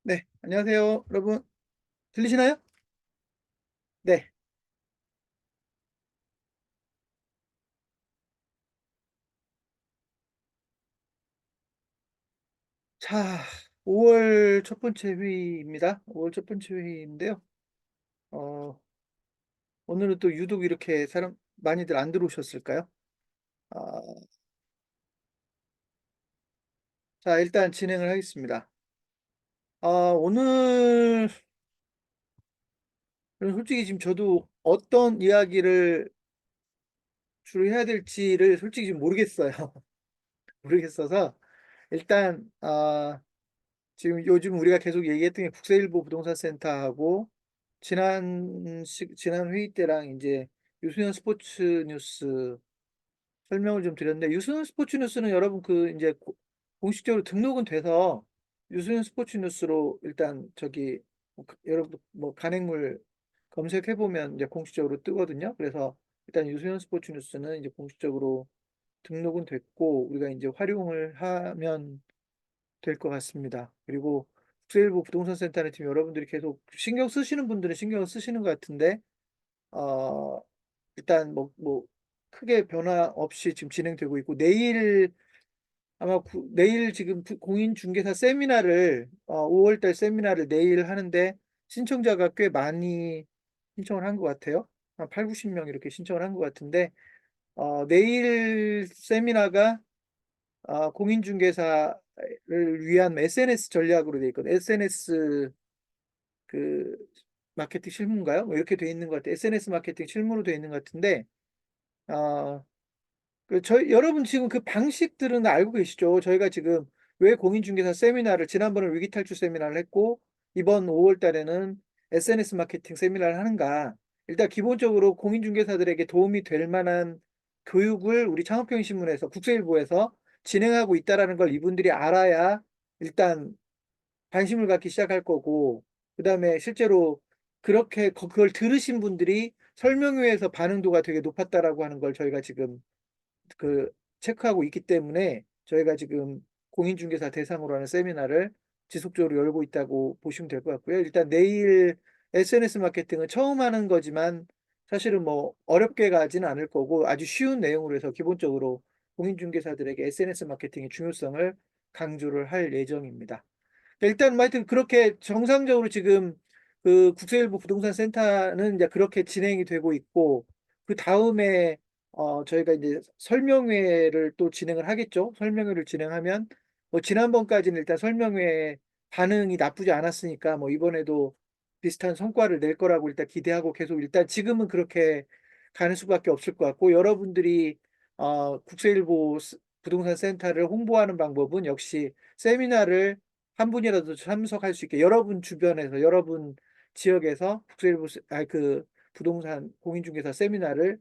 네, 안녕하세요, 여러분. 들리시나요? 네. 자, 5월 첫 번째 회의입니다. 5월 첫 번째 회의인데요. 어, 오늘은 또 유독 이렇게 사람 많이들 안 들어오셨을까요? 아, 자, 일단 진행을 하겠습니다. 오늘 솔직히 지금 저도 어떤 이야기를 주로 해야 될지를 솔직히 지금 모르겠어요. 모르겠어서 일단 지금 요즘 우리가 계속 얘기했던 게 국세일보 부동산 센터하고 지난 회의 때랑 이제 유수현 스포츠 뉴스 설명을 좀 드렸는데, 유수현 스포츠 뉴스는 여러분 그 이제 공식적으로 등록은 돼서 유수현 스포츠 뉴스로 일단 저기 여러분 뭐 간행물 검색해 보면 이제 공식적으로 뜨거든요. 그래서 일단 유수현 스포츠 뉴스는 이제 공식적으로 등록은 됐고 우리가 이제 활용을 하면 될 것 같습니다. 그리고 국세일보 부동산 센터는 지금 여러분들이 계속 신경 쓰시는 분들은 신경을 쓰시는 것 같은데, 어, 일단 뭐 크게 변화 없이 지금 진행되고 있고, 내일 아마 내일 지금 공인중개사 세미나를 5월 달 세미나를 내일 하는데 신청자가 꽤 많이 신청을 한 것 같아요. 한 8, 90명 이렇게 신청을 한 것 같은데, 내일 세미나가 공인중개사를 위한 SNS 전략으로 돼 있거든요. SNS 그 마케팅 실무인가요? 뭐 이렇게 돼 있는 것 같아요. SNS 마케팅 실무로 돼 있는 것 같은데, 어, 저희 여러분 지금 그 방식들은 알고 계시죠? 저희가 지금 왜 공인중개사 세미나를 지난번에 위기탈출 세미나를 했고 이번 5월 달에는 SNS 마케팅 세미나를 하는가? 일단 기본적으로 공인중개사들에게 도움이 될 만한 교육을 우리 창업경신문에서 국세일보에서 진행하고 있다라는 걸 이분들이 알아야 일단 관심을 갖기 시작할 거고, 그다음에 실제로 그렇게 그걸 들으신 분들이 설명회에서 반응도가 되게 높았다라고 하는 걸 저희가 지금 그 체크하고 있기 때문에 저희가 지금 공인중개사 대상으로 하는 세미나를 지속적으로 열고 있다고 보시면 될 것 같고요. 일단 내일 SNS 마케팅은 처음 하는 거지만 사실은 뭐 어렵게 가지는 않을 거고 아주 쉬운 내용으로 해서 기본적으로 공인중개사들에게 SNS 마케팅의 중요성을 강조를 할 예정입니다. 일단 뭐 하여튼 그렇게 정상적으로 지금 그 국세일보 부동산 센터는 이제 그렇게 진행이 되고 있고, 그 다음에 저희가 이제 설명회를 또 진행을 하겠죠. 설명회를 진행하면 뭐 지난번까지는 일단 설명회 반응이 나쁘지 않았으니까 뭐 이번에도 비슷한 성과를 낼 거라고 일단 기대하고 계속 일단 지금은 그렇게 가는 수밖에 없을 것 같고, 여러분들이 국세일보 부동산 센터를 홍보하는 방법은 역시 세미나를 한 분이라도 참석할 수 있게 여러분 주변에서 여러분 지역에서 그 부동산 공인중개사 세미나를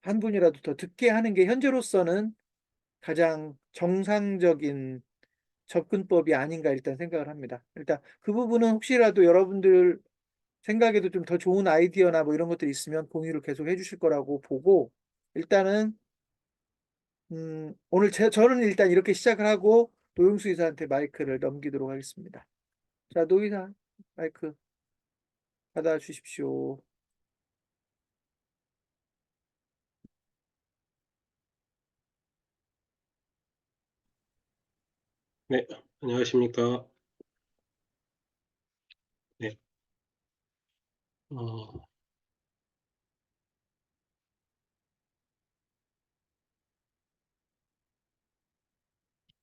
한 분이라도 더 듣게 하는 게 현재로서는 가장 정상적인 접근법이 아닌가 일단 생각을 합니다. 일단 그 부분은 혹시라도 여러분들 생각에도 좀 더 좋은 아이디어나 뭐 이런 것들이 있으면 공유를 계속 해주실 거라고 보고, 일단은 오늘 저는 일단 이렇게 시작을 하고 노영수 이사한테 마이크를 넘기도록 하겠습니다. 자, 노 이사 마이크 받아주십시오. 네, 안녕하십니까. 네, 어,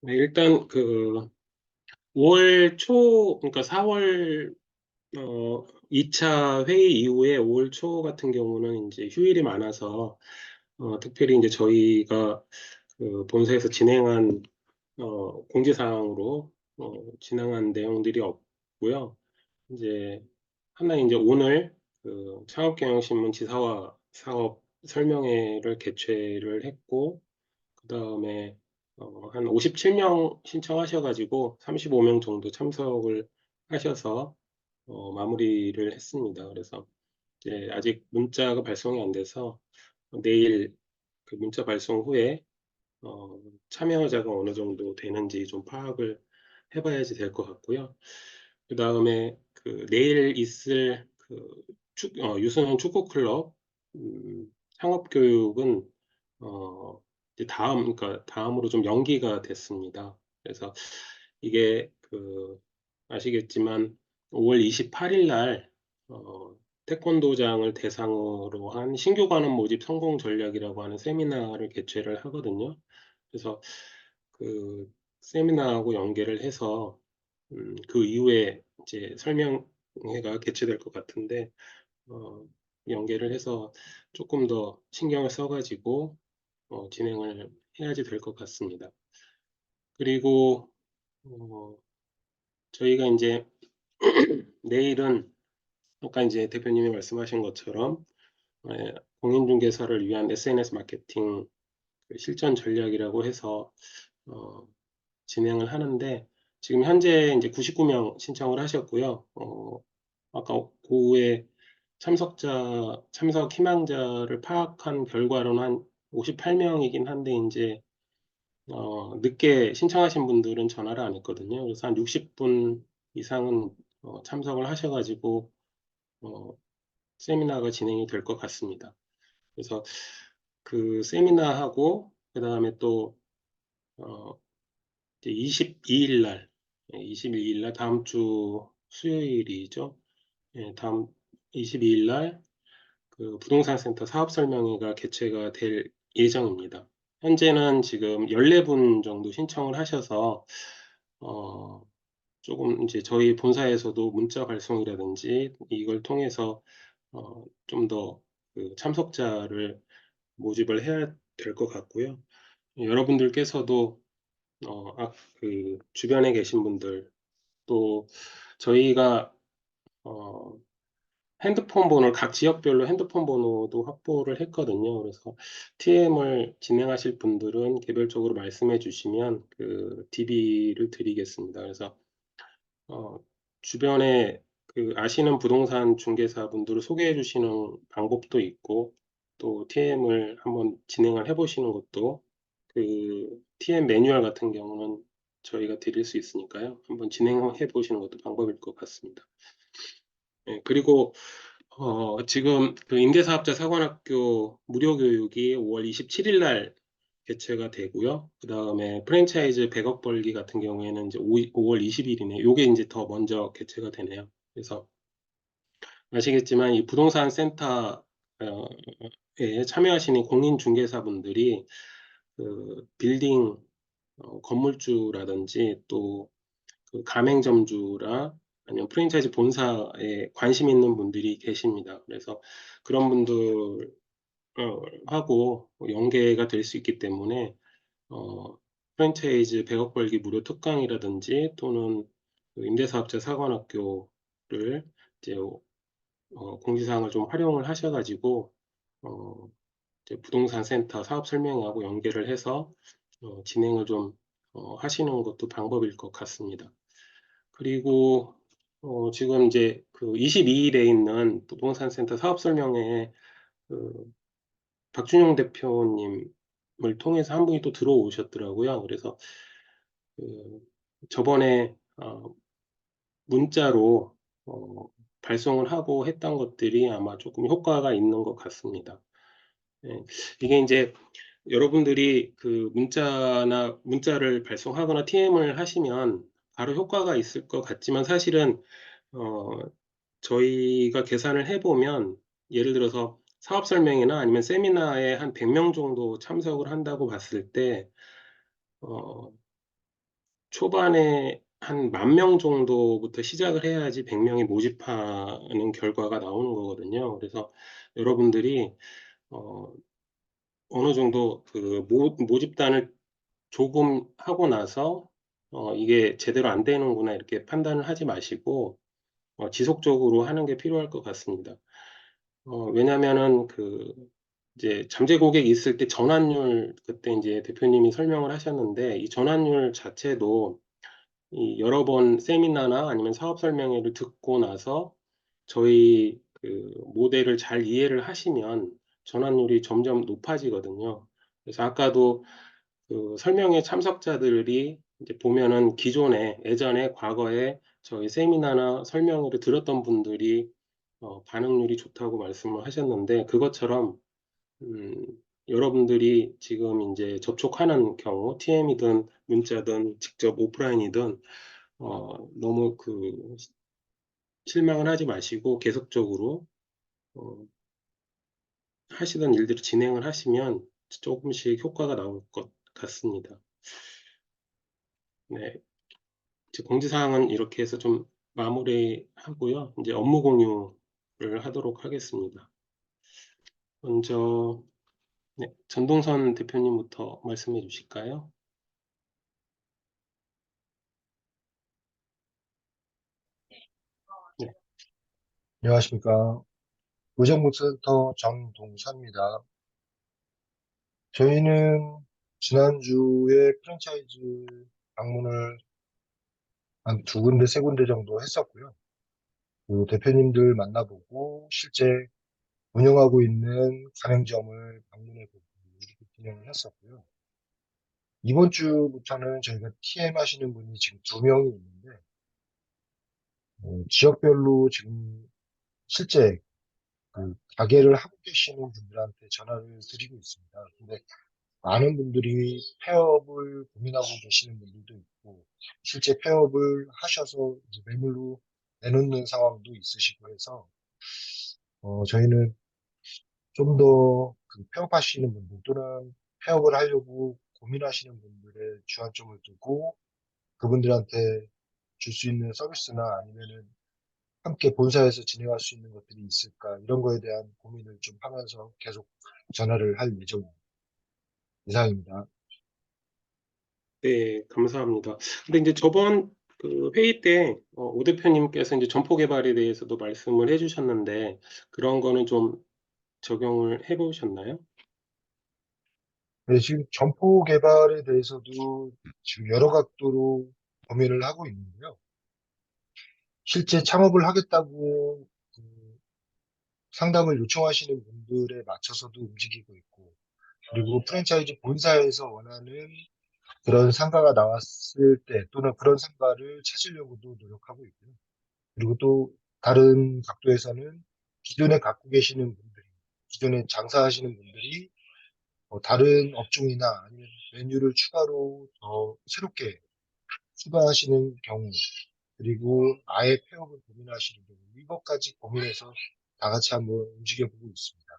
네, 일단 그 5월 초, 그러니까 4월 2차 회의 이후에 5월 초 같은 경우는 이제 휴일이 많아서 특별히 이제 저희가 그 본사에서 진행한 공지사항으로 진행한 내용들이 없고요. 이제 하나 이제 오늘 그 창업경영신문 지사와 사업 설명회를 개최를 했고, 그 다음에 한 57명 신청하셔가지고 35명 정도 참석을 하셔서 마무리를 했습니다. 그래서 이제 아직 문자가 발송이 안 돼서 내일 그 문자 발송 후에 어, 참여자가 어느 정도 되는지 좀 파악을 해봐야지 될 것 같고요. 그다음에 내일 있을 유소년 축구 클럽 창업 교육은 이제 그러니까 다음으로 좀 연기가 됐습니다. 그래서 이게 아시겠지만 5월 28일 날 태권도장을 대상으로 한 신규 관원 모집 성공 전략이라고 하는 세미나를 개최를 하거든요. 그래서 그 세미나하고 연계를 해서 그 이후에 이제 설명회가 개최될 것 같은데 어, 연계를 해서 조금 더 신경을 써가지고 진행을 해야지 될 것 같습니다. 그리고 어, 저희가 이제 내일은 아까 이제 대표님이 말씀하신 것처럼 공인중개사를 위한 SNS 마케팅 실전 전략이라고 해서 어, 진행을 하는데 지금 현재 이제 99명 신청을 하셨고요. 아까 오후에 참석 희망자를 파악한 결과로는 한 58명이긴 한데 이제 늦게 신청하신 분들은 전화를 안 했거든요. 그래서 한 60분 이상은 참석을 하셔가지고 어, 세미나가 진행이 될 것 같습니다. 그래서 그 세미나하고 그다음에 또 어, 22일 날, 22일 날 다음 주 수요일이죠. 예, 다음 22일 날 부동산 센터 사업 설명회가 개최가 될 예정입니다. 현재는 지금 14분 정도 신청을 하셔서 어, 조금 이제 저희 본사에서도 문자 발송이라든지 이걸 통해서 좀 더 참석자를 모집을 해야 될 것 같고요. 여러분들께서도 주변에 계신 분들 또 저희가 어, 핸드폰 번호를 각 지역별로 핸드폰 번호도 확보를 했거든요. 그래서 TM을 진행하실 분들은 개별적으로 말씀해 주시면 DB를 드리겠습니다. 그래서 어, 주변에 아시는 부동산 중개사 분들을 소개해 주시는 방법도 있고 또 TM을 한번 진행을 해 보시는 것도 TM 매뉴얼 같은 경우는 저희가 드릴 수 있으니까요. 한번 진행해 보시는 것도 방법일 것 같습니다. 네, 그리고 지금 임대사업자 사관학교 무료 교육이 5월 27일 날 개최가 되고요. 그 다음에 프랜차이즈 100억 벌기 같은 경우에는 이제 5월 20일이네. 요게 이제 더 먼저 개최가 되네요. 그래서 아시겠지만 이 부동산 센터에 참여하시는 공인중개사분들이 빌딩 건물주라든지 또 가맹점주라 아니면 프랜차이즈 본사에 관심 있는 분들이 계십니다. 그래서 그런 분들 하고 연계가 될 수 있기 때문에 프랜차이즈 100억 벌기 무료 특강이라든지 또는 임대사업자 사관학교를 이제 공지사항을 좀 활용을 하셔가지고 어, 이제 부동산 센터 사업 설명하고 연계를 해서 진행을 좀 하시는 것도 방법일 것 같습니다. 그리고 지금 이제 22일에 있는 부동산 센터 사업 설명회에 그 박준영 대표님을 통해서 한 분이 또 들어오셨더라고요. 그래서 그 저번에 문자로 발송을 하고 했던 것들이 아마 조금 효과가 있는 것 같습니다. 예, 이게 이제 여러분들이 문자를 발송하거나 TM을 하시면 바로 효과가 있을 것 같지만 사실은 어, 저희가 계산을 해보면 예를 들어서 사업 설명이나 아니면 세미나에 한 100명 정도 참석을 한다고 봤을 때 어, 초반에 한 10,000명 정도부터 시작을 해야지 100명이 모집하는 결과가 나오는 거거든요. 그래서 여러분들이 어, 어느 정도 모집단을 조금 하고 나서 이게 제대로 안 되는구나 이렇게 판단을 하지 마시고 지속적으로 하는 게 필요할 것 같습니다. 왜냐면은 이제 잠재 고객이 있을 때 전환율 그때 이제 대표님이 설명을 하셨는데 이 전환율 자체도 이 여러 번 세미나나 아니면 사업 설명회를 듣고 나서 저희 모델을 잘 이해를 하시면 전환율이 점점 높아지거든요. 그래서 아까도 설명회 참석자들이 이제 보면은 예전에 과거에 저희 세미나나 설명회를 들었던 분들이 반응률이 좋다고 말씀을 하셨는데 그것처럼 음, 여러분들이 지금 이제 접촉하는 경우 TM이든 문자든 직접 오프라인이든 너무 실망을 하지 마시고 계속적으로 어, 하시던 일들을 진행을 하시면 조금씩 효과가 나올 것 같습니다. 네, 이제 공지사항은 이렇게 해서 좀 마무리하고요. 이제 업무 공유를 하도록 하겠습니다. 먼저 네, 전동선 대표님부터 말씀해 주실까요? 네, 안녕하십니까. 의정부센터 정동사입니다. 저희는 지난주에 프랜차이즈 방문을 한 두 군데, 세 군데 정도 했었고요. 그 대표님들 만나보고 실제 운영하고 있는 가맹점을 방문해보고 이렇게 진행을 했었고요. 이번 주부터는 저희가 TM 하시는 분이 지금 두 명이 있는데, 지역별로 지금 실제 그 가게를 하고 계시는 분들한테 전화를 드리고 있습니다. 근데 많은 분들이 폐업을 고민하고 계시는 분들도 있고, 실제 폐업을 하셔서 이제 매물로 내놓는 상황도 있으시고 해서, 저희는 좀 더 그 폐업하시는 분들 또는 폐업을 하려고 고민하시는 분들의 주안점을 두고 그분들한테 줄 수 있는 서비스나 아니면은 함께 본사에서 진행할 수 있는 것들이 있을까 이런 거에 대한 고민을 좀 하면서 계속 전화를 할 예정입니다. 이상입니다. 네, 감사합니다. 근데 이제 저번 그 회의 때 오 대표님께서 이제 점포 개발에 대해서도 말씀을 해주셨는데 그런 거는 좀 적용을 해보셨나요? 네, 지금 점포 개발에 대해서도 지금 여러 각도로 고민을 하고 있는데요. 실제 창업을 하겠다고 그 상담을 요청하시는 분들에 맞춰서도 움직이고 있고, 그리고 프랜차이즈 본사에서 원하는 그런 상가가 나왔을 때 또는 그런 상가를 찾으려고도 노력하고 있고요. 그리고 또 다른 각도에서는 기존에 갖고 계시는 분들이, 기존에 장사하시는 분들이 다른 업종이나 아니면 메뉴를 추가로 더 새롭게 추가하시는 경우, 그리고 아예 폐업을 고민하시는 경우, 이것까지 고민해서 다 같이 한번 움직여보고 있습니다.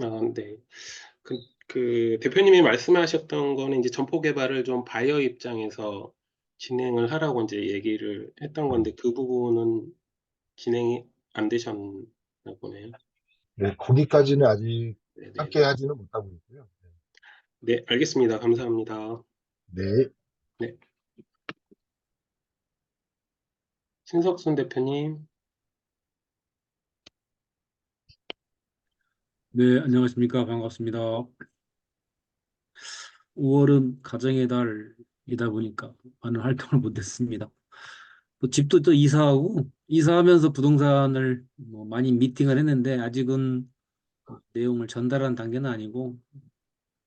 아, 네. 그 대표님이 말씀하셨던 거는 이제 점포 개발을 좀 바이어 입장에서 진행을 하라고 이제 얘기를 했던 건데 그 부분은 진행이 안 되셨나 보네요. 네, 거기까지는 아직 함께 네네네. 하지는 못하고 있고요. 네, 알겠습니다. 감사합니다. 네. 네, 신석순 대표님. 네, 안녕하십니까. 반갑습니다. 5월은 가정의 달이다 보니까 많은 활동을 못했습니다. 또 집도 또 이사하고, 이사하면서 부동산을 뭐 많이 미팅을 했는데, 아직은 내용을 전달한 단계는 아니고,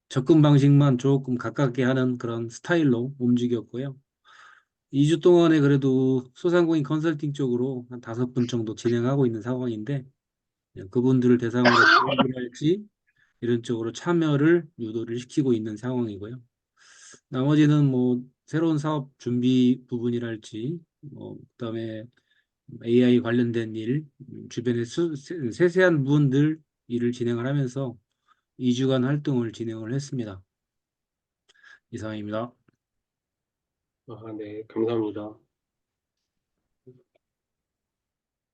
접근 방식만 조금 가깝게 하는 그런 스타일로 움직였고요. 2주 동안에 그래도 소상공인 컨설팅 쪽으로 한 5분 정도 진행하고 있는 상황인데, 그분들을 대상으로 할지 이런 쪽으로 참여를 유도를 시키고 있는 상황이고요. 나머지는 뭐 새로운 사업 준비 부분이랄지 그다음에 AI 관련된 일, 주변의 세세한 부분들 일을 진행을 하면서 2주간 활동을 진행을 했습니다. 이상입니다. 아, 네, 감사합니다.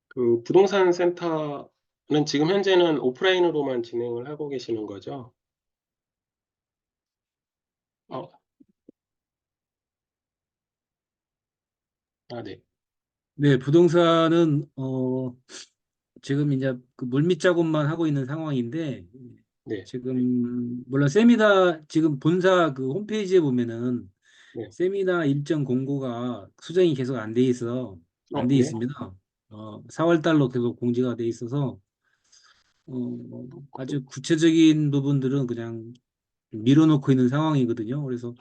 그 부동산 센터는 지금 현재는 오프라인으로만 진행을 하고 계시는 거죠? 어, 아, 네, 네, 부동산은 지금 이제 그 물밑 작업만 하고 있는 상황인데 네, 지금 물론 세미나 지금 본사 그 홈페이지에 보면은 네. 세미나 일정 공고가 수정이 계속 안 돼 네. 있습니다. 4월 달로 계속 공지가 돼 있어서 아주 구체적인 부분들은 그냥 밀어놓고 있는 상황이거든요. 그래서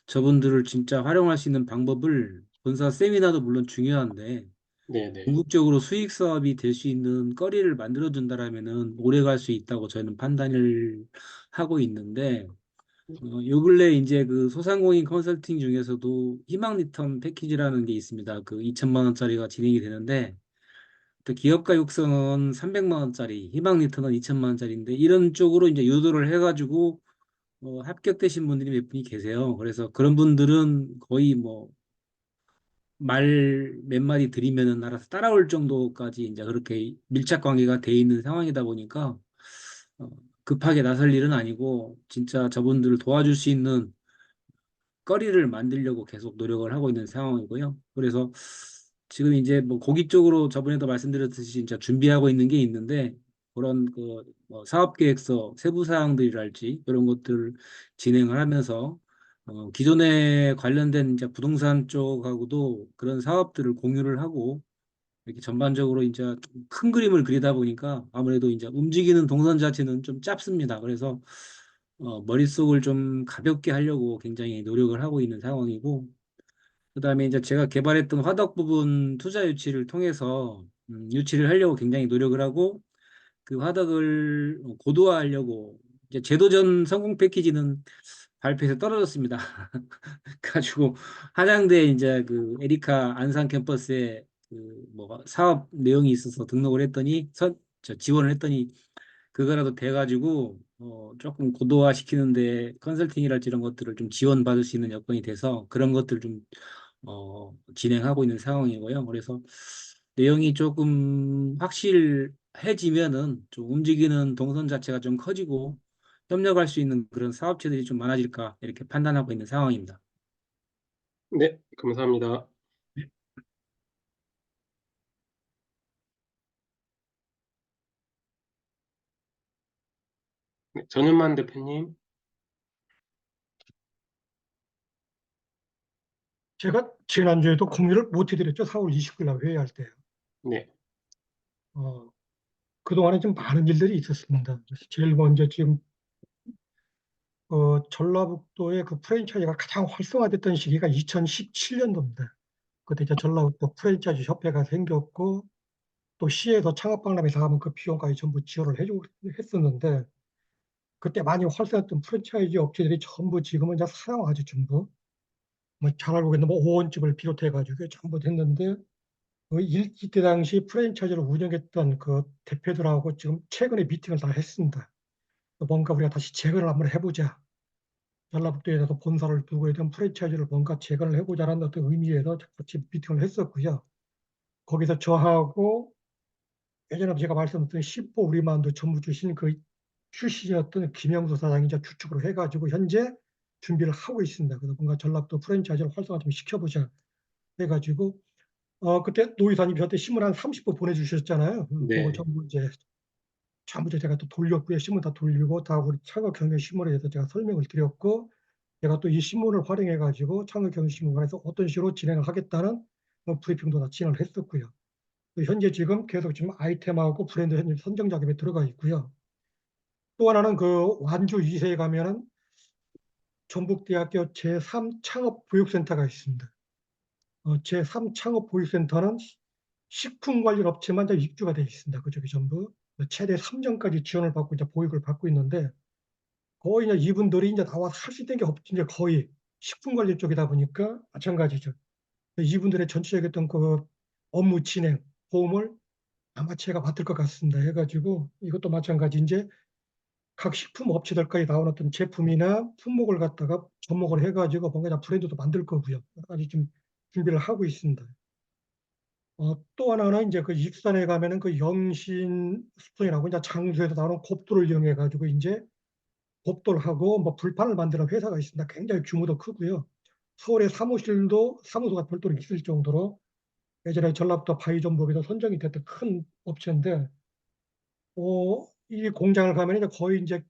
저분들을 진짜 활용할 수 있는 방법을 본사 세미나도 물론 중요한데 네네. 궁극적으로 수익 사업이 될 수 있는 거리를 만들어 준다라면은 오래 갈 수 있다고 저는 판단을 하고 있는데 요 근래 이제 그 소상공인 컨설팅 중에서도 희망 리턴 패키지라는 게 있습니다. 그 2천만 원짜리가 진행이 되는데 또 기업가 육성은 300만 원짜리, 희망 리턴은 2천만 원짜리인데 이런 쪽으로 이제 유도를 해가지고 합격되신 분들이 몇 분이 계세요. 그래서 그런 분들은 거의 뭐 말 몇 마디 드리면은 알아서 따라올 정도까지 이제 그렇게 밀착 관계가 돼 있는 상황이다 보니까 어, 급하게 나설 일은 아니고 진짜 저분들을 도와줄 수 있는 거리를 만들려고 계속 노력을 하고 있는 상황이고요. 그래서 지금 이제 뭐 고기 쪽으로 저번에도 말씀드렸듯이 진짜 준비하고 있는 게 있는데 그런 그뭐 사업계획서 세부 사항들이랄지 이런 것들을 진행을 하면서 기존에 관련된 이제 부동산 쪽하고도 그런 사업들을 공유를 하고 이렇게 전반적으로 이제 큰 그림을 그리다 보니까 아무래도 이제 움직이는 동선 자체는 좀 짧습니다. 그래서 머릿속을 좀 가볍게 하려고 굉장히 노력을 하고 있는 상황이고, 그다음에 이제 제가 개발했던 화덕 부분 투자 유치를 통해서 유치를 하려고 굉장히 노력을 하고, 그 화덕을 고도화하려고 이제 제도전 성공 패키지는 발표에서 떨어졌습니다. 가지고 한양대 이제 그 에리카 안산 캠퍼스에 그뭐 사업 내용이 있어서 등록을 했더니 저 지원을 했더니 그거라도 돼가지고 조금 고도화 시키는데 컨설팅이랄지 이런 것들을 좀 지원받을 수 있는 여건이 돼서 그런 것들을 좀 진행하고 있는 상황이고요. 그래서 내용이 조금 확실해지면은 좀 움직이는 동선 자체가 좀 커지고 협력할 수 있는 그런 사업체들이 좀 많아질까 이렇게 판단하고 있는 상황입니다. 네, 감사합니다. 네, 전윤만 대표님. 제가 지난주에도 공유를 못 해드렸죠. 4월 29일 날 회의할 때. 네, 어, 그동안에 좀 많은 일들이 있었습니다. 제일 먼저 지금 전라북도의 그 프랜차이즈가 가장 활성화됐던 시기가 2017년도입니다. 그때 이제 전라북도 프랜차이즈 협회가 생겼고 또 시에서 창업박람회 사업은 그 비용까지 전부 지원을 해주고 했었는데 그때 많이 활성화했던 프랜차이즈 업체들이 전부 지금은 이제 사양하죠. 전부. 뭐 잘 알고 있는 뭐 오원집을 비롯해가지고 전부 됐는데 이때 당시 프랜차이즈를 운영했던 그 대표들하고 지금 최근에 미팅을 다 했습니다. 뭔가 우리가 다시 재건을 한번 해보자. 전라북도에서 본사를 두고 있던 프랜차이즈를 뭔가 재건을 해보자라는 어떤 의미에서 같이 미팅을 했었고요. 거기서 저하고 예전에 제가 말씀드렸던 10보 우리만두 전부 주신 그 출신이었던 김영수 사장이 이제 주축으로 해가지고 현재 준비를 하고 있습니다. 그래서 뭔가 전라북도 프랜차이즈를 활성화 좀 시켜보자 해가지고 그때 노 이사님 저한테 신문 한 30부 보내주셨잖아요. 그거 네, 전부 제가 또 돌렸고요. 신문 다 돌리고 다 우리 창업경영신문에 대해서 제가 설명을 드렸고 제가 또 이 신문을 활용해 가지고 창업경영신문에서 어떤 식으로 진행을 하겠다는 브리핑도 다 진행을 했었고요. 또 현재 지금 계속 지금 아이템하고 브랜드 현재 선정 작업에 들어가 있고요. 또 하나는 그 완주 이세에 가면은 전북대학교 제3창업보육센터가 있습니다. 제3창업보육센터는 식품관련 업체만 다 입주가 되어 있습니다. 그쪽이 전부 최대 3점까지 지원을 받고 이제 보육을 받고 있는데 거의 이제 이분들이 이제 나와서 할 수 있는 게 없지 이제 거의 식품관련 쪽이다 보니까 마찬가지죠. 이분들의 전체적인 어떤 그 업무 진행, 보험을 아마 제가 맡을 것 같습니다. 해가지고 이것도 마찬가지 이제 각 식품 업체들까지 나온 어떤 제품이나 품목을 갖다가 접목을 해가지고 뭔가 브랜드도 만들 거고요. 여러 가지 좀 준비를 하고 있습니다. 또 하나는 이제 그 익산에 가면은 그 영신 스토인하고 이제 장수에서 나오는 곱돌을 이용해 가지고 이제 곱돌하고 뭐 불판을 만드는 회사가 있습니다. 굉장히 규모도 크고요. 서울에 사무소가 별도로 있을 정도로 예전에 전라북도 바이전북에서 선정이 됐던 큰 업체인데, 이 공장을 가면 이제 거의 이제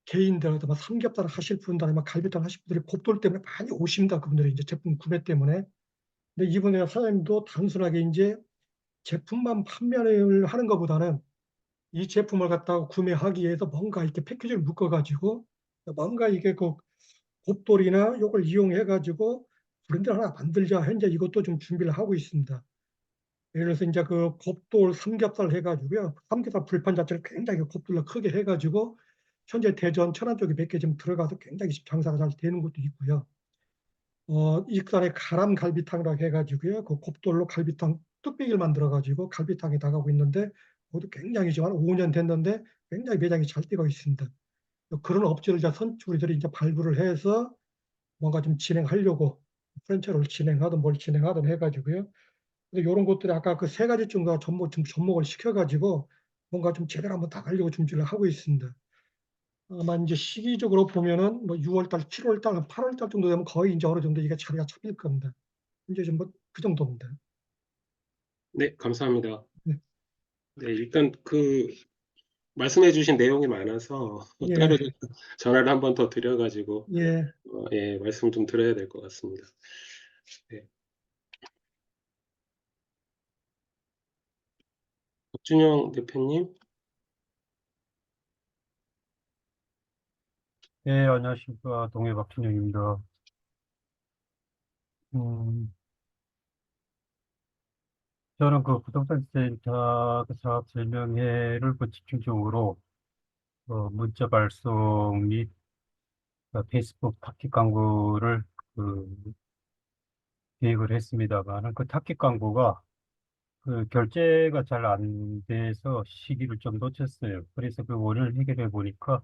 개인들, 뭐 삼겹살 하실 분들, 아니면 갈비탕 하실 분들이 곱돌 때문에 많이 오십니다. 그분들이 이제 제품 구매 때문에. 근데 이분의 사장님도 단순하게 이제 제품만 판매를 하는 것보다는 이 제품을 갖다가 구매하기 위해서 뭔가 이렇게 패키지를 묶어가지고 뭔가 이게 그 곱돌이나 이걸 이용해가지고 브랜드를 하나 만들자. 현재 이것도 좀 준비를 하고 있습니다. 예를 들어서 이제 그 곱돌 삼겹살 해가지고요. 삼겹살 불판 자체를 굉장히 곱돌로 크게 해가지고 현재 대전, 천안 쪽에 몇 개 좀 들어가서 굉장히 장사가 잘 되는 것도 있고요. 익산에 가람 갈비탕이라고 해가지고요. 그 곱돌로 갈비탕 뚝배기를 만들어가지고 갈비탕이 나가고 있는데 그것도 굉장히 지금 한 5년 됐는데 굉장히 매장이 잘 뛰고 있습니다. 그런 업체를 이제 우리들이 이제 발굴을 해서 뭔가 좀 진행하려고 프랜차이즈를 진행하든 뭘 진행하든 해가지고요. 근데 이런 것들이 아까 그 세 가지 중과 접목을 시켜가지고 뭔가 좀 제대로 한번 다 하려고 준비를 하고 있습니다. 아마 이제 시기적으로 보면은 뭐 6월달, 7월달, 8월달 정도 되면 거의 이제 어느 정도 이게 자리가 잡힐 겁니다. 이제 좀 뭐 그 정도입니다. 네, 감사합니다. 네. 네, 일단 그 말씀해주신 내용이 많아서 예, 따로 좀 전화를 한 번 더 드려가지고 예. 예, 말씀 좀 드려야 될 것 같습니다. 네. 박준영 대표님, 네, 안녕하십니까. 동해 박준영입니다. 저는 그 부동산 센터 그 사업 설명회를 그 집중적으로 문자 발송 및 페이스북 타깃 광고를 그 기획을 했습니다만 그 타깃 광고가 그 결제가 잘 안 돼서 시기를 좀 놓쳤어요. 그래서 그 원인을 해결해 보니까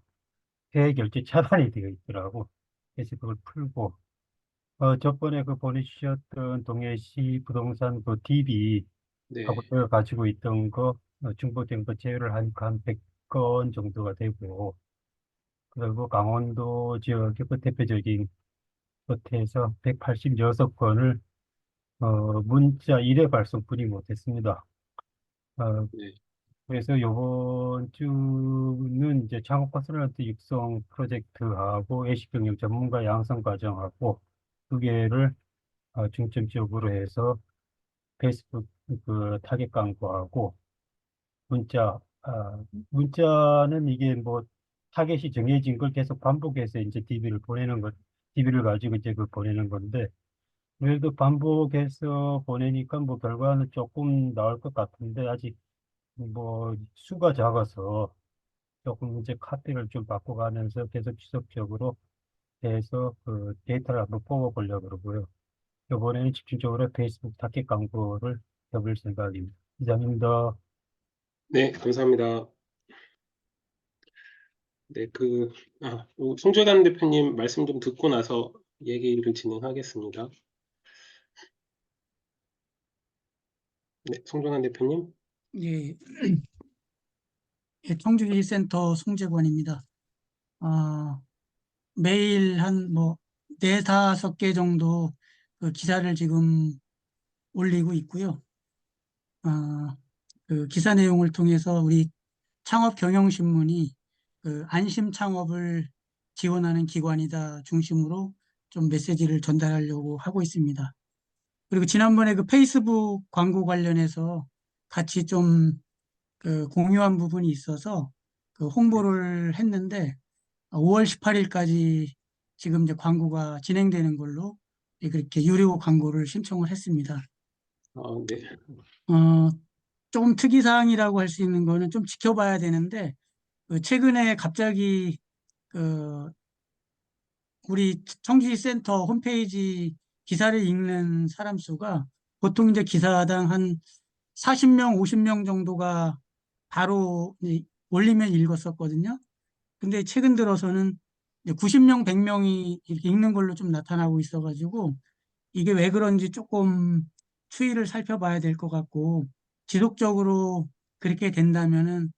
해외 결제 차단이 되어 있더라고. 그래서 그걸 풀고 저번에 그 보내주셨던 동해시 부동산 그 DB 네, 하고 제가 가지고 있던 거 중복된 거 제외를 하니까 한 100건 정도가 되고 그리고 강원도 지역의 그 대표적인 것에서 186건을 문자 1회 발송뿐이 못했습니다. 어, 네, 그래서 이번 주는 이제 창업 컨설턴트 육성 프로젝트하고 외식 경영 전문가 양성 과정하고 두 개를 중점적으로 해서 페이스북 그 타겟 광고하고 문자는 이게 뭐 타겟이 정해진 걸 계속 반복해서 이제 DB를 보내는 것, DB를 가지고 이제 그 보내는 건데, 그래도 반복해서 보내니까 뭐 결과는 조금 나올 것 같은데, 아직 뭐 수가 작아서 조금 이제 카피를 좀 바꿔가면서 계속 지속적으로 해서 그 데이터를 한번 뽑아보려고 그러고요. 이번에는 집중적으로 페이스북 타겟 광고를 해볼 생각입니다. 이상입니다. 네, 감사합니다. 네, 송재관 대표님 말씀 좀 듣고 나서 얘기를 진행하겠습니다. 네, 송재관 대표님. 예, 예, 청주힐센터 송재관입니다. 매일 한 뭐, 네다섯 개 정도 그 기사를 지금 올리고 있고요. 그 기사 내용을 통해서 우리 창업경영신문이 그 안심 창업을 지원하는 기관이다 중심으로 좀 메시지를 전달하려고 하고 있습니다. 그리고 지난번에 그 페이스북 광고 관련해서 같이 좀 그 공유한 부분이 있어서 그 홍보를 했는데 5월 18일까지 지금 이제 광고가 진행되는 걸로 그렇게 유료 광고를 신청을 했습니다. 네, 어, 조금 특이사항이라고 할 수 있는 거는 좀 지켜봐야 되는데 그 최근에 갑자기 그 우리 청주시 센터 홈페이지 기사를 읽는 사람 수가 보통 이제 기사당 한 40명, 50명 정도가 바로 올리면 읽었었거든요. 근데 최근 들어서는 90명, 100명이 이렇게 읽는 걸로 좀 나타나고 있어가지고 이게 왜 그런지 조금 추이를 살펴봐야 될 것 같고 지속적으로 그렇게 된다면은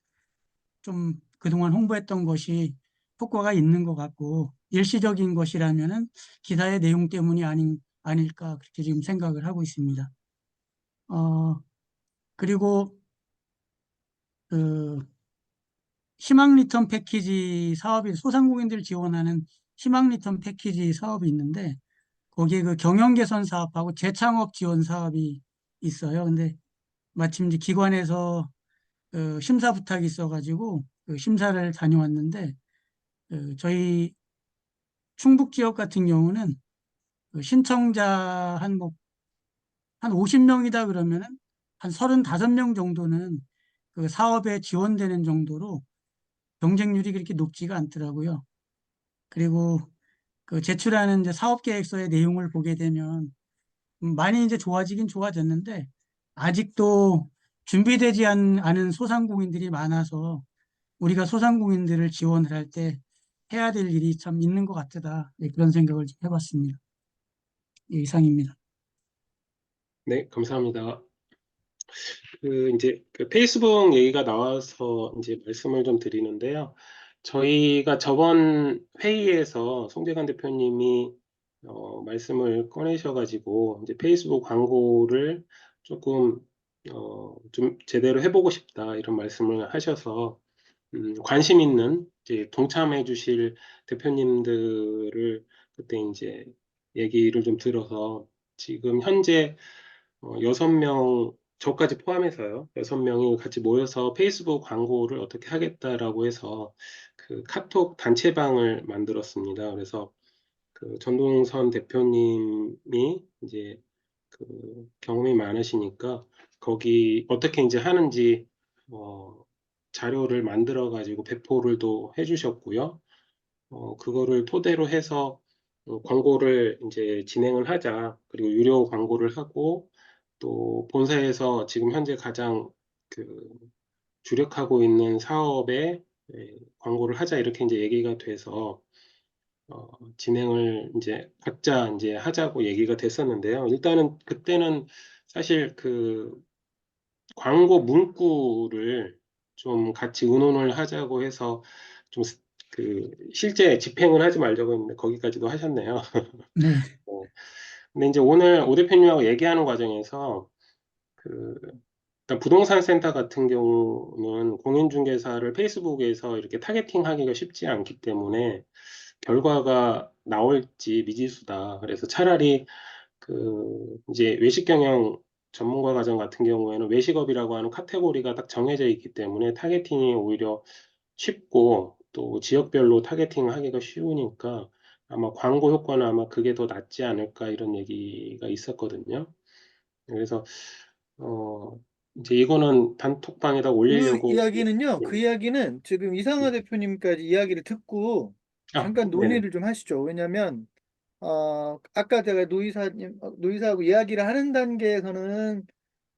좀 그동안 홍보했던 것이 효과가 있는 것 같고 일시적인 것이라면은 기사의 내용 때문이 아닐까 그렇게 지금 생각을 하고 있습니다. 그리고 그 희망 리턴 패키지 사업이 소상공인들 지원하는 희망 리턴 패키지 사업이 있는데 거기에 그 경영 개선 사업하고 재창업 지원 사업이 있어요. 근데 마침 이제 기관에서 그 심사 부탁이 있어가지고 그 심사를 다녀왔는데 저희 충북 지역 같은 경우는 그 신청자 한 50명이다 그러면은 한 35명 정도는 그 사업에 지원되는 정도로 경쟁률이 그렇게 높지가 않더라고요. 그리고 그 제출하는 이제 사업 계획서의 내용을 보게 되면 많이 이제 좋아지긴 좋아졌는데 아직도 준비되지 않은 소상공인들이 많아서 우리가 소상공인들을 지원을 할 때 해야 될 일이 참 있는 것 같다. 네, 그런 생각을 좀 해봤습니다. 예, 이상입니다. 네, 감사합니다. 이제 그 페이스북 얘기가 나와서 이제 말씀을 좀 드리는데요. 저희가 저번 회의에서 송재관 대표님이 말씀을 꺼내셔가지고 이제 페이스북 광고를 조금 좀 제대로 해보고 싶다 이런 말씀을 하셔서 관심 있는 이제 동참해 주실 대표님들을 그때 이제 얘기를 좀 들어서 지금 현재 6명, 저까지 포함해서요. 6명이 같이 모여서 페이스북 광고를 어떻게 하겠다라고 해서 그 카톡 단체방을 만들었습니다. 그래서 그 전동선 대표님이 이제 그 경험이 많으시니까 거기 어떻게 이제 하는지 자료를 만들어 가지고 배포를 또 해주셨고요. 그거를 토대로 해서 광고를 이제 진행을 하자. 그리고 유료 광고를 하고 또 본사에서 지금 현재 가장 그 주력하고 있는 사업에 광고를 하자 이렇게 이제 얘기가 돼서 진행을 이제 각자 이제 하자고 얘기가 됐었는데요. 일단은 그때는 사실 그 광고 문구를 좀 같이 의논을 하자고 해서 좀 그 실제 집행을 하지 말자고 했는데 거기까지도 하셨네요. 네, 근데 이제 오늘 오 대표님하고 얘기하는 과정에서 그 일단 부동산 센터 같은 경우는 공인중개사를 페이스북에서 이렇게 타겟팅하기가 쉽지 않기 때문에 결과가 나올지 미지수다. 그래서 차라리 그 이제 외식 경영 전문가 과정 같은 경우에는 외식업이라고 하는 카테고리가 딱 정해져 있기 때문에 타겟팅이 오히려 쉽고 또 지역별로 타겟팅하기가 쉬우니까 아마 광고 효과는 아마 그게 더 낫지 않을까 이런 얘기가 있었거든요. 그래서 어 이제 이거는 단톡방에다 그 올리려고. 이야기는요, 네. 그 이야기는 지금 이상하 대표님까지 이야기를 듣고 잠깐 네네. 논의를 좀 하시죠. 왜냐면, 아까 제가 노이사하고 이야기를 하는 단계에서는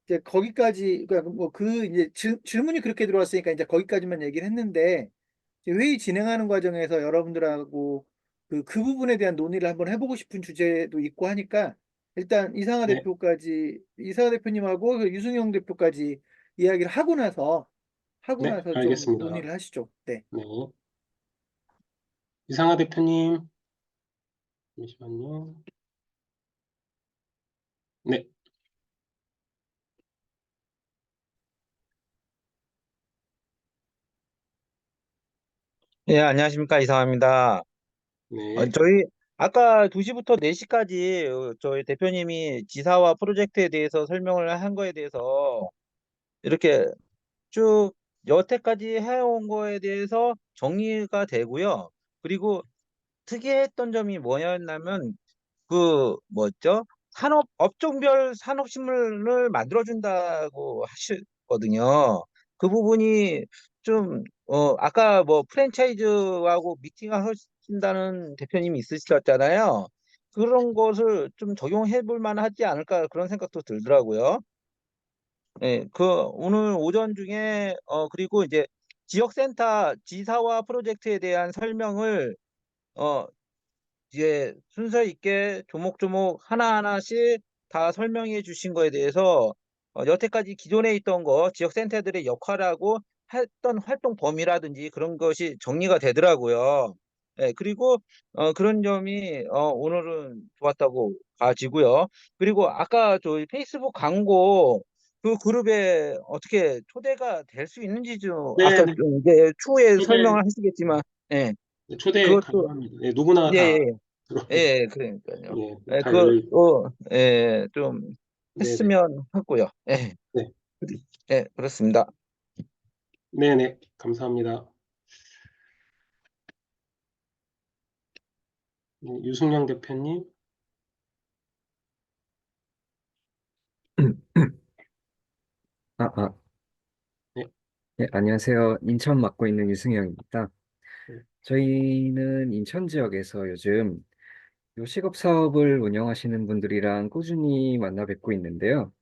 이제 거기까지, 그러니까 뭐 이제 질문이 그렇게 들어왔으니까 이제 거기까지만 얘기를 했는데, 이제 회의 진행하는 과정에서 여러분들하고 그 부분에 대한 논의를 한번 해보고 싶은 주제도 있고 하니까 일단 네, 이상하 대표님하고 그 유승용 대표까지 이야기를 하고 네, 나서 좀 알겠습니다. 논의를 하시죠. 네. 네. 이상하 대표님, 잠시만요. 네, 예, 안녕하십니까. 이상합니다. 네, 저희 아까 2시부터 4시까지 저희 대표님이 지사와 프로젝트에 대해서 설명을 한 거에 대해서 이렇게 쭉 여태까지 해온 거에 대해서 정리가 되고요. 그리고 특이했던 점이 뭐였냐면 뭐였죠? 업종별 산업신문을 만들어준다고 하셨거든요. 그 부분이 좀, 아까 뭐 프랜차이즈하고 미팅을 하신다는 대표님이 있으셨잖아요. 그런 것을 좀 적용해 볼 만하지 않을까 그런 생각도 들더라고요. 예, 오늘 오전 중에, 그리고 이제 지역센터 지사와 프로젝트에 대한 설명을, 어, 이제 순서 있게 조목조목 하나하나씩 다 설명해 주신 거에 대해서 여태까지 기존에 있던 거 지역센터들의 역할하고 했던 활동 범위라든지 그런 것이 정리가 되더라고요. 예, 그리고 그런 점이 오늘은 좋았다고 봐지고요. 그리고 아까 저희 페이스북 광고 그 그룹에 어떻게 초대가 될 수 있는지 좀 네, 아까 네. 좀 이제 추후에 초대, 설명을 하시겠지만 예, 초대 그것도 가능합니다. 네, 누구나 예, 다, 예. 예, 그러니까요. 예, 예, 다 열려 있. 예, 좀 네, 네, 했으면 하고요. 예, 네, 예, 그렇습니다. 네, 네, 감사합니다. 네, 유승영 대표님, 아, 아, 네. 네, 안녕하세요. 인천 맡고 있는 유승영입니다. 네. 저희는 인천 지역에서 요즘 요식업 사업을 운영하시는 분들이랑 꾸준히 만나 뵙고 있는데요.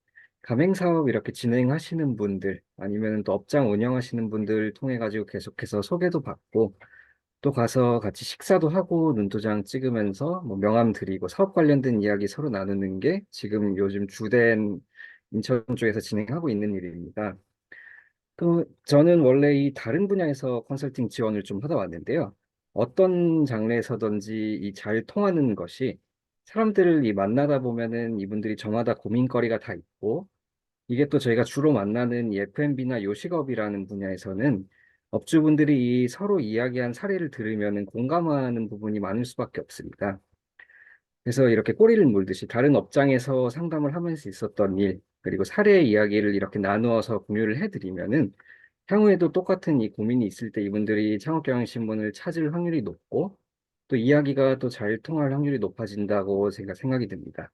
가맹 사업 이렇게 진행하시는 분들, 아니면 또 업장 운영하시는 분들 통해 가지고 계속해서 소개도 받고, 또 가서 같이 식사도 하고 눈도장 찍으면서 뭐 명함 드리고 사업 관련된 이야기 서로 나누는 게 지금 요즘 주된 인천 쪽에서 진행하고 있는 일입니다. 저는 원래 이 다른 분야에서 컨설팅 지원을 좀 하다 왔는데요. 어떤 장르에서든지 이 잘 통하는 것이 사람들을 이 만나다 보면은 이분들이 저마다 고민거리가 다 있고, 이게 또 저희가 주로 만나는 이 F&B나 요식업이라는 분야에서는 업주분들이 이 서로 이야기한 사례를 들으면은 공감하는 부분이 많을 수밖에 없습니다. 그래서 이렇게 꼬리를 물듯이 다른 업장에서 상담을 하면서 있었던 일, 그리고 사례 이야기를 이렇게 나누어서 공유를 해드리면은 향후에도 똑같은 이 고민이 있을 때 이분들이 창업경영신문을 찾을 확률이 높고 또 이야기가 또 잘 통할 확률이 높아진다고 제가 생각이 듭니다.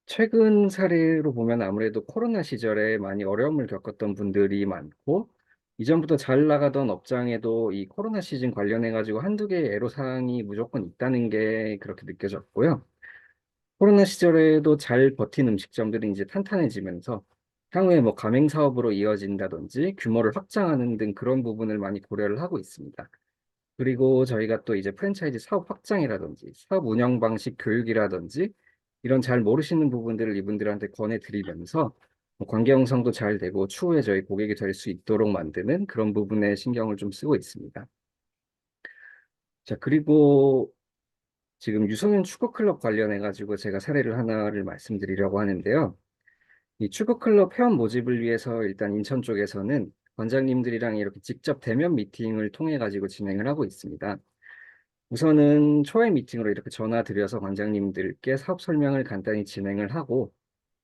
최근 사례로 보면 아무래도 코로나 시절에 많이 어려움을 겪었던 분들이 많고 이전부터 잘 나가던 업장에도 이 코로나 시즌 관련해 가지고 한두 개의 애로사항이 무조건 있다는 게 그렇게 느껴졌고요. 코로나 시절에도 잘 버틴 음식점들이 이제 탄탄해지면서 향후에 뭐 가맹 사업으로 이어진다든지 규모를 확장하는 등 그런 부분을 많이 고려를 하고 있습니다. 그리고 저희가 또 이제 프랜차이즈 사업 확장이라든지 사업 운영 방식 교육이라든지 이런 잘 모르시는 부분들을 이분들한테 권해드리면서 뭐 관계 형성도 잘 되고 추후에 저희 고객이 될 수 있도록 만드는 그런 부분에 신경을 좀 쓰고 있습니다. 자, 그리고 지금 유소년 축구클럽 관련해 가지고 제가 사례를 하나를 말씀드리려고 하는데요. 이 축구클럽 회원 모집을 위해서 일단 인천 쪽에서는 관장님들이랑 이렇게 직접 대면 미팅을 통해 가지고 진행을 하고 있습니다. 우선은 초회 미팅으로 이렇게 전화 드려서 관장님들께 사업 설명을 간단히 진행을 하고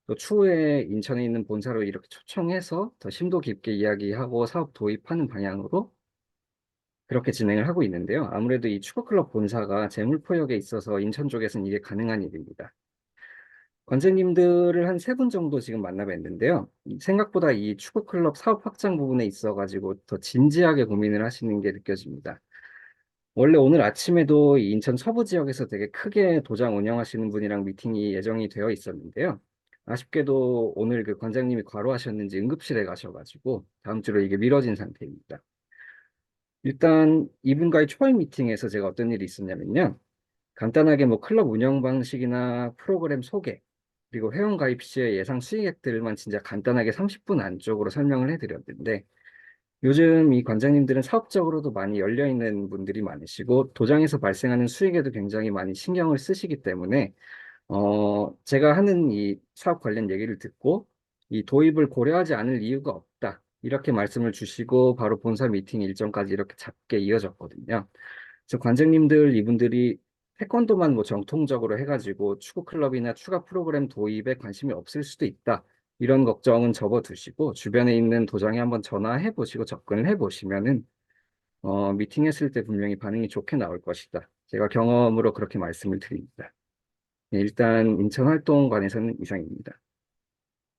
또 추후에 인천에 있는 본사로 이렇게 초청해서 더 심도 깊게 이야기하고 사업 도입하는 방향으로 그렇게 진행을 하고 있는데요. 아무래도 이 축구클럽 본사가 재물포역에 있어서 인천 쪽에서는 이게 가능한 일입니다. 관장님들을 한 3분 정도 지금 만나 뵀는데요. 생각보다 이 축구클럽 사업 확장 부분에 있어가지고 더 진지하게 고민을 하시는 게 느껴집니다. 원래 오늘 아침에도 이 인천 서부 지역에서 되게 크게 도장 운영하시는 분이랑 미팅이 예정이 되어 있었는데요. 아쉽게도 오늘 그 관장님이 과로하셨는지 응급실에 가셔가지고 다음 주로 이게 미뤄진 상태입니다. 일단 이분과의 초회 미팅에서 제가 어떤 일이 있었냐면요. 간단하게 뭐 클럽 운영 방식이나 프로그램 소개, 그리고 회원 가입 시의 예상 수익액들만 진짜 간단하게 30분 안쪽으로 설명을 해드렸는데 요즘 이 관장님들은 사업적으로도 많이 열려있는 분들이 많으시고 도장에서 발생하는 수익에도 굉장히 많이 신경을 쓰시기 때문에 제가 하는 이 사업 관련 얘기를 듣고 이 도입을 고려하지 않을 이유가 없다. 이렇게 말씀을 주시고 바로 본사 미팅 일정까지 이렇게 잡게 이어졌거든요. 그래서 관장님들 이분들이 태권도만 뭐 정통적으로 해가지고 축구 클럽이나 추가 프로그램 도입에 관심이 없을 수도 있다. 이런 걱정은 접어두시고 주변에 있는 도장에 한번 전화해 보시고 접근을 해 보시면은 미팅했을 때 분명히 반응이 좋게 나올 것이다. 제가 경험으로 그렇게 말씀을 드립니다. 네, 일단 인천 활동관에서는 이상입니다.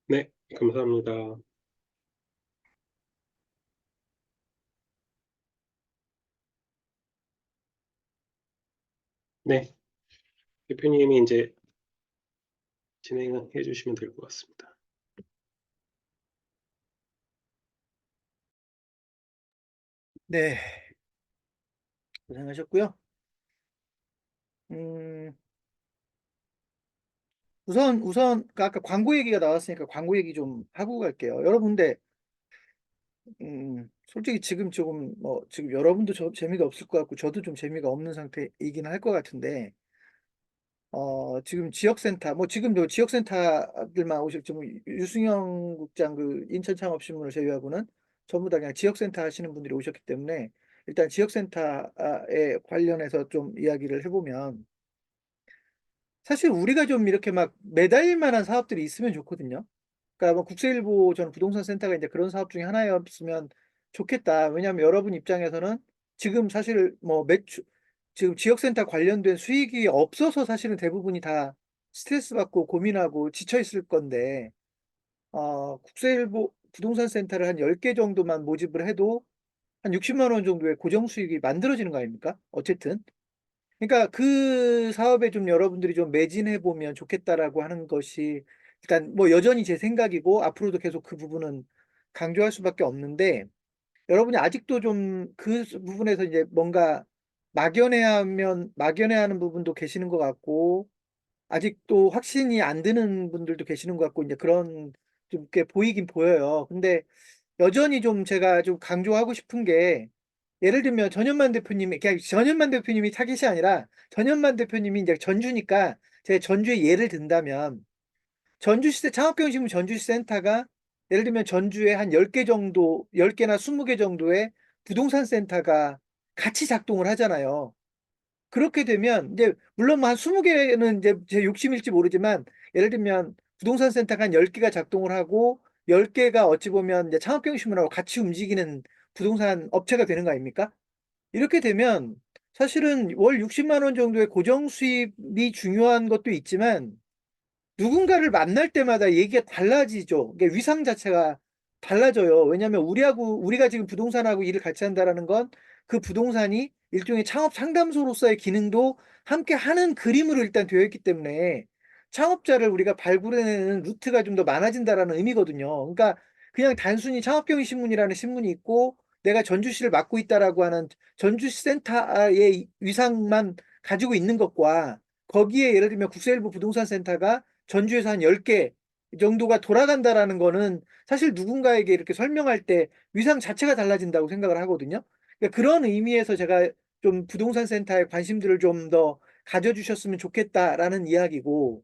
네, 감사합니다. 네, 대표님이 이제 진행해 주시면 될 것 같습니다. 네, 고생하셨고요. 음, 우선 아까 광고 얘기가 나왔으니까 광고 얘기 좀 하고 갈게요. 여러분들, 솔직히 지금 조금 지금 여러분도 재미가 없을 것 같고 저도 좀 재미가 없는 상태이긴 할 것 같은데 지금 지역센터 지금 지역센터들만 오셨죠. 뭐 유승영 국장 그 인천 창업신문을 제외하고는 전부 다 그냥 지역센터 하시는 분들이 오셨기 때문에 일단 지역센터에 관련해서 좀 이야기를 해보면 사실 우리가 좀 이렇게 막 매달릴 만한 사업들이 있으면 좋거든요. 그러니까 뭐 국세일보 전 부동산 센터가 이제 그런 사업 중에 하나였으면 좋겠다. 왜냐하면 여러분 입장에서는 지금 사실 뭐 지금 지역센터 관련된 수익이 없어서 사실은 대부분이 다 스트레스 받고 고민하고 지쳐 있을 건데, 국세일보 부동산 센터를 한 10개 정도만 모집을 해도 한 60만 원 정도의 고정 수익이 만들어지는 거 아닙니까? 어쨌든. 그러니까 그 사업에 좀 여러분들이 좀 매진해 보면 좋겠다라고 하는 것이 일단 뭐 여전히 제 생각이고 앞으로도 계속 그 부분은 강조할 수밖에 없는데, 여러분이 아직도 좀 그 부분에서 이제 뭔가 막연해하는 부분도 계시는 것 같고, 아직도 확신이 안 드는 분들도 계시는 것 같고, 이제 그런 좀 꽤 보이긴 보여요. 근데 여전히 좀 제가 좀 강조하고 싶은 게, 예를 들면 전현만 대표님이, 그냥 전현만 대표님이 타깃이 아니라 전현만 대표님이 이제 전주니까 제가 전주의 예를 든다면, 전주시대 창업경신문 전주시 센터가 예를 들면 전주에 한 10개 정도, 10개나 20개 정도의 부동산 센터가 같이 작동을 하잖아요. 그렇게 되면 이제 물론 뭐한 20개는 이제 제 욕심일지 모르지만, 예를 들면 부동산 센터가 한 10개가 작동을 하고 10개가 어찌 보면 이제 창업경신문하고 같이 움직이는 부동산 업체가 되는 거 아닙니까? 이렇게 되면 사실은 월 60만 원 정도의 고정 수입이 중요한 것도 있지만, 누군가를 만날 때마다 얘기가 달라지죠. 그러니까 위상 자체가 달라져요. 왜냐하면 우리가 지금 부동산하고 일을 같이 한다라는 건 그 부동산이 일종의 창업 상담소로서의 기능도 함께 하는 그림으로 일단 되어 있기 때문에, 창업자를 우리가 발굴해내는 루트가 좀 더 많아진다라는 의미거든요. 그러니까 그냥 단순히 창업경위신문이라는 신문이 있고 내가 전주시를 맡고 있다라고 하는 전주시 센터의 위상만 가지고 있는 것과, 거기에 예를 들면 국세일보 부동산 센터가 전주에서 한 10개 정도가 돌아간다라는 거는 사실 누군가에게 이렇게 설명할 때 위상 자체가 달라진다고 생각을 하거든요. 그러니까 그런 의미에서 제가 좀 부동산 센터에 관심들을 좀 더 가져주셨으면 좋겠다라는 이야기고,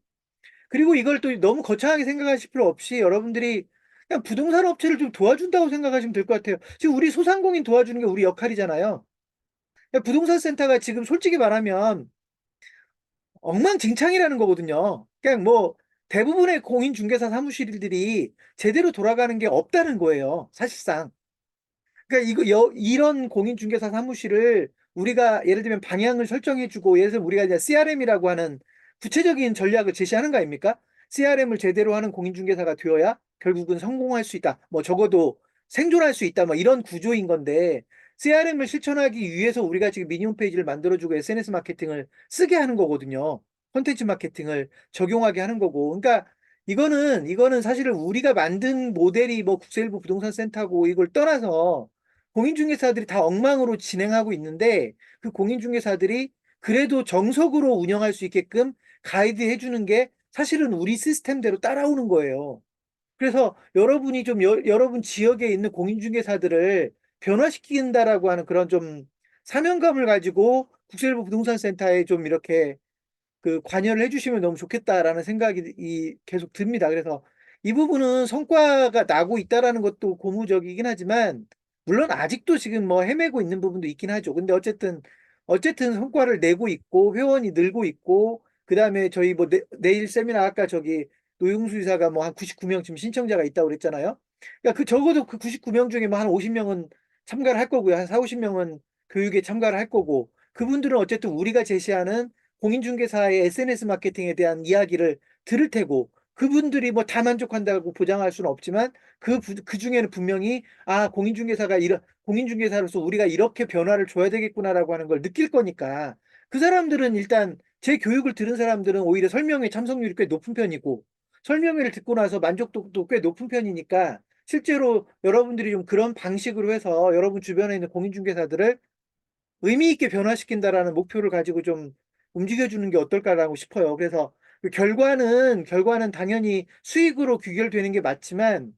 그리고 이걸 또 너무 거창하게 생각하실 필요 없이 여러분들이 그냥 부동산 업체를 좀 도와준다고 생각하시면 될 것 같아요. 지금 우리 소상공인 도와주는 게 우리 역할이잖아요. 그러니까 부동산 센터가 지금 솔직히 말하면 엉망진창이라는 거거든요. 그냥 뭐 대부분의 공인중개사 사무실들이 제대로 돌아가는 게 없다는 거예요, 사실상. 그러니까 이런 공인중개사 사무실을 우리가 예를 들면 방향을 설정해주고, 예를 들면 우리가 이제 CRM이라고 하는 구체적인 전략을 제시하는 거 아닙니까? CRM을 제대로 하는 공인중개사가 되어야 결국은 성공할 수 있다. 뭐 적어도 생존할 수 있다. 뭐 이런 구조인 건데, CRM을 실천하기 위해서 우리가 지금 미니 홈페이지를 만들어주고 SNS 마케팅을 쓰게 하는 거거든요. 콘텐츠 마케팅을 적용하게 하는 거고. 그러니까 이거는 사실은 우리가 만든 모델이 뭐 국세일보 부동산 센터고 이걸 떠나서 공인중개사들이 다 엉망으로 진행하고 있는데, 그 공인중개사들이 그래도 정석으로 운영할 수 있게끔 가이드 해주는 게 사실은 우리 시스템대로 따라오는 거예요. 그래서 여러분이 좀 여러분 지역에 있는 공인중개사들을 변화시킨다라고 하는 그런 좀 사명감을 가지고 국세일보 부동산 센터에 좀 이렇게 그 관여를 해주시면 너무 좋겠다라는 생각이 계속 듭니다. 그래서 이 부분은 성과가 나고 있다라는 것도 고무적이긴 하지만, 물론 아직도 지금 뭐 헤매고 있는 부분도 있긴 하죠. 근데 어쨌든 성과를 내고 있고 회원이 늘고 있고, 그다음에 저희 뭐 내일 세미나 아까 저기 노용수 이사가 뭐 한 99명 지금 신청자가 있다고 그랬잖아요. 그러니까 그 적어도 그 99명 중에 뭐 한 50명은 참가를 할 거고요. 한 4, 50명은 교육에 참가를 할 거고, 그분들은 어쨌든 우리가 제시하는 공인중개사의 SNS 마케팅에 대한 이야기를 들을 테고, 그분들이 뭐 다 만족한다고 보장할 수는 없지만 그 중에는 분명히 공인중개사로서 우리가 이렇게 변화를 줘야 되겠구나라고 하는 걸 느낄 거니까, 그 사람들은 일단 제 교육을 들은 사람들은 오히려 설명회 참석률이 꽤 높은 편이고, 설명회를 듣고 나서 만족도도 꽤 높은 편이니까, 실제로 여러분들이 좀 그런 방식으로 해서 여러분 주변에 있는 공인중개사들을 의미 있게 변화시킨다라는 목표를 가지고 좀 움직여주는 게 어떨까라고 싶어요. 그래서 그 결과는 당연히 수익으로 귀결되는 게 맞지만,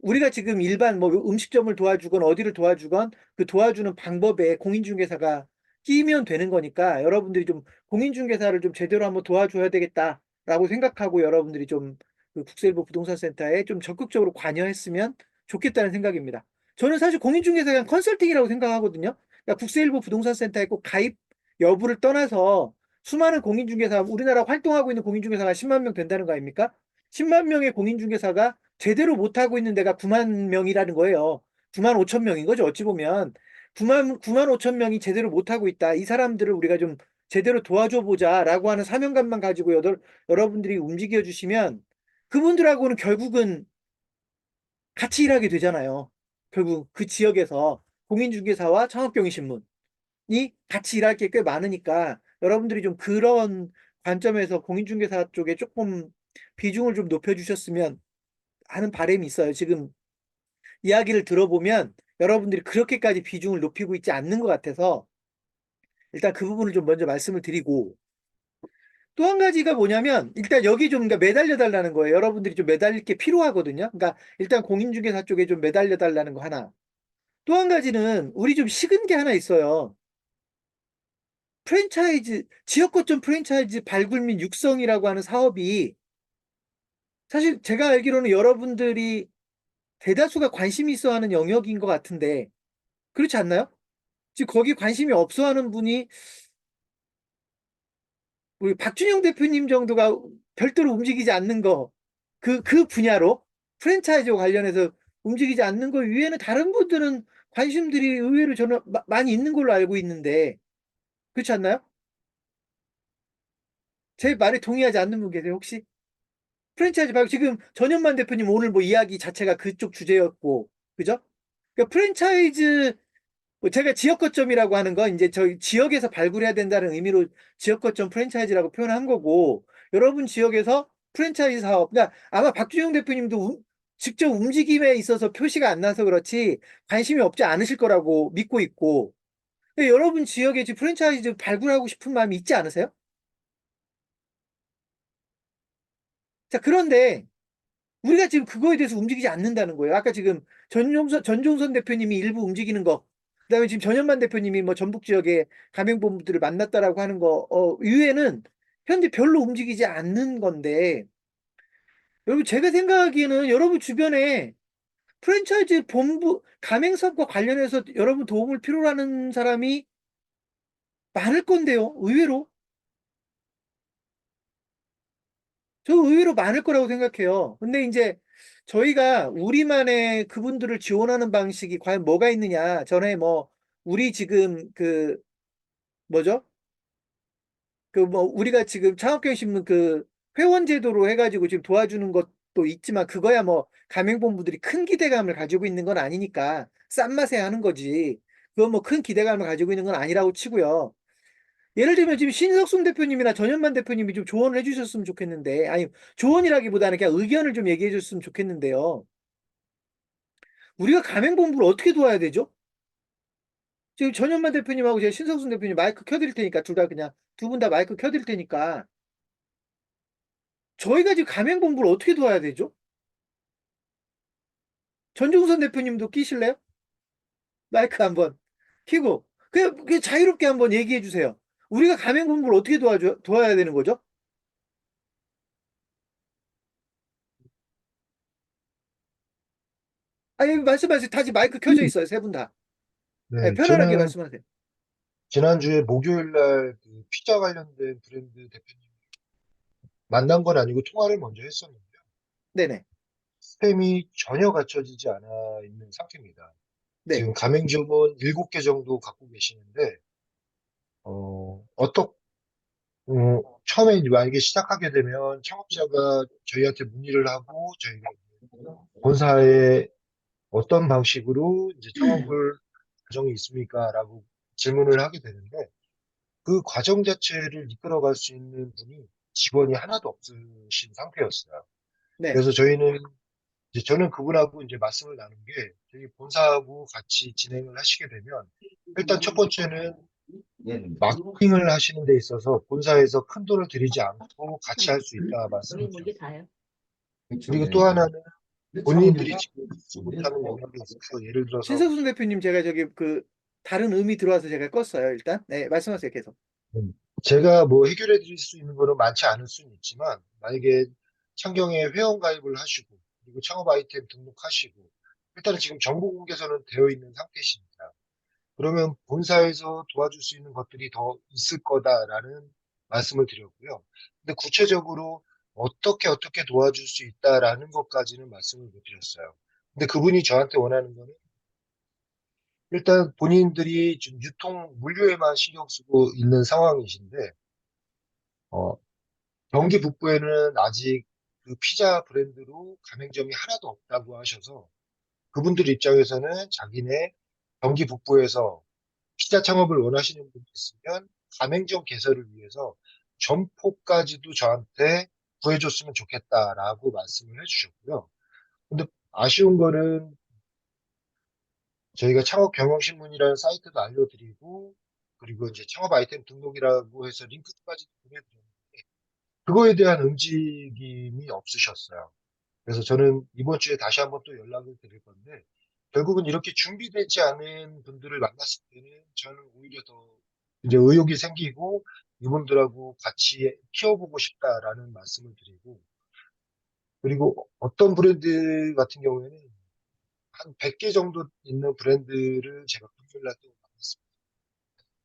우리가 지금 일반 뭐 음식점을 도와주건 어디를 도와주건 그 도와주는 방법에 공인중개사가 끼면 되는 거니까, 여러분들이 좀 공인중개사를 좀 제대로 한번 도와줘야 되겠다라고 생각하고 여러분들이 좀 그 국세일보 부동산센터에 좀 적극적으로 관여했으면 좋겠다는 생각입니다. 저는 사실 공인중개사가 그냥 컨설팅이라고 생각하거든요. 그러니까 국세일보 부동산센터에 꼭 가입 여부를 떠나서 수많은 공인중개사, 우리나라 활동하고 있는 공인중개사가 10만 명 된다는 거 아닙니까? 10만 명의 공인중개사가 제대로 못하고 있는 데가 9만 명이라는 거예요. 9만 5천 명인 거죠. 어찌 보면 9만 5천 명이 제대로 못하고 있다. 이 사람들을 우리가 좀 제대로 도와줘 보자라고 하는 사명감만 가지고 여러분들이 움직여 주시면 그분들하고는 결국은 같이 일하게 되잖아요. 결국 그 지역에서 공인중개사와 창업경위신문이 같이 일할 게 꽤 많으니까 여러분들이 좀 그런 관점에서 공인중개사 쪽에 조금 비중을 좀 높여주셨으면 하는 바람이 있어요. 지금 이야기를 들어보면 여러분들이 그렇게까지 비중을 높이고 있지 않는 것 같아서 일단 그 부분을 좀 먼저 말씀을 드리고, 또 한 가지가 뭐냐면 일단 여기 좀 그러니까 매달려 달라는 거예요. 여러분들이 좀 매달릴 게 필요하거든요. 그러니까 일단 공인중개사 쪽에 좀 매달려 달라는 거 하나. 또 한 가지는 우리 좀 식은 게 하나 있어요. 프랜차이즈, 지역 거점 프랜차이즈 발굴 및 육성이라고 하는 사업이 사실 제가 알기로는 여러분들이 대다수가 관심이 있어 하는 영역인 것 같은데 그렇지 않나요? 지금 거기 관심이 없어 하는 분이 우리 박준영 대표님 정도가 별도로 움직이지 않는 거, 그 분야로 프랜차이즈와 관련해서 움직이지 않는 거 위에는 다른 분들은 관심들이 의외로 저는 많이 있는 걸로 알고 있는데 그렇지 않나요? 제 말에 동의하지 않는 분 계세요, 혹시? 프랜차이즈 말고 지금 전현만 대표님 오늘 뭐 이야기 자체가 그쪽 주제였고, 그죠? 그러니까 프랜차이즈, 뭐 제가 지역 거점이라고 하는 건 이제 저희 지역에서 발굴해야 된다는 의미로 지역 거점 프랜차이즈라고 표현한 거고, 여러분 지역에서 프랜차이즈 사업, 그러니까 아마 박주영 대표님도 직접 움직임에 있어서 표시가 안 나서 그렇지 관심이 없지 않으실 거라고 믿고 있고, 여러분 지역에 지금 프랜차이즈 발굴하고 싶은 마음이 있지 않으세요? 자, 그런데 우리가 지금 그거에 대해서 움직이지 않는다는 거예요. 아까 지금 전종선 대표님이 일부 움직이는 거, 그다음에 지금 전현만 대표님이 뭐 전북 지역의 가맹본부들을 만났다라고 하는 거, 이외에는 현재 별로 움직이지 않는 건데, 여러분 제가 생각하기에는 여러분 주변에 프랜차이즈 본부 가맹사업과 관련해서 여러분 도움을 필요로 하는 사람이 많을 건데요. 의외로. 저 의외로 많을 거라고 생각해요. 근데 이제 저희가 우리만의 그분들을 지원하는 방식이 과연 뭐가 있느냐. 전에 뭐 우리 지금 그 뭐죠? 그 뭐 우리가 지금 창업경신문 그 회원 제도로 해가지고 지금 도와주는 것도 있지만 그거야 뭐 가맹본부들이 큰 기대감을 가지고 있는 건 아니니까 싼 맛에 하는 거지. 그건 뭐 큰 기대감을 가지고 있는 건 아니라고 치고요. 예를 들면 지금 신석순 대표님이나 전현만 대표님이 좀 조언을 해주셨으면 좋겠는데, 아니, 조언이라기보다는 그냥 의견을 좀 얘기해 줬으면 좋겠는데요. 우리가 가맹본부를 어떻게 도와야 되죠? 지금 전현만 대표님하고 제가 신석순 대표님 마이크 켜드릴 테니까, 둘 다 그냥, 두 분 다 마이크 켜드릴 테니까, 저희가 지금 가맹본부를 어떻게 도와야 되죠? 전종선 대표님도 끼실래요? 마이크 한번 켜고, 그냥 자유롭게 한번 얘기해 주세요. 우리가 가맹본부를 어떻게 도와야 되는 거죠? 아니, 말씀하세요. 다시 마이크 켜져 있어요, 세 분 다. 네, 네, 편안하게 저는 말씀하세요. 지난주에 목요일 날 그 피자 관련된 브랜드 대표님 만난 건 아니고 통화를 먼저 했었는데요. 네네. 시스템이 전혀 갖춰지지 않아 있는 상태입니다. 네. 지금 가맹점은 7개 정도 갖고 계시는데, 처음에 이제 만약에 시작하게 되면 창업자가 저희한테 문의를 하고 저희가 본사에 어떤 방식으로 이제 창업을 과정이 있습니까? 라고 질문을 하게 되는데 그 과정 자체를 이끌어갈 수 있는 분이 직원이 하나도 없으신 상태였어요. 네. 그래서 저는 그분하고 이제 말씀을 나눈 게 저희 본사하고 같이 진행을 하시게 되면 일단 첫 번째는 마케팅을 하시는 데 있어서 본사에서 큰 돈을 들이지 않고 같이 할 수 있다 말씀을 드렸어요. 그리고 또 하나는 본인들이 지금 쓰지 못하는 영역이 있어서 예를 들어서 신석순 대표님 제가 저기 그 다른 의미 들어와서 제가 껐어요. 일단 네 말씀하세요 계속. 제가 뭐 해결해 드릴 수 있는 거는 많지 않을 수는 있지만 만약에 창경에 회원 가입을 하시고 그리고 창업 아이템 등록하시고 일단은 지금 정보 공개서는 되어 있는 상태이십니다. 그러면 본사에서 도와줄 수 있는 것들이 더 있을 거다라는 말씀을 드렸고요. 근데 구체적으로 어떻게 도와줄 수 있다라는 것까지는 말씀을 못 드렸어요. 근데 그분이 저한테 원하는 거는 일단 본인들이 지금 유통 물류에만 신경 쓰고 있는 상황이신데, 어, 경기 북부에는 아직 그 피자 브랜드로 가맹점이 하나도 없다고 하셔서 그분들 입장에서는 자기네 경기 북부에서 피자 창업을 원하시는 분이 있으면 가맹점 개설을 위해서 점포까지도 저한테 구해줬으면 좋겠다라고 말씀을 해주셨고요. 근데 아쉬운 거는 저희가 창업 경영신문이라는 사이트도 알려드리고, 그리고 이제 창업 아이템 등록이라고 해서 링크까지 보내드렸는데, 그거에 대한 움직임이 없으셨어요. 그래서 저는 이번 주에 다시 한번 또 연락을 드릴 건데, 결국은 이렇게 준비되지 않은 분들을 만났을 때는 저는 오히려 더 이제 의욕이 생기고, 이분들하고 같이 키워보고 싶다라는 말씀을 드리고, 그리고 어떤 브랜드 같은 경우에는 한 100개 정도 있는 브랜드를 제가 금요일 날 또 만났습니다.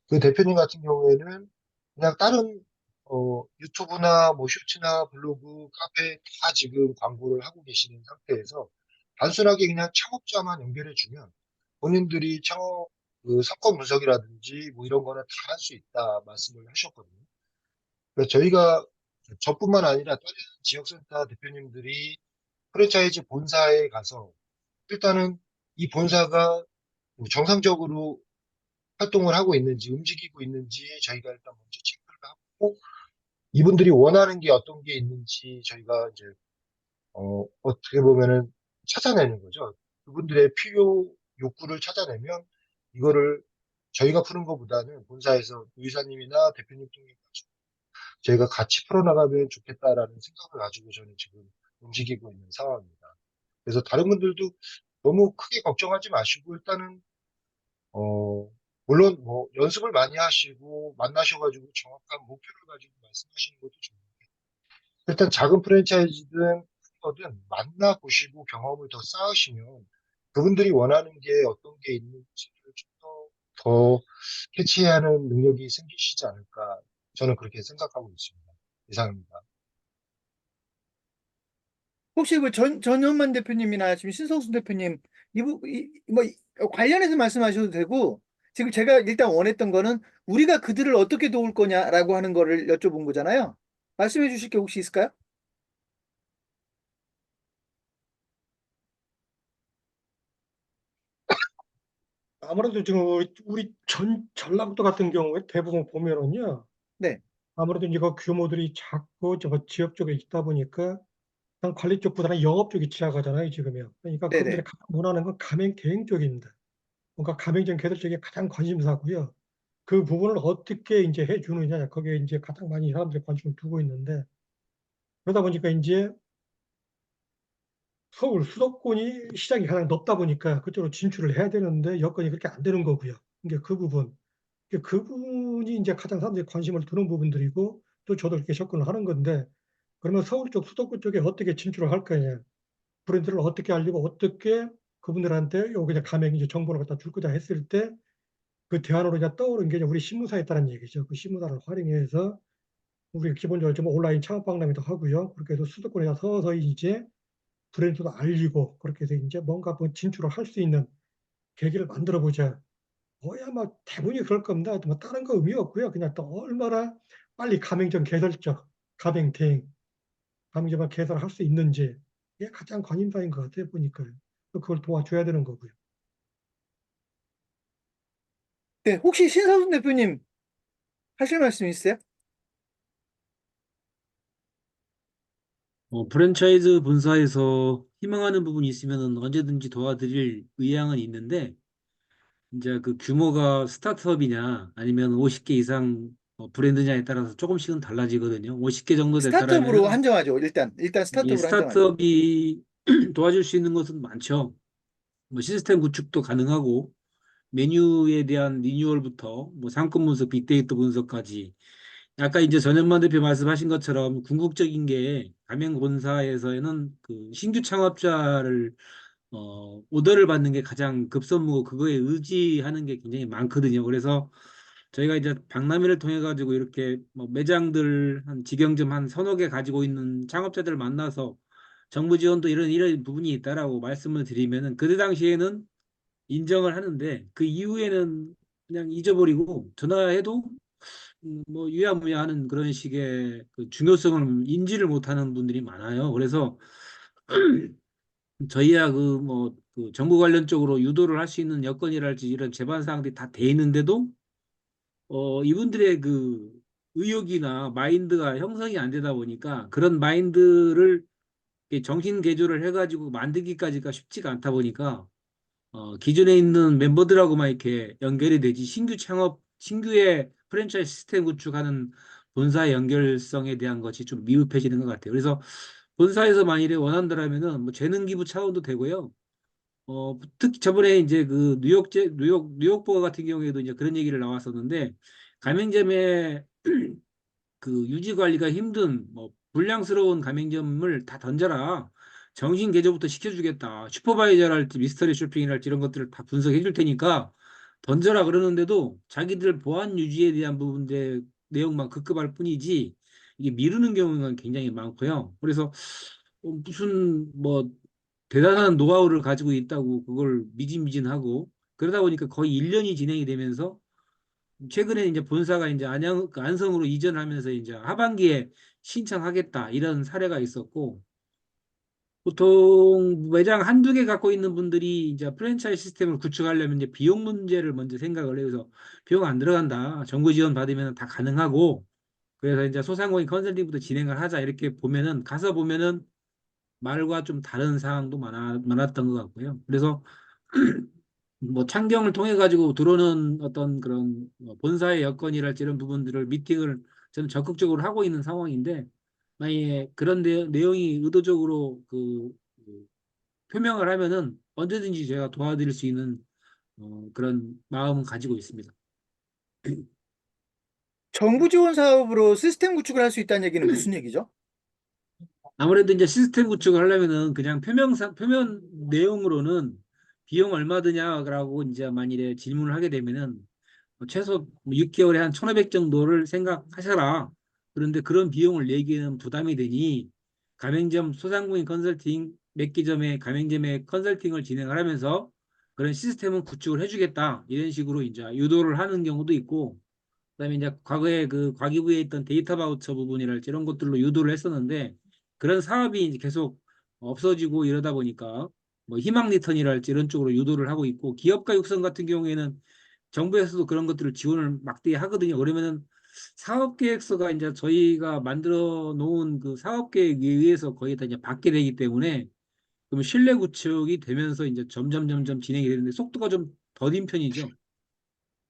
그 대표님 같은 경우에는 그냥 다른 유튜브나 뭐 쇼츠나 블로그, 카페 다 지금 광고를 하고 계시는 상태에서 단순하게 그냥 창업자만 연결해주면 본인들이 창업 그 사건 분석이라든지 뭐 이런 거는 다 할 수 있다 말씀을 하셨거든요. 그래서 저희가 저뿐만 아니라 다른 지역센터 대표님들이 프랜차이즈 본사에 가서 일단은 이 본사가 정상적으로 활동을 하고 있는지 움직이고 있는지 저희가 일단 먼저 체크를 하고 이분들이 원하는 게 어떤 게 있는지 저희가 이제 어떻게 보면은 찾아내는 거죠. 그분들의 필요 욕구를 찾아내면 이거를 저희가 푸는 것보다는 본사에서 의사님이나 대표님 통해 가지고 저희가 같이 풀어나가면 좋겠다라는 생각을 가지고 저는 지금 움직이고 있는 상황입니다. 그래서 다른 분들도 너무 크게 걱정하지 마시고 일단은 물론 뭐 연습을 많이 하시고 만나셔가지고 정확한 목표를 가지고 말씀하시는 것도 좋은데 일단 작은 프랜차이즈든 큰 거든 만나보시고 경험을 더 쌓으시면 그분들이 원하는 게 어떤 게 있는지를 좀 더 캐치해야 하는 능력이 생기시지 않을까 저는 그렇게 생각하고 있습니다. 이상입니다. 혹시 그 전현만 대표님이나 지금 신성수 대표님 관련해서 말씀하셔도 되고 지금 제가 일단 원했던 거는 우리가 그들을 어떻게 도울 거냐라고 하는 거를 여쭤본 거잖아요. 말씀해 주실 게 혹시 있을까요? 아무래도 지금 우리 전라북도 같은 경우에 대부분 보면은요. 네, 아무래도 이거 규모들이 작고 저 지역 쪽에 있다 보니까 그냥 관리 쪽보다는 영업 쪽이 지나가잖아요, 지금요. 그러니까 그분들이 네네. 가장 원하는 건 가맹 대행 쪽입니다. 뭔가 가맹점 개설 쪽이 가장 관심사고요. 그 부분을 어떻게 이제 해 주느냐, 거기에 이제 가장 많이 사람들이 관심을 두고 있는데 그러다 보니까 이제 서울 수도권이 시장이 가장 높다 보니까 그쪽으로 진출을 해야 되는데 여건이 그렇게 안 되는 거고요. 그러니까 그 부분. 그 부분이 이제 가장 사람들이 관심을 두는 부분들이고 또 저도 이렇게 접근을 하는 건데 그러면 서울 쪽 수도권 쪽에 어떻게 진출을 할 거냐. 브랜드를 어떻게 알리고 어떻게 그분들한테 요 그냥 가맹 이제 정보를 갖다 줄 거냐 했을 때 그 대안으로 이제 떠오른 게 이제 우리 신문사에 있다는 얘기죠. 그 신문사를 활용해서 우리 기본적으로 좀 온라인 창업 박람회도 하고요. 그렇게 해서 수도권에 서서히 이제 브랜드도 알리고 그렇게 해서 인제 뭔가 뭐 진출을 할 수 있는 계기를 만들어 보자. 거의 아마 대부분이 그럴 겁니다. 뭐 다른 거 의미 없고요. 그냥 또 얼마나 빨리 가맹점 개설적, 가맹 대행, 가맹점을 개설할 수 있는지 이게 가장 관심사인 것 같아요 보니까요. 또 그걸 도와줘야 되는 거고요. 네, 혹시 신성수 대표님 하실 말씀 있으세요? 프랜차이즈 본사에서 희망하는 부분이 있으면 언제든지 도와드릴 의향은 있는데, 이제 그 규모가 스타트업이냐 아니면 50개 이상 브랜드냐에 따라서 조금씩은 달라지거든요. 50개 정도 스타트업으로 됐다라면은 한정하죠. 일단 이 스타트업으로 한정하죠. 스타트업이 도와줄 수 있는 것은 많죠. 뭐 시스템 구축도 가능하고 메뉴에 대한 리뉴얼부터 뭐 상권 분석, 빅데이터 분석까지 아까 이제 전현만 대표 말씀하신 것처럼 궁극적인 게 가맹 본사에서는 그 신규 창업자를 오더를 받는 게 가장 급선무고 그거에 의지하는 게 굉장히 많거든요. 그래서 저희가 이제 박람회를 통해 가지고 이렇게 뭐 매장들 한 직영점 한 서너 개 가지고 있는 창업자들을 만나서 정부 지원도 이런 부분이 있다라고 말씀을 드리면은 그때 당시에는 인정을 하는데 그 이후에는 그냥 잊어버리고 전화해도 뭐 유야무야하는 그런 식의 그 중요성을 인지를 못하는 분들이 많아요. 그래서 저희야 그 뭐 그 정부 관련 쪽으로 유도를 할 수 있는 여건이랄지 이런 제반 사항들이 다 돼 있는데도 이분들의 그 의욕이나 마인드가 형성이 안 되다 보니까 그런 마인드를 이렇게 정신 개조를 해가지고 만들기까지가 쉽지가 않다 보니까 기존에 있는 멤버들하고만 이렇게 연결이 되지 신규 창업, 신규의 프랜차이즈 시스템 구축하는 본사의 연결성에 대한 것이 좀 미흡해지는 것 같아요. 그래서 본사에서 만일에 원한다라면은 뭐 재능 기부 차원도 되고요. 특히 저번에 이제 그 뉴욕버 같은 경우에도 이제 그런 얘기를 나왔었는데 가맹점의 그 유지 관리가 힘든 뭐 불량스러운 가맹점을 다 던져라. 정신 개조부터 시켜주겠다. 슈퍼바이저랄지 미스터리 쇼핑이랄지 이런 것들을 다 분석해 줄 테니까 던져라 그러는데도 자기들 보안 유지에 대한 부분의 내용만 급급할 뿐이지 이게 미루는 경우가 굉장히 많고요. 그래서 무슨 뭐 대단한 노하우를 가지고 있다고 그걸 미진미진하고 그러다 보니까 거의 1년이 진행이 되면서 최근에 이제 본사가 이제 그 안성으로 이전하면서 이제 하반기에 신청하겠다 이런 사례가 있었고 보통 매장 한두 개 갖고 있는 분들이 이제 프랜차이즈 시스템을 구축하려면 이제 비용 문제를 먼저 생각을 해요. 그래서 비용 안 들어간다. 정부 지원 받으면 다 가능하고 그래서 이제 소상공인 컨설팅부터 진행을 하자 이렇게 보면은 가서 보면은 말과 좀 다른 상황도 많았던 것 같고요. 그래서 뭐 창경을 통해 가지고 들어오는 어떤 그런 본사의 여건이랄지 이런 부분들을 미팅을 저는 적극적으로 하고 있는 상황인데 만약에 그런 내용이 의도적으로 그 표명을 하면은 언제든지 제가 도와드릴 수 있는 그런 마음은 가지고 있습니다. 정부 지원 사업으로 시스템 구축을 할 수 있다는 얘기는 무슨 얘기죠? 아무래도 이제 시스템 구축을 하려면은 그냥 표면 내용으로는 비용 얼마 드냐라고 이제 만일에 질문을 하게 되면은 최소 6개월에 한 1,500 정도를 생각하셔라. 그런데 그런 비용을 내기에는 부담이 되니 가맹점 소상공인 컨설팅 몇 개 점의 가맹점의 컨설팅을 진행을 하면서 그런 시스템은 구축을 해주겠다. 이런 식으로 이제 유도를 하는 경우도 있고 그다음에 이제 과거에 그 과기부에 있던 데이터 바우처 부분이랄지 이런 것들로 유도를 했었는데 그런 사업이 이제 계속 없어지고 이러다 보니까 뭐 희망 리턴이랄지 이런 쪽으로 유도를 하고 있고 기업가 육성 같은 경우에는 정부에서도 그런 것들을 지원을 막대히 하거든요. 그러면은 사업 계획서가 이제 저희가 만들어 놓은 그 사업 계획에 의해서 거의 다 이제 받게 되기 때문에 그러면 신뢰 구축이 되면서 이제 점점 진행이 되는데 속도가 좀 더딘 편이죠.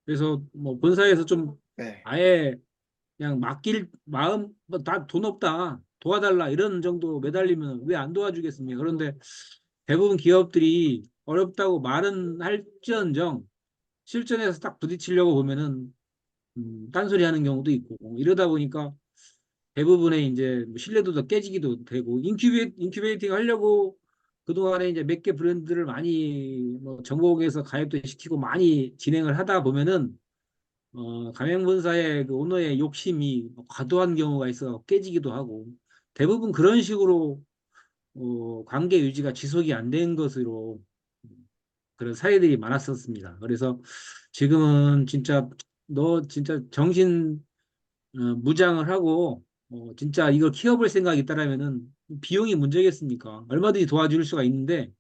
그래서 뭐 본사에서 좀 네. 아예 그냥 맡길 마음 뭐 다 돈 없다 도와달라 이런 정도 매달리면 왜 안 도와주겠습니까? 그런데 대부분 기업들이 어렵다고 말은 할지언정 실전에서 딱 부딪히려고 보면은 딴소리 하는 경우도 있고 이러다 보니까 대부분의 이제 뭐 신뢰도도 깨지기도 되고 인큐베이팅 하려고 그동안에 이제 몇 개 브랜드를 많이 뭐 정보국에서 가입도 시키고 많이 진행을 하다 보면은 가맹본사의 그 오너의 욕심이 과도한 경우가 있어 깨지기도 하고 대부분 그런 식으로 관계 유지가 지속이 안 된 것으로 그런 사례들이 많았었습니다. 그래서 지금은 진짜 너 진짜 정신 무장을 하고 진짜 이걸 키워볼 생각이 있다라면은 비용이 문제겠습니까? 얼마든지 도와줄 수가 있는데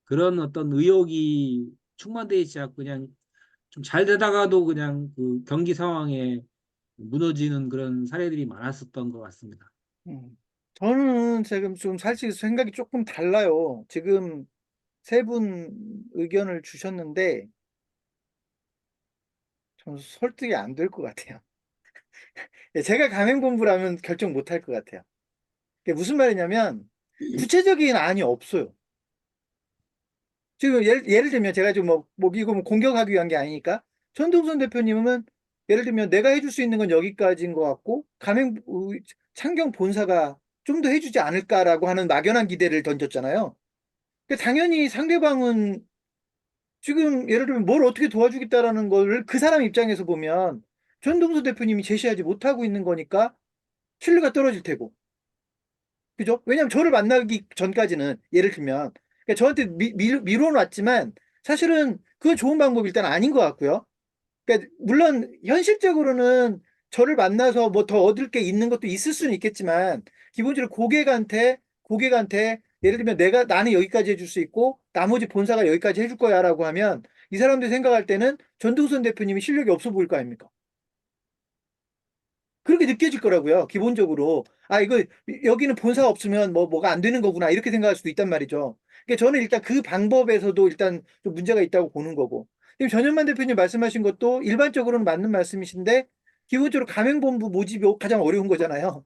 그런 어떤 의욕이 충만되어 있지 않고 그냥 좀 잘 되다가도 그냥 그 경기 상황에 무너지는 그런 사례들이 많았었던 것 같습니다. 저는 지금 좀 사실 생각이 조금 달라요. 지금 세 분 의견을 주셨는데 저는 설득이 안 될 것 같아요. 제가 가맹본부라면 결정 못 할 것 같아요. 그게 무슨 말이냐면 구체적인 안이 없어요. 지금 예를 들면 제가 좀 이거 뭐 공격하기 위한 게 아니니까 전동선 대표님은 예를 들면 내가 해줄 수 있는 건 여기까지인 것 같고 창경 본사가 좀 더 해주지 않을까라고 하는 막연한 기대를 던졌잖아요. 그러니까 당연히 상대방은 지금 예를 들면 뭘 어떻게 도와주겠다라는 걸 그 사람 입장에서 보면 전동선 대표님이 제시하지 못하고 있는 거니까 신뢰가 떨어질 테고. 그죠? 왜냐면 저를 만나기 전까지는 예를 들면 그러니까 저한테 미뤄놨지만 사실은 그건 좋은 방법이 일단 아닌 것 같고요. 그러니까 물론 현실적으로는 저를 만나서 뭐 더 얻을 게 있는 것도 있을 수는 있겠지만 기본적으로 고객한테 예를 들면 나는 여기까지 해줄 수 있고 나머지 본사가 여기까지 해줄 거야라고 하면 이 사람들이 생각할 때는 전동선 대표님이 실력이 없어 보일 거 아닙니까? 그렇게 느껴질 거라고요. 기본적으로. 아, 이거 여기는 본사가 없으면 뭐가 안 되는 거구나. 이렇게 생각할 수도 있단 말이죠. 그러니까 저는 일단 그 방법에서도 일단 좀 문제가 있다고 보는 거고. 지금 전현만 대표님 말씀하신 것도 일반적으로는 맞는 말씀이신데 기본적으로 가맹본부 모집이 가장 어려운 거잖아요.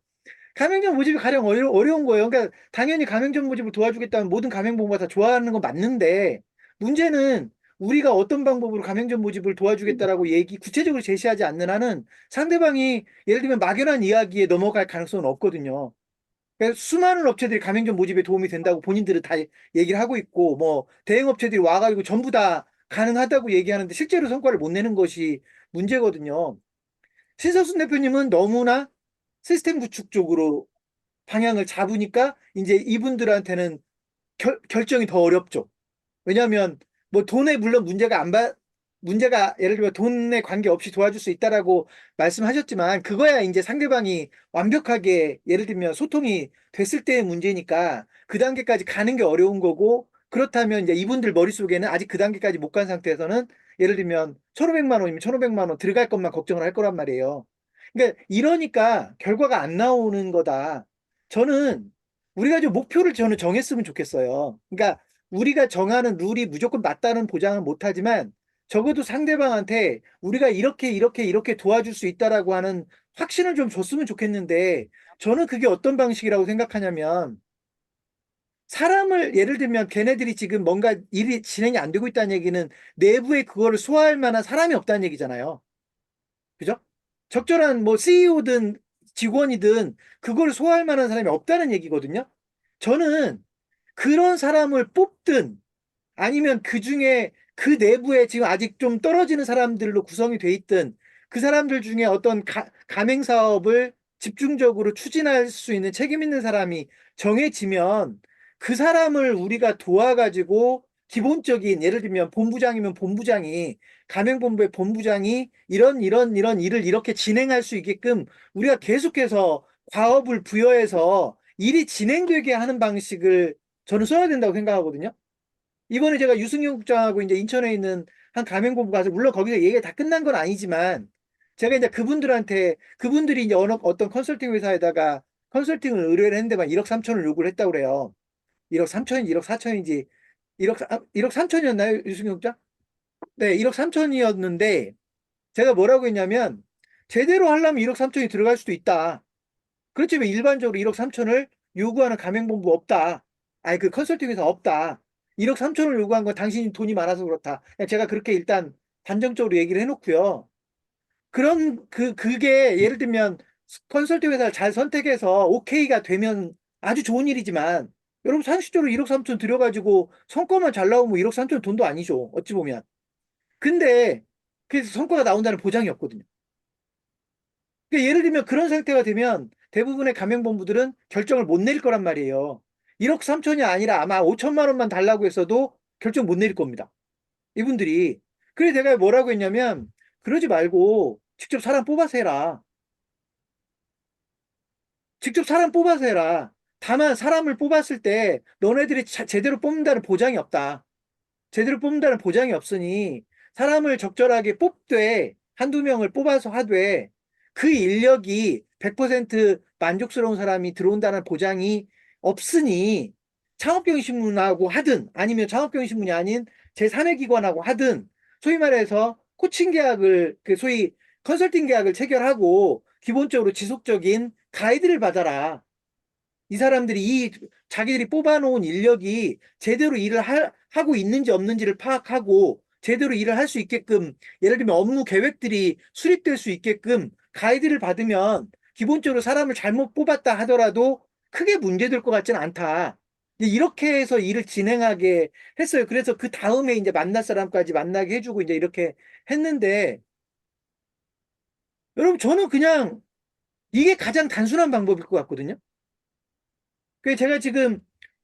가맹점 모집이 가장 어려운 거예요. 그러니까 당연히 가맹점 모집을 도와주겠다면 모든 가맹본부가 다 좋아하는 건 맞는데 문제는 우리가 어떤 방법으로 가맹점 모집을 도와주겠다라고 구체적으로 제시하지 않는 한은 상대방이 예를 들면 막연한 이야기에 넘어갈 가능성은 없거든요. 그러니까 수많은 업체들이 가맹점 모집에 도움이 된다고 본인들은 다 얘기를 하고 있고 뭐 대행 업체들이 와가지고 전부 다 가능하다고 얘기하는데 실제로 성과를 못 내는 것이 문제거든요. 신석순 대표님은 너무나 시스템 구축 쪽으로 방향을 잡으니까 이제 이분들한테는 결정이 더 어렵죠. 왜냐하면 뭐 돈에 물론 문제가 예를 들면 돈에 관계없이 도와줄 수 있다라고 말씀하셨지만 그거야 이제 상대방이 완벽하게 예를 들면 소통이 됐을 때의 문제니까 그 단계까지 가는 게 어려운 거고 그렇다면 이제 이분들 머릿속에는 아직 그 단계까지 못 간 상태에서는 예를 들면 1,500만 원이면 1,500만 원 들어갈 것만 걱정을 할 거란 말이에요. 그러니까 이러니까 결과가 안 나오는 거다. 저는 우리가 좀 목표를 저는 정했으면 좋겠어요. 그러니까 우리가 정하는 룰이 무조건 맞다는 보장은 못하지만 적어도 상대방한테 우리가 이렇게 도와줄 수 있다라고 하는 확신을 좀 줬으면 좋겠는데 저는 그게 어떤 방식이라고 생각하냐면 사람을 예를 들면 걔네들이 지금 뭔가 일이 진행이 안 되고 있다는 얘기는 내부에 그거를 소화할 만한 사람이 없다는 얘기잖아요. 그죠? 적절한 뭐 CEO든 직원이든 그걸 소화할 만한 사람이 없다는 얘기거든요. 저는 그런 사람을 뽑든 아니면 그 중에 그 내부에 지금 아직 좀 떨어지는 사람들로 구성이 돼 있든 그 사람들 중에 어떤 가맹 사업을 집중적으로 추진할 수 있는 책임 있는 사람이 정해지면 그 사람을 우리가 도와가지고 기본적인 예를 들면 본부장이면 본부장이 가맹본부의 본부장이 이런 일을 이렇게 진행할 수 있게끔 우리가 계속해서 과업을 부여해서 일이 진행되게 하는 방식을 저는 써야 된다고 생각하거든요. 이번에 제가 유승용 국장하고 이제 인천에 있는 한 가맹본부 가서 물론 거기서 얘기가 다 끝난 건 아니지만 제가 이제 그분들이 이제 어떤 컨설팅 회사에다가 컨설팅을 의뢰를 했는데 막 1억 3천을 요구를 했다고 그래요. 1억 3천인지 1억 4천인지 1억 3천이었나요? 유승용 국장? 네, 1억 3천이었는데 제가 뭐라고 했냐면 제대로 하려면 1억 3천이 들어갈 수도 있다. 그렇지만 일반적으로 1억 3천을 요구하는 가맹본부 없다. 아니 그 컨설팅 회사 없다. 1억 3천을 요구한 건 당신이 돈이 많아서 그렇다. 그냥 제가 그렇게 일단 단정적으로 얘기를 해놓고요. 그게 예를 들면 컨설팅 회사를 잘 선택해서 오케이가 되면 아주 좋은 일이지만 여러분 상식적으로 1억 3천 들여가지고 성과만 잘 나오면 1억 3천 돈도 아니죠. 어찌 보면. 근데 그래서 성과가 나온다는 보장이 없거든요. 그러니까 예를 들면 그런 상태가 되면 대부분의 가맹본부들은 결정을 못 내릴 거란 말이에요. 1억 3천이 아니라 아마 5천만 원만 달라고 했어도 결정 못 내릴 겁니다. 이분들이. 그래서 제가 뭐라고 했냐면 그러지 말고 직접 사람 뽑아서 해라. 직접 사람 뽑아서 해라. 다만 사람을 뽑았을 때 너네들이 제대로 뽑는다는 보장이 없다. 제대로 뽑는다는 보장이 없으니 사람을 적절하게 뽑되 한두 명을 뽑아서 하되 그 인력이 100% 만족스러운 사람이 들어온다는 보장이 없으니 창업경영신문하고 하든 아니면 창업경영신문이 아닌 제3의 기관하고 하든 소위 말해서 코칭 계약을 소위 컨설팅 계약을 체결하고 기본적으로 지속적인 가이드를 받아라. 이 사람들이 자기들이 뽑아놓은 인력이 제대로 일을 하고 있는지 없는지를 파악하고 제대로 일을 할 수 있게끔 예를 들면 업무 계획들이 수립될 수 있게끔 가이드를 받으면 기본적으로 사람을 잘못 뽑았다 하더라도 크게 문제될 것 같지는 않다. 이렇게 해서 일을 진행하게 했어요. 그래서 그 다음에 이제 만날 사람까지 만나게 해주고 이제 이렇게 했는데 여러분 저는 그냥 이게 가장 단순한 방법일 것 같거든요. 그래서 제가 지금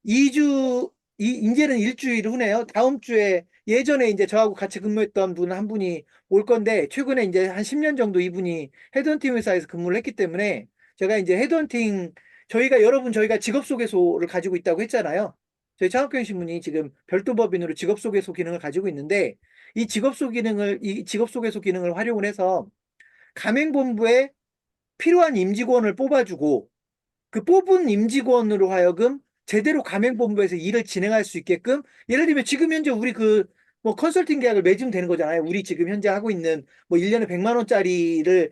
2주 이제는 일주일 후네요. 다음 주에 예전에 이제 저하고 같이 근무했던 분 한 분이 올 건데 최근에 이제 한 10년 정도 이분이 헤드헌팅 회사에서 근무를 했기 때문에 제가 이제 헤드헌팅 저희가 직업소개소를 가지고 있다고 했잖아요. 저희 창업경영신문이 지금 별도 법인으로 직업소개소 기능을 가지고 있는데 이 직업소개소 기능을 활용을 해서 가맹본부에 필요한 임직원을 뽑아주고 그 뽑은 임직원으로 하여금 제대로 가맹본부에서 일을 진행할 수 있게끔 예를 들면 지금 현재 우리 뭐 컨설팅 계약을 맺으면 되는 거잖아요. 우리 지금 현재 하고 있는 뭐 1년에 100만 원짜리를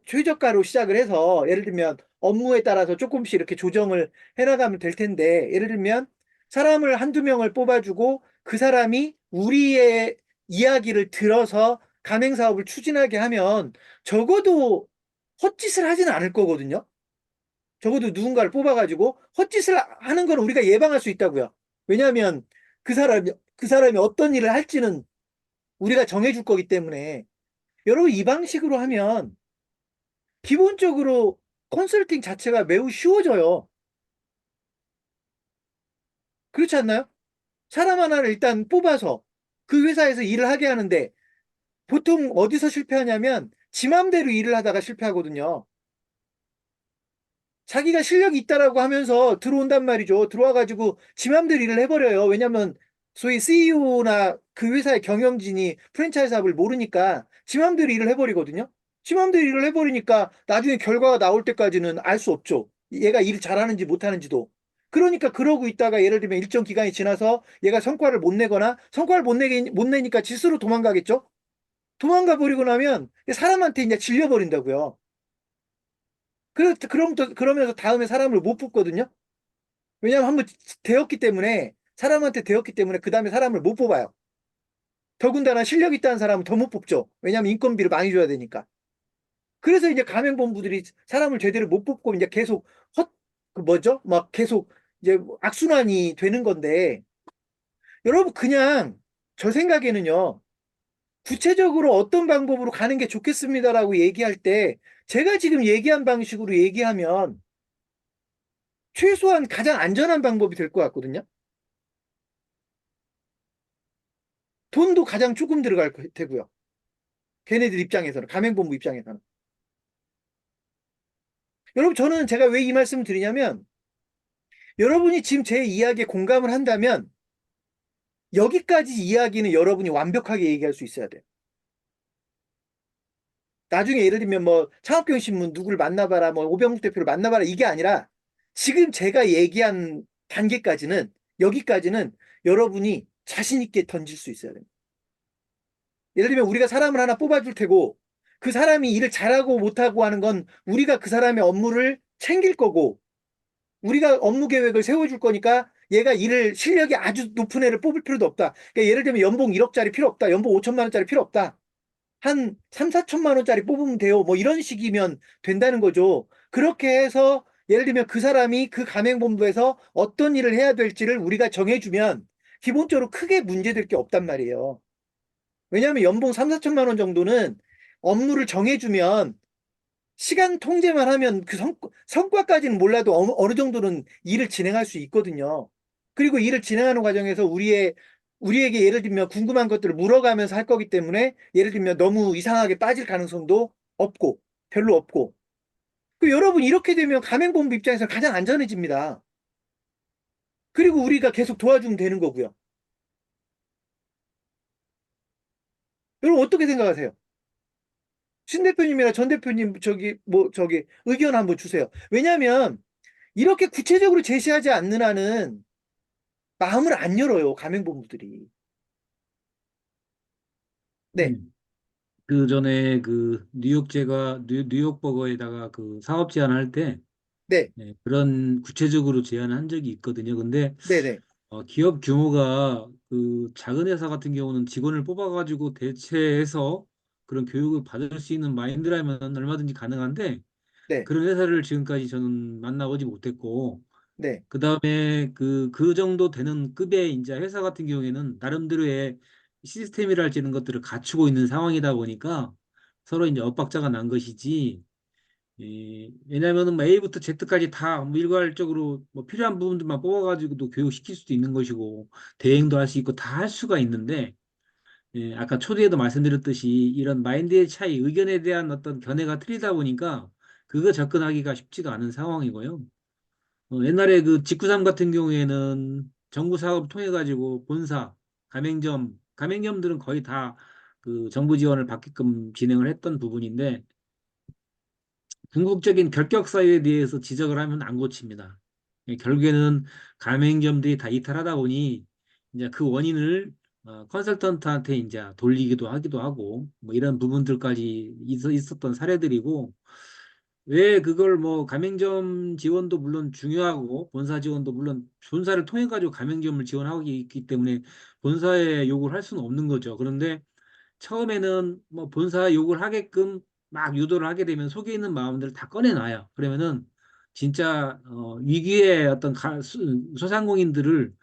최저가로 시작을 해서 예를 들면 업무에 따라서 조금씩 이렇게 조정을 해나가면 될 텐데 예를 들면 사람을 한두 명을 뽑아주고 그 사람이 우리의 이야기를 들어서 가맹 사업을 추진하게 하면 적어도 헛짓을 하지는 않을 거거든요. 적어도 누군가를 뽑아가지고 헛짓을 하는 건 우리가 예방할 수 있다고요. 왜냐하면 그 사람이 어떤 일을 할지는 우리가 정해줄 거기 때문에 여러분 이 방식으로 하면 기본적으로 컨설팅 자체가 매우 쉬워져요. 그렇지 않나요? 사람 하나를 일단 뽑아서 그 회사에서 일을 하게 하는데 보통 어디서 실패하냐면 지 맘대로 일을 하다가 실패하거든요. 자기가 실력이 있다라고 하면서 들어온단 말이죠. 들어와가지고 지 맘대로 일을 해버려요. 왜냐면 소위 CEO나 그 회사의 경영진이 프랜차이즈 사업을 모르니까 지 맘대로 일을 해버리거든요. 지 맘대로 일을 해버리니까 나중에 결과가 나올 때까지는 알 수 없죠. 얘가 일을 잘하는지 못하는지도. 그러니까 그러고 있다가 예를 들면 일정 기간이 지나서 얘가 성과를 못 내거나 성과를 못 내니까 스스로 도망가겠죠? 도망가 버리고 나면 사람한테 이제 질려버린다고요. 그러면서 다음에 사람을 못 뽑거든요. 왜냐하면 한번 되었기 때문에 사람한테 되었기 때문에 그 다음에 사람을 못 뽑아요. 더군다나 실력 있다는 사람은 더 못 뽑죠. 왜냐하면 인건비를 많이 줘야 되니까. 그래서 이제 가맹본부들이 사람을 제대로 못 뽑고 이제 계속 그 뭐죠? 막 계속 이제 악순환이 되는 건데 여러분 그냥 저 생각에는요. 구체적으로 어떤 방법으로 가는 게 좋겠습니다라고 얘기할 때 제가 지금 얘기한 방식으로 얘기하면 최소한 가장 안전한 방법이 될 것 같거든요. 돈도 가장 조금 들어갈 테고요. 걔네들 입장에서는, 가맹본부 입장에서는. 여러분, 저는 제가 왜 이 말씀을 드리냐면, 여러분이 지금 제 이야기에 공감을 한다면, 여기까지 이야기는 여러분이 완벽하게 얘기할 수 있어야 돼요. 나중에 예를 들면 뭐, 창업경영신문 누구를 만나봐라, 뭐, 오병국 대표를 만나봐라, 이게 아니라, 지금 제가 얘기한 단계까지는, 여기까지는 여러분이 자신있게 던질 수 있어야 됩니다. 예를 들면 우리가 사람을 하나 뽑아줄 테고 그 사람이 일을 잘하고 못하고 하는 건 우리가 그 사람의 업무를 챙길 거고 우리가 업무 계획을 세워줄 거니까 얘가 실력이 아주 높은 애를 뽑을 필요도 없다. 그러니까 예를 들면 연봉 1억짜리 필요 없다. 연봉 5천만 원짜리 필요 없다. 한 3, 4천만 원짜리 뽑으면 돼요. 뭐 이런 식이면 된다는 거죠. 그렇게 해서 예를 들면 그 사람이 그 가맹본부에서 어떤 일을 해야 될지를 우리가 정해주면 기본적으로 크게 문제될 게 없단 말이에요. 왜냐하면 연봉 3, 4천만 원 정도는 업무를 정해주면 시간 통제만 하면 그 성과까지는 몰라도 어느 정도는 일을 진행할 수 있거든요. 그리고 일을 진행하는 과정에서 우리에게 예를 들면 궁금한 것들을 물어가면서 할 거기 때문에 예를 들면 너무 이상하게 빠질 가능성도 없고 별로 없고 여러분 이렇게 되면 가맹본부 입장에서 가장 안전해집니다. 그리고 우리가 계속 도와주면 되는 거고요. 여러분 어떻게 생각하세요? 신 대표님이나 전 대표님 의견 한번 주세요. 왜냐하면 이렇게 구체적으로 제시하지 않는 한은 마음을 안 열어요. 가맹본부들이. 네, 그 전에 그 뉴욕 버거에다가 그 사업 제안할 때 네, 그런 구체적으로 제안한 적이 있거든요. 근데 네, 네, 기업 규모가 그 작은 회사 같은 경우는 직원을 뽑아가지고 대체해서 그런 교육을 받을 수 있는 마인드라면 얼마든지 가능한데 네, 그런 회사를 지금까지 저는 만나보지 못했고 네, 그다음에 그 정도 되는 급의 이제 회사 같은 경우에는 나름대로의 시스템이랄지 이런 것들을 갖추고 있는 상황이다 보니까 서로 이제 엇박자가 난 것이지 왜냐하면 뭐 A부터 Z까지 다 뭐 일괄적으로 뭐 필요한 부분들만 뽑아가지고도 교육시킬 수도 있는 것이고 대행도 할 수 있고 다 할 수가 있는데 아까 초대에도 말씀드렸듯이 이런 마인드의 차이, 의견에 대한 어떤 견해가 틀리다 보니까 그거 접근하기가 쉽지가 않은 상황이고요. 옛날에 그 직구삼 같은 경우에는 정부 사업 통해 가지고 본사, 가맹점들은 거의 다 그 정부 지원을 받게끔 진행을 했던 부분인데 궁극적인 결격 사유에 대해서 지적을 하면 안 고칩니다. 결국에는 가맹점들이 다 이탈하다 보니 이제 그 원인을 컨설턴트한테 이제 돌리기도 하기도 하고 뭐 이런 부분들까지 있었던 사례들이고 왜 그걸 뭐 가맹점 지원도 물론 중요하고 본사 지원도 물론 본사를 통해 가지고 가맹점을 지원하기 있기 때문에 본사에 요구를 할 수는 없는 거죠. 그런데 처음에는 뭐 본사 욕을 하게끔 막 유도를 하게 되면 속에 있는 마음들을 다 꺼내놔요. 그러면은 진짜 위기의 어떤 소상공인들을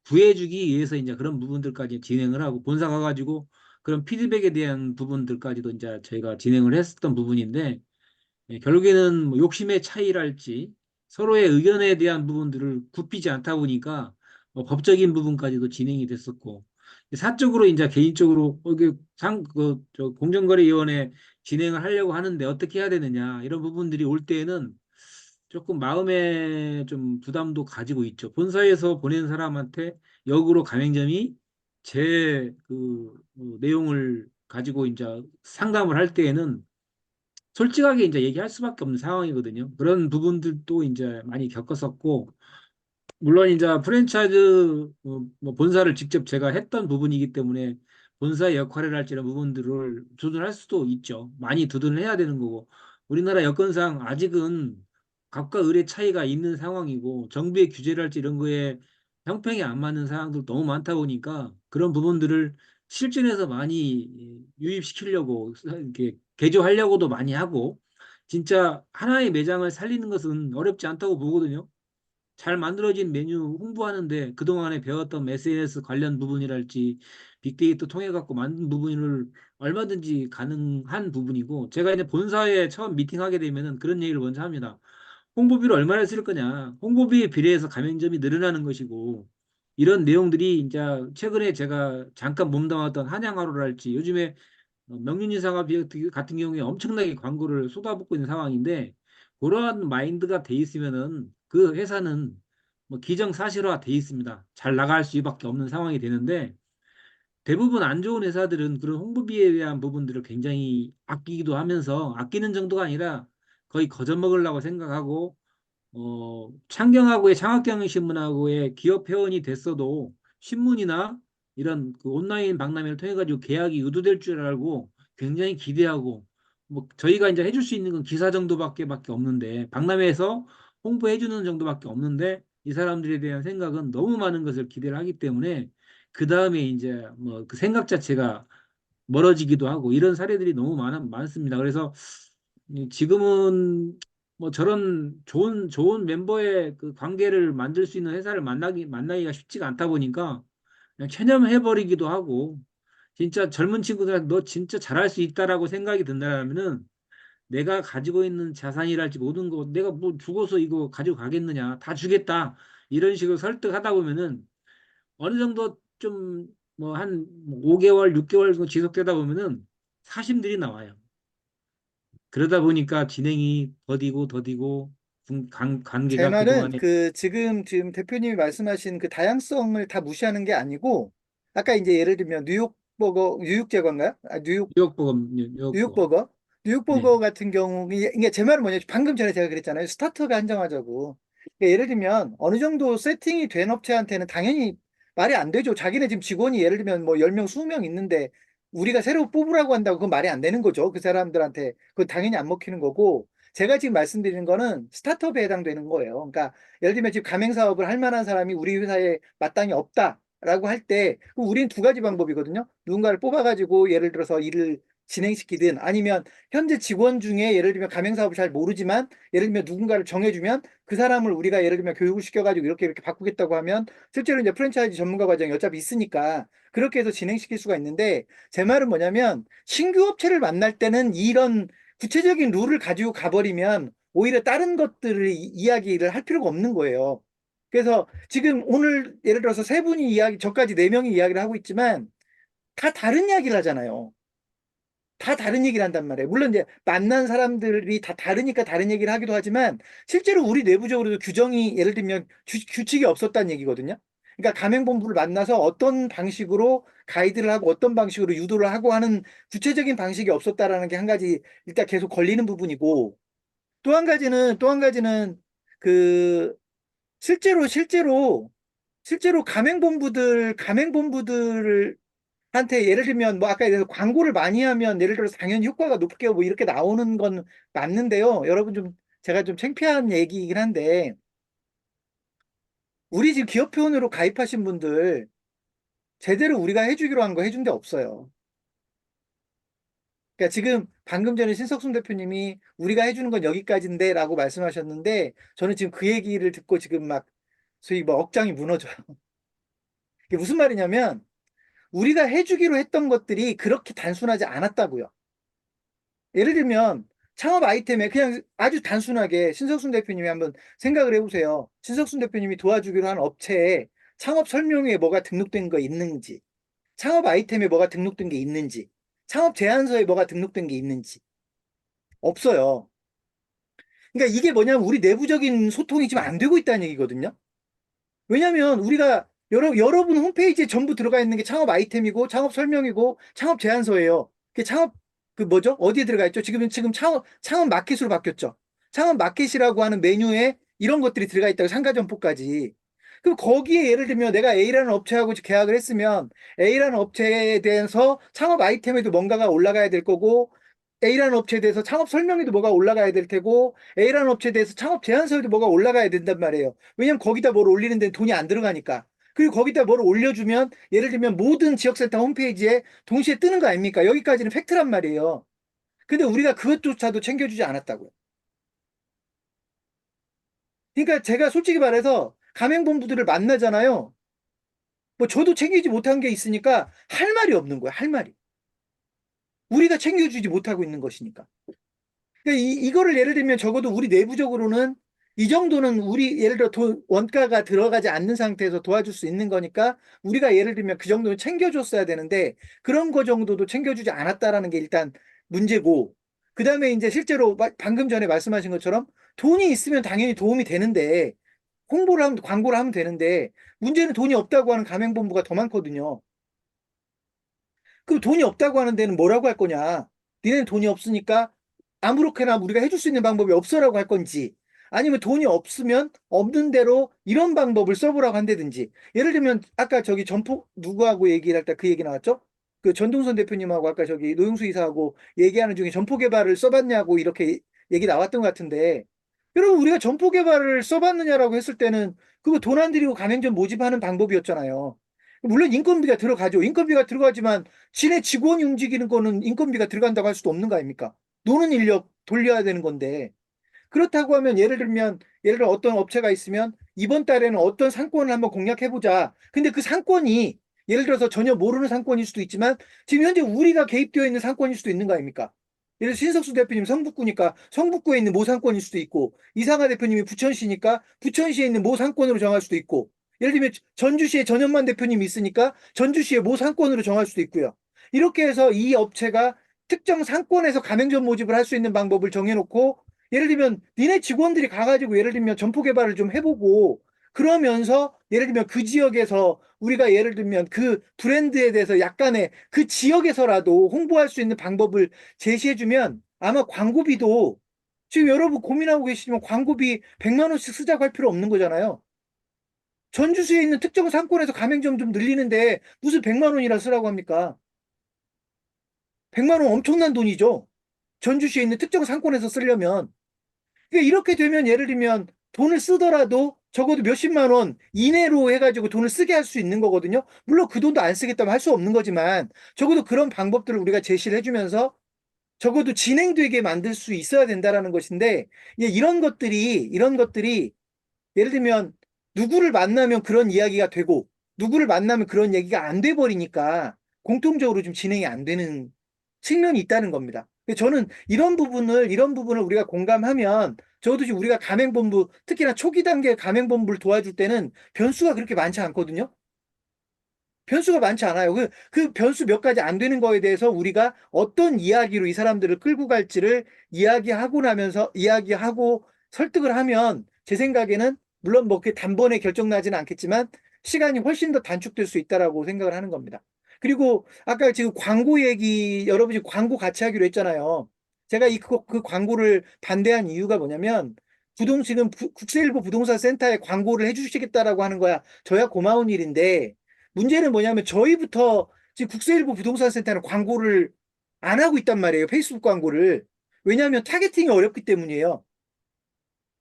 구해주기 위해서 이제 그런 부분들까지 진행을 하고 본사 가가지고 그런 피드백에 대한 부분들까지도 이제 저희가 진행을 했었던 부분인데 결국에는 뭐 욕심의 차이랄지 서로의 의견에 대한 부분들을 굽히지 않다 보니까 법적인 부분까지도 진행이 됐었고 사적으로 이제 개인적으로 저 공정거래위원회 진행을 하려고 하는데 어떻게 해야 되느냐 이런 부분들이 올 때에는 조금 마음에 좀 부담도 가지고 있죠. 본사에서 보낸 사람한테 역으로 가맹점이 제 그 내용을 가지고 이제 상담을 할 때에는 솔직하게 이제 얘기할 수밖에 없는 상황이거든요. 그런 부분들도 이제 많이 겪었었고, 물론 이제 프랜차이즈 뭐 본사를 직접 제가 했던 부분이기 때문에 본사의 역할이랄지 이런 부분들을 두둔할 수도 있죠. 많이 두둔을 해야 되는 거고, 우리나라 여건상 아직은 갑과 을의 차이가 있는 상황이고, 정부의 규제랄지 이런 거에 형평이 안 맞는 상황들 너무 많다 보니까 그런 부분들을 실전에서 많이 유입시키려고 이렇게 개조하려고도 많이 하고 진짜 하나의 매장을 살리는 것은 어렵지 않다고 보거든요. 잘 만들어진 메뉴 홍보하는데 그동안에 배웠던 SNS 관련 부분이랄지 빅데이터 통해 갖고 만든 부분을 얼마든지 가능한 부분이고 제가 이제 본사에 처음 미팅하게 되면은 그런 얘기를 먼저 합니다. 홍보비를 얼마나 쓸 거냐. 홍보비에 비례해서 가맹점이 늘어나는 것이고 이런 내용들이 이제 최근에 제가 잠깐 몸담았던 한양하루랄지 요즘에 명륜이사가 같은 경우에 엄청나게 광고를 쏟아붓고 있는 상황인데 그러한 마인드가 돼 있으면은 그 회사는 뭐 기정사실화 돼 있습니다. 잘 나갈 수밖에 없는 상황이 되는데 대부분 안 좋은 회사들은 그런 홍보비에 대한 부분들을 굉장히 아끼기도 하면서 아끼는 정도가 아니라 거의 거저먹으려고 생각하고 창경하고의 창학경영신문하고의 기업 회원이 됐어도 신문이나 이런 그 온라인 박람회를 통해 가지고 계약이 유도될 줄 알고 굉장히 기대하고 뭐 저희가 이제 해줄 수 있는 건 기사 정도밖에 없는데 박람회에서 홍보해 주는 정도밖에 없는데 이 사람들에 대한 생각은 너무 많은 것을 기대를 하기 때문에 그 다음에 이제 뭐 그 생각 자체가 멀어지기도 하고 이런 사례들이 너무 많습니다. 그래서 지금은 뭐 저런 좋은 멤버의 그 관계를 만들 수 있는 회사를 만나기가 쉽지가 않다 보니까 그냥 체념해버리기도 하고 진짜 젊은 친구들한테 너 진짜 잘할 수 있다라고 생각이 든다면은 내가 가지고 있는 자산이랄지 모든 거 내가 뭐 죽어서 이거 가지고 가겠느냐 다 주겠다 이런 식으로 설득하다 보면은 어느 정도 좀 뭐 한 5개월, 6개월 정도 지속되다 보면은 사심들이 나와요. 그러다 보니까 진행이 더디고 제 관계가 말은 그동안에 그 지금 대표님이 말씀하신 그 다양성을 다 무시하는 게 아니고 아까 이제 예를 들면 뉴욕제과인가요? 뉴욕보험 네. 뉴욕버거 같은 경우, 이게 제 말은 뭐냐면, 방금 전에 제가 그랬잖아요. 스타트업에 한정하자고. 그러니까 예를 들면, 어느 정도 세팅이 된 업체한테는 당연히 말이 안 되죠. 자기네 지금 직원이 예를 들면 뭐 10명, 20명 있는데, 우리가 새로 뽑으라고 한다고 그건 말이 안 되는 거죠. 그 사람들한테. 그건 당연히 안 먹히는 거고, 제가 지금 말씀드리는 거는 스타트업에 해당되는 거예요. 그러니까, 예를 들면 지금 가맹사업을 할 만한 사람이 우리 회사에 마땅히 없다. 라고 할 때, 우리는 두 가지 방법이거든요. 누군가를 뽑아가지고 예를 들어서 일을 진행시키든 아니면 현재 직원 중에 예를 들면 가맹사업을 잘 모르지만 예를 들면 누군가를 정해주면 그 사람을 우리가 예를 들면 교육을 시켜가지고 이렇게 바꾸겠다고 하면 실제로 이제 프랜차이즈 전문가 과정이 어차피 있으니까 그렇게 해서 진행시킬 수가 있는데 제 말은 뭐냐면 신규 업체를 만날 때는 이런 구체적인 룰을 가지고 가버리면 오히려 다른 것들을 이야기를 할 필요가 없는 거예요. 그래서 지금 오늘 예를 들어서 세 분이 저까지 네 명이 이야기를 하고 있지만 다 다른 이야기를 하잖아요. 다 다른 얘기를 한단 말이에요. 물론 이제 만난 사람들이 다 다르니까 다른 얘기를 하기도 하지만 실제로 우리 내부적으로도 규정이 예를 들면 규칙이 없었다는 얘기거든요. 그러니까 가맹본부를 만나서 어떤 방식으로 가이드를 하고 어떤 방식으로 유도를 하고 하는 구체적인 방식이 없었다라는 게 한 가지 일단 계속 걸리는 부분이고, 또 한 가지는 그 실제로 가맹본부들 한테 예를 들면 뭐 아까 얘기해서 광고를 많이 하면 예를 들어서 당연히 효과가 높게 뭐 이렇게 나오는 건 맞는데요. 여러분 좀 제가 좀 창피한 얘기이긴 한데 우리 지금 기업회원으로 가입하신 분들 제대로 우리가 해주기로 한 거 해준 데 없어요. 그러니까 지금 방금 전에 신석순 대표님이 우리가 해주는 건 여기까지인데 라고 말씀하셨는데 저는 지금 그 얘기를 듣고 지금 막 소위 뭐 억장이 무너져요. 이게 무슨 말이냐면 우리가 해주기로 했던 것들이 그렇게 단순하지 않았다고요. 예를 들면 창업 아이템에 그냥 아주 단순하게 신석순 대표님이 한번 생각을 해보세요. 신석순 대표님이 도와주기로 한 업체에 창업 설명회에 뭐가 등록된 거 있는지, 창업 아이템에 뭐가 등록된 게 있는지, 창업 제안서에 뭐가 등록된 게 있는지 없어요. 그러니까 이게 뭐냐면 우리 내부적인 소통이 지금 안 되고 있다는 얘기거든요. 왜냐면 우리가 여러분 홈페이지에 전부 들어가 있는 게 창업 아이템이고 창업 설명이고 창업 제안서예요. 창업 뭐죠? 어디에 들어가 있죠? 지금 창업 마켓으로 바뀌었죠. 창업 마켓이라고 하는 메뉴에 이런 것들이 들어가 있다고 상가점포까지. 그럼 거기에 예를 들면 내가 A라는 업체하고 계약을 했으면 A라는 업체에 대해서 창업 아이템에도 뭔가가 올라가야 될 거고 A라는 업체에 대해서 창업 설명에도 뭐가 올라가야 될 테고 A라는 업체에 대해서 창업 제안서에도 뭐가 올라가야 된단 말이에요. 왜냐면 거기다 뭘 올리는 데는 돈이 안 들어가니까. 그리고 거기다 뭘 올려주면 예를 들면 모든 지역센터 홈페이지에 동시에 뜨는 거 아닙니까? 여기까지는 팩트란 말이에요. 근데 우리가 그것조차도 챙겨주지 않았다고요. 그러니까 제가 솔직히 말해서 가맹본부들을 만나잖아요. 뭐 저도 챙기지 못한 게 있으니까 할 말이 없는 거야. 할 말이. 우리가 챙겨주지 못하고 있는 것이니까. 그러니까 이거를 예를 들면 적어도 우리 내부적으로는 이 정도는 우리 예를 들어 원가가 들어가지 않는 상태에서 도와줄 수 있는 거니까 우리가 예를 들면 그 정도는 챙겨줬어야 되는데 그런 거 정도도 챙겨주지 않았다라는 게 일단 문제고, 그 다음에 이제 실제로 방금 전에 말씀하신 것처럼 돈이 있으면 당연히 도움이 되는데 광고를 하면 되는데 문제는 돈이 없다고 하는 가맹본부가 더 많거든요. 그럼 돈이 없다고 하는 데는 뭐라고 할 거냐? 니네는 돈이 없으니까 아무렇게나 우리가 해줄 수 있는 방법이 없어라고 할 건지, 아니면 돈이 없으면 없는 대로 이런 방법을 써보라고 한다든지. 예를 들면 아까 저기 누구하고 얘기를 할 때 그 얘기 나왔죠? 그 전동선 대표님하고 아까 저기 노영수 이사하고 얘기하는 중에 점포 개발을 써봤냐고 이렇게 얘기 나왔던 것 같은데, 여러분 우리가 점포 개발을 써봤느냐라고 했을 때는 그거 돈 안 들이고 가맹점 모집하는 방법이었잖아요. 물론 인건비가 들어가죠. 인건비가 들어가지만 지네 직원이 움직이는 거는 인건비가 들어간다고 할 수도 없는 거 아닙니까? 노는 인력 돌려야 되는 건데. 그렇다고 하면 예를 들어 어떤 업체가 있으면 이번 달에는 어떤 상권을 한번 공략해보자. 근데 그 상권이 예를 들어서 전혀 모르는 상권일 수도 있지만 지금 현재 우리가 개입되어 있는 상권일 수도 있는 거 아닙니까? 예를 들어 신석수 대표님 성북구니까 성북구에 있는 모 상권일 수도 있고, 이상하 대표님이 부천시니까 부천시에 있는 모 상권으로 정할 수도 있고, 예를 들면 전주시에 전현만 대표님이 있으니까 전주시의 모 상권으로 정할 수도 있고요. 이렇게 해서 이 업체가 특정 상권에서 가맹점 모집을 할 수 있는 방법을 정해놓고, 예를 들면 니네 직원들이 가가지고 예를 들면 점포 개발을 좀 해보고, 그러면서 예를 들면 그 지역에서 우리가 예를 들면 그 브랜드에 대해서 약간의 그 지역에서라도 홍보할 수 있는 방법을 제시해주면 아마 광고비도, 지금 여러분 고민하고 계시지만 광고비 100만 원씩 쓰자고 할 필요 없는 거잖아요. 전주시에 있는 특정 상권에서 가맹점 좀 늘리는데 무슨 100만 원이라 쓰라고 합니까? 100만 원 엄청난 돈이죠. 전주시에 있는 특정 상권에서 쓰려면. 그러니까 이렇게 되면 예를 들면 돈을 쓰더라도 적어도 몇십만 원 이내로 해가지고 돈을 쓰게 할 수 있는 거거든요. 물론 그 돈도 안 쓰겠다면 할 수 없는 거지만 적어도 그런 방법들을 우리가 제시를 해주면서 적어도 진행되게 만들 수 있어야 된다라는 것인데, 이런 것들이 예를 들면 누구를 만나면 그런 이야기가 되고 누구를 만나면 그런 얘기가 안 돼 버리니까 공통적으로 좀 진행이 안 되는 측면이 있다는 겁니다. 근데 저는 이런 부분을 우리가 공감하면 적어도 지금 우리가 가맹본부, 특히나 초기 단계 가맹본부를 도와줄 때는 변수가 그렇게 많지 않거든요. 변수가 많지 않아요. 그 변수 몇 가지 안 되는 거에 대해서 우리가 어떤 이야기로 이 사람들을 끌고 갈지를 이야기하고 설득을 하면 제 생각에는 물론 뭐 그 단번에 결정 나지는 않겠지만 시간이 훨씬 더 단축될 수 있다라고 생각을 하는 겁니다. 그리고 아까 지금 광고 얘기, 여러분이 광고 같이 하기로 했잖아요. 제가 그 광고를 반대한 이유가 뭐냐면 지금 국세일보 부동산 센터에 광고를 해주시겠다라고 하는 거야. 저야 고마운 일인데 문제는 뭐냐면 저희부터 지금 국세일보 부동산 센터는 광고를 안 하고 있단 말이에요. 페이스북 광고를. 왜냐하면 타겟팅이 어렵기 때문이에요.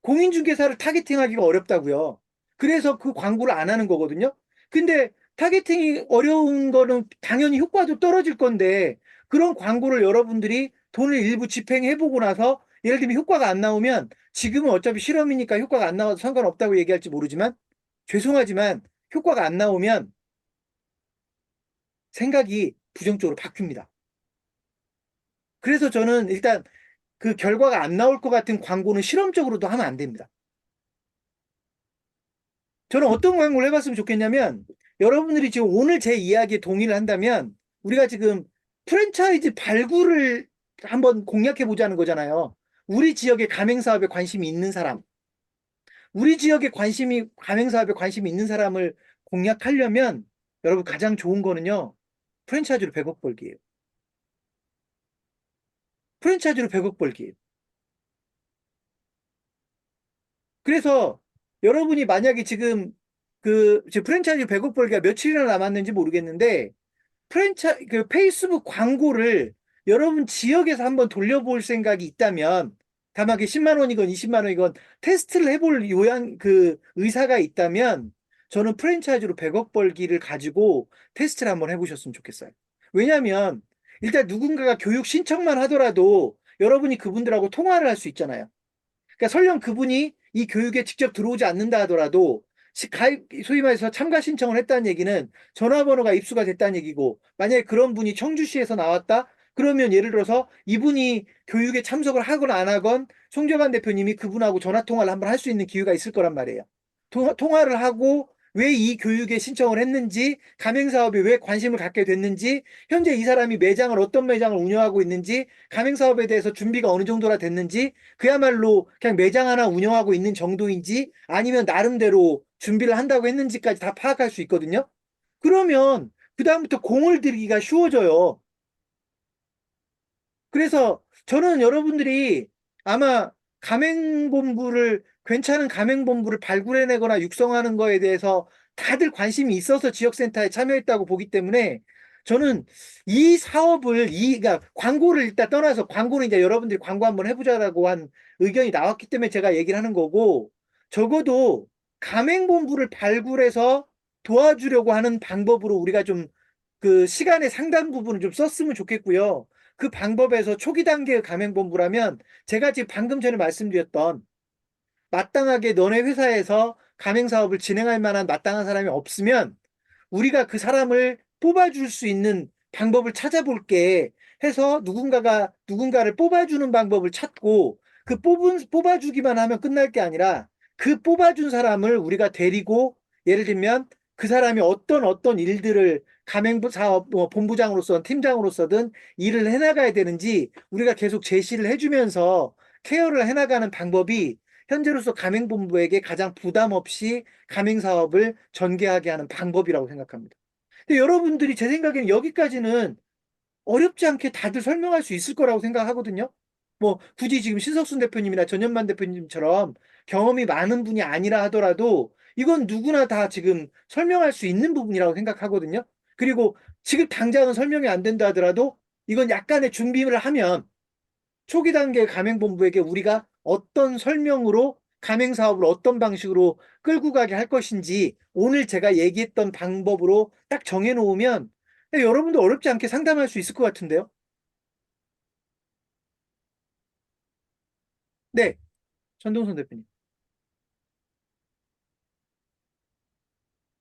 공인중개사를 타겟팅하기가 어렵다고요. 그래서 그 광고를 안 하는 거거든요. 근데 타겟팅이 어려운 거는 당연히 효과도 떨어질 건데 그런 광고를 여러분들이 돈을 일부 집행해보고 나서 예를 들면 효과가 안 나오면 지금은 어차피 실험이니까 효과가 안 나와도 상관없다고 얘기할지 모르지만 죄송하지만 효과가 안 나오면 생각이 부정적으로 바뀝니다. 그래서 저는 일단 그 결과가 안 나올 것 같은 광고는 실험적으로도 하면 안 됩니다. 저는 어떤 광고를 해봤으면 좋겠냐면 여러분들이 지금 오늘 제 이야기에 동의를 한다면 우리가 지금 프랜차이즈 발굴을 한번 공략해 보자는 거잖아요. 우리 지역에 가맹사업에 관심이 있는 사람, 우리 지역에 가맹사업에 관심이 있는 사람을 공략하려면 여러분 가장 좋은 거는요. 프랜차이즈로 100억 벌기예요. 프랜차이즈로 100억 벌기. 그래서 여러분이 만약에 지금 프랜차이즈 100억 벌기가 며칠이나 남았는지 모르겠는데 그 페이스북 광고를 여러분 지역에서 한번 돌려볼 생각이 있다면 다만 그게 10만 원이건 20만 원이건 테스트를 해볼 의사가 있다면 저는 프랜차이즈로 100억 벌기를 가지고 테스트를 한번 해보셨으면 좋겠어요. 왜냐하면 일단 누군가가 교육 신청만 하더라도 여러분이 그분들하고 통화를 할 수 있잖아요. 그러니까 설령 그분이 이 교육에 직접 들어오지 않는다 하더라도 소위 말해서 참가 신청을 했다는 얘기는 전화번호가 입수가 됐다는 얘기고 만약에 그런 분이 청주시에서 나왔다? 그러면 예를 들어서 이분이 교육에 참석을 하건 안 하건 송재관 대표님이 그분하고 전화 통화를 한번 할 수 있는 기회가 있을 거란 말이에요. 통화를 하고 왜 이 교육에 신청을 했는지, 가맹사업에 왜 관심을 갖게 됐는지, 현재 이 사람이 어떤 매장을 운영하고 있는지, 가맹사업에 대해서 준비가 어느 정도나 됐는지, 그야말로 그냥 매장 하나 운영하고 있는 정도인지, 아니면 나름대로 준비를 한다고 했는지까지 다 파악할 수 있거든요. 그러면 그다음부터 공을 들이기가 쉬워져요. 그래서 저는 여러분들이 아마 괜찮은 가맹본부를 발굴해내거나 육성하는 거에 대해서 다들 관심이 있어서 지역센터에 참여했다고 보기 때문에 저는 이 사업을, 그러니까 광고를 일단 떠나서 광고는 이제 여러분들이 광고 한번 해보자라고 한 의견이 나왔기 때문에 제가 얘기를 하는 거고 적어도 가맹본부를 발굴해서 도와주려고 하는 방법으로 우리가 좀 그 시간의 상당 부분을 좀 썼으면 좋겠고요. 그 방법에서 초기 단계의 가맹본부라면 제가 지금 방금 전에 말씀드렸던 마땅하게 너네 회사에서 가맹사업을 진행할 만한 마땅한 사람이 없으면 우리가 그 사람을 뽑아줄 수 있는 방법을 찾아볼게 해서 누군가를 뽑아주는 방법을 찾고 뽑아주기만 하면 끝날 게 아니라 그 뽑아준 사람을 우리가 데리고 예를 들면 그 사람이 어떤 일들을 가맹사업 본부장으로서든 팀장으로서든 일을 해나가야 되는지 우리가 계속 제시를 해주면서 케어를 해나가는 방법이 현재로서 가맹본부에게 가장 부담 없이 가맹사업을 전개하게 하는 방법이라고 생각합니다. 근데 여러분들이 제 생각에는 여기까지는 어렵지 않게 다들 설명할 수 있을 거라고 생각하거든요. 뭐 굳이 지금 신석순 대표님이나 전현만 대표님처럼 경험이 많은 분이 아니라 하더라도 이건 누구나 다 지금 설명할 수 있는 부분이라고 생각하거든요. 그리고 지금 당장은 설명이 안 된다 하더라도 이건 약간의 준비를 하면 초기 단계 가맹본부에게 우리가 어떤 설명으로 가맹사업을 어떤 방식으로 끌고 가게 할 것인지 오늘 제가 얘기했던 방법으로 딱 정해놓으면 여러분도 어렵지 않게 상담할 수 있을 것 같은데요. 네, 전동선 대표님.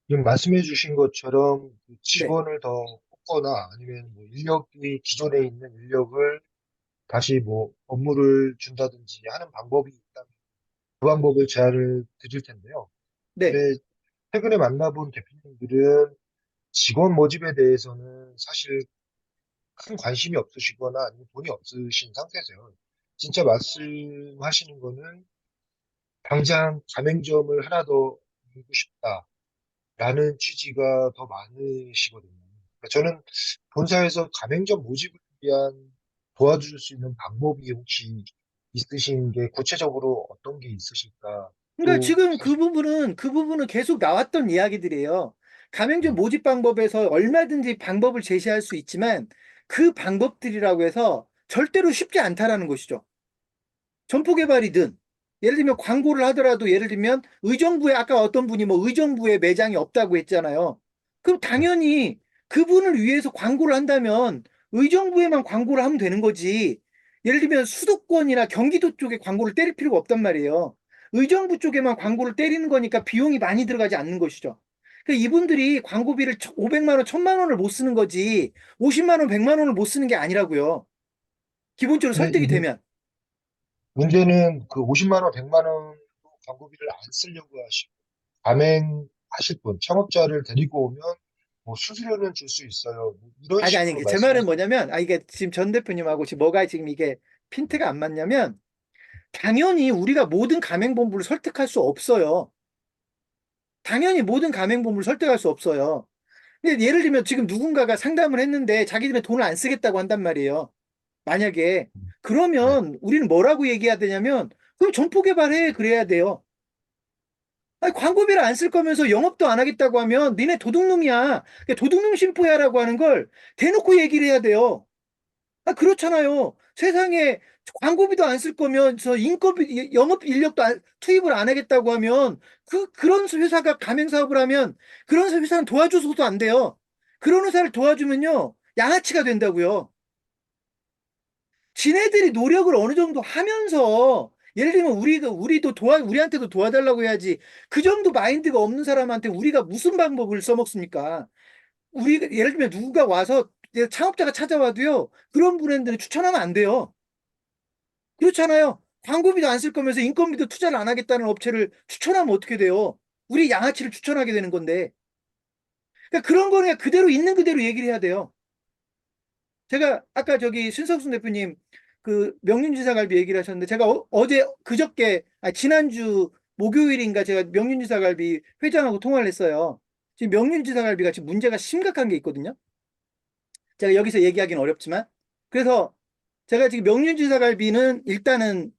지금 말씀해 주신 것처럼 그 네, 직원을 더 뽑거나 아니면 뭐 기존에 있는 인력을 다시 뭐 업무를 준다든지 하는 방법이 있다면 그 방법을 제안을 드릴 텐데요. 네. 근데 최근에 만나본 대표님들은 직원 모집에 대해서는 사실 큰 관심이 없으시거나 아니면 돈이 없으신 상태세요. 진짜 말씀하시는 거는 당장 가맹점을 하나 더 열고 싶다라는 취지가 더 많으시거든요. 그러니까 저는 본사에서 가맹점 모집을 위한 도와줄 수 있는 방법이 혹시 있으신 게 구체적으로 어떤 게 있으실까? 그러니까 또 지금 사실 그 부분은 계속 나왔던 이야기들이에요. 가맹점 모집 방법에서 얼마든지 방법을 제시할 수 있지만 그 방법들이라고 해서 절대로 쉽지 않다라는 것이죠. 점포 개발이든 예를 들면 광고를 하더라도 예를 들면 의정부에 아까 어떤 분이 뭐 의정부에 매장이 없다고 했잖아요. 그럼 당연히 그분을 위해서 광고를 한다면 의정부에만 광고를 하면 되는 거지. 예를 들면 수도권이나 경기도 쪽에 광고를 때릴 필요가 없단 말이에요. 의정부 쪽에만 광고를 때리는 거니까 비용이 많이 들어가지 않는 것이죠. 그러니까 이분들이 광고비를 500만 원, 1000만 원을 못 쓰는 거지 50만 원, 100만 원을 못 쓰는 게 아니라고요. 기본적으로 근데 설득이 이제 되면. 문제는 그 50만 원, 100만 원 광고비를 안 쓰려고 하시고 가맹하실 분, 창업자를 데리고 오면 뭐 수수료는 줄 수 있어요. 뭐 이런 식으로 아니, 제 말은 말씀하시는 뭐냐면, 이게 지금 전 대표님하고 지금 뭐가 지금 이게 핀트가 안 맞냐면, 당연히 우리가 모든 가맹본부를 설득할 수 없어요. 당연히 모든 가맹본부를 설득할 수 없어요. 근데 예를 들면 지금 누군가가 상담을 했는데 자기들은 돈을 안 쓰겠다고 한단 말이에요. 만약에. 네. 그러면 우리는 뭐라고 얘기해야 되냐면, 그럼 점포 개발해. 그래야 돼요. 아니, 광고비를 안 쓸 거면서 영업도 안 하겠다고 하면 니네 도둑놈이야. 그러니까 도둑놈 심보야라고 하는 걸 대놓고 얘기를 해야 돼요. 그렇잖아요. 세상에 광고비도 안 쓸 거면서 영업 인력도 투입을 안 하겠다고 하면 그런 회사가 가맹 사업을 하면 그런 회사는 도와줘서도 안 돼요. 그런 회사를 도와주면요. 양아치가 된다고요. 지네들이 노력을 어느 정도 하면서 예를 들면 우리한테도 도와달라고 해야지. 그 정도 마인드가 없는 사람한테 우리가 무슨 방법을 써먹습니까? 우리가 예를 들면 누군가 와서 창업자가 찾아와도요. 그런 브랜드는 추천하면 안 돼요. 그렇잖아요. 광고비도 안 쓸 거면서 인건비도 투자를 안 하겠다는 업체를 추천하면 어떻게 돼요? 우리 양아치를 추천하게 되는 건데. 그러니까 그런 거는 그대로 있는 그대로 얘기를 해야 돼요. 제가 아까 저기 신석순 대표님 그 명륜지사갈비 얘기를 하셨는데 제가 어제 그저께 지난주 목요일인가 제가 명륜지사갈비 회장하고 통화를 했어요. 지금 명륜지사갈비가 지금 문제가 심각한 게 있거든요. 제가 여기서 얘기하기는 어렵지만 그래서 제가 지금 명륜지사갈비는 일단은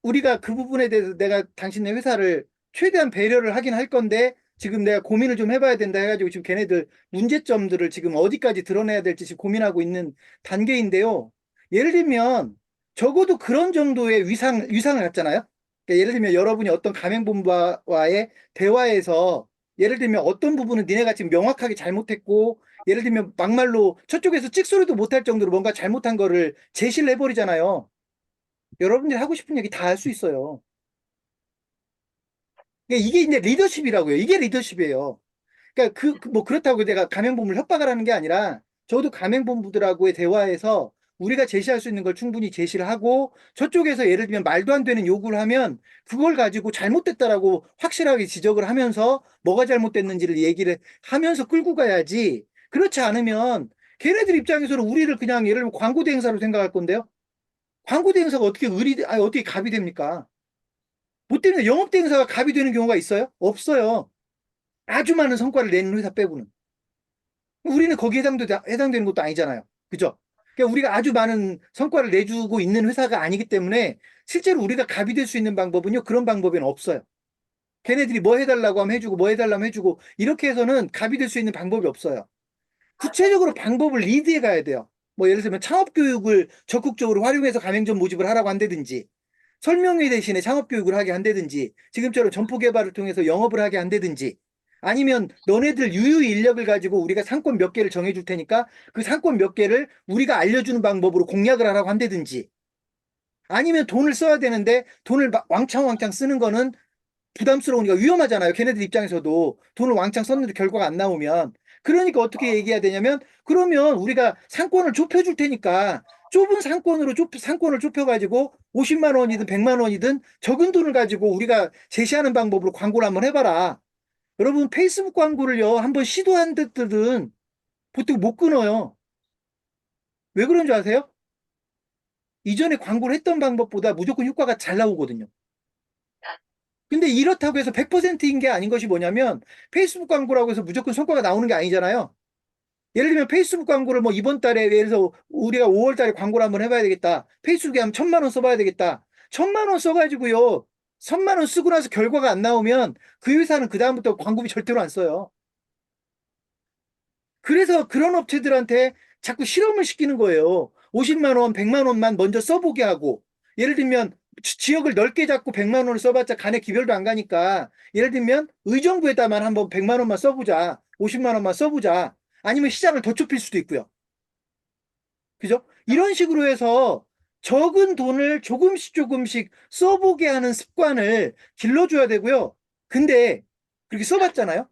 우리가 그 부분에 대해서 내가 당신네 회사를 최대한 배려를 하긴 할 건데 지금 내가 고민을 좀 해봐야 된다 해가지고 지금 걔네들 문제점들을 지금 어디까지 드러내야 될지 지금 고민하고 있는 단계인데요. 예를 들면 적어도 그런 정도의 위상을 갖잖아요. 그러니까 예를 들면 여러분이 어떤 가맹본부와의 대화에서 예를 들면 어떤 부분은 니네가 지금 명확하게 잘못했고 예를 들면 막말로 저쪽에서 찍소리도 못할 정도로 뭔가 잘못한 거를 제시를 해버리잖아요. 여러분들이 하고 싶은 얘기 다 할 수 있어요. 그러니까 이게 이제 리더십이라고요. 이게 리더십이에요. 그러니까 뭐 그렇다고 내가 가맹본부를 협박을 하는 게 아니라 저도 가맹본부들하고의 대화에서 우리가 제시할 수 있는 걸 충분히 제시를 하고 저쪽에서 예를 들면 말도 안 되는 요구를 하면 그걸 가지고 잘못됐다라고 확실하게 지적을 하면서 뭐가 잘못됐는지를 얘기를 하면서 끌고 가야지. 그렇지 않으면 걔네들 입장에서는 우리를 그냥 예를 들면 광고 대행사로 생각할 건데요. 광고 대행사가 어떻게 갑이 됩니까? 뭐 때문에 영업 대행사가 갑이 되는 경우가 있어요? 없어요. 아주 많은 성과를 내는 회사 빼고는. 우리는 거기에 해당되는 것도 아니잖아요. 그죠? 그러니까 우리가 아주 많은 성과를 내주고 있는 회사가 아니기 때문에 실제로 우리가 갑이 될 수 있는 방법은요, 그런 방법은 없어요. 걔네들이 뭐 해달라고 하면 해주고, 뭐 해달라면 해주고, 이렇게 해서는 갑이 될 수 있는 방법이 없어요. 구체적으로 방법을 리드해 가야 돼요. 뭐 예를 들면 창업교육을 적극적으로 활용해서 가맹점 모집을 하라고 한다든지, 설명회 대신에 창업교육을 하게 한다든지, 지금처럼 점포 개발을 통해서 영업을 하게 한다든지, 아니면 너네들 유유 인력을 가지고 우리가 상권 몇 개를 정해줄 테니까 그 상권 몇 개를 우리가 알려주는 방법으로 공략을 하라고 한다든지, 아니면 돈을 써야 되는데 돈을 왕창 쓰는 거는 부담스러우니까 위험하잖아요. 걔네들 입장에서도 돈을 왕창 썼는데 결과가 안 나오면. 그러니까 어떻게 얘기해야 되냐면 그러면 우리가 상권을 좁혀줄 테니까 좁은 상권을 좁혀가지고 50만 원이든 100만 원이든 적은 돈을 가지고 우리가 제시하는 방법으로 광고를 한번 해봐라. 여러분, 페이스북 광고를요, 한번 시도한 듯들은 보통 못 끊어요. 왜 그런 줄 아세요? 이전에 광고를 했던 방법보다 무조건 효과가 잘 나오거든요. 근데 이렇다고 해서 100%인 게 아닌 것이 뭐냐면, 페이스북 광고라고 해서 무조건 성과가 나오는 게 아니잖아요. 예를 들면 페이스북 광고를 뭐 이번 달에, 예를 들어서 우리가 5월 달에 광고를 한번 해봐야 되겠다. 페이스북에 하면 1,000만 원 써봐야 되겠다. 1,000만 원 써가지고요, 1,000만 원 쓰고 나서 결과가 안 나오면 그 회사는 그다음부터 광고비 절대로 안 써요. 그래서 그런 업체들한테 자꾸 실험을 시키는 거예요. 50만 원, 100만 원만 먼저 써보게 하고, 예를 들면 지역을 넓게 잡고 100만 원을 써봤자 간에 기별도 안 가니까, 예를 들면 의정부에다만 한번 100만 원만 써보자, 50만 원만 써보자, 아니면 시장을 더 좁힐 수도 있고요. 그죠? 이런 식으로 해서 적은 돈을 조금씩 써보게 하는 습관을 길러줘야 되고요. 근데 그렇게 써봤잖아요.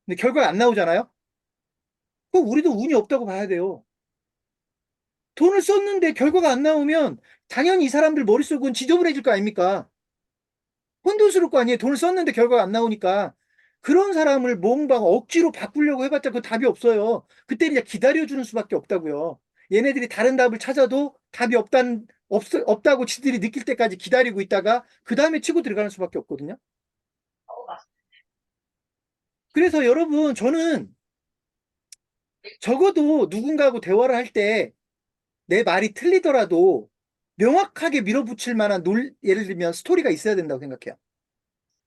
근데 결과가 안 나오잖아요. 그럼 우리도 운이 없다고 봐야 돼요. 돈을 썼는데 결과가 안 나오면 당연히 이 사람들 머릿속은 지저분해질 거 아닙니까? 혼돈스러울 거 아니에요. 돈을 썼는데 결과가 안 나오니까. 그런 사람을 뭔가 억지로 바꾸려고 해봤자 그 답이 없어요. 그때 이제 기다려주는 수밖에 없다고요. 얘네들이 다른 답을 찾아도 답이 없다고 지들이 느낄 때까지 기다리고 있다가 그 다음에 치고 들어가는 수밖에 없거든요. 그래서 여러분, 저는 적어도 누군가하고 대화를 할 때 내 말이 틀리더라도 명확하게 밀어붙일 만한 예를 들면 스토리가 있어야 된다고 생각해요.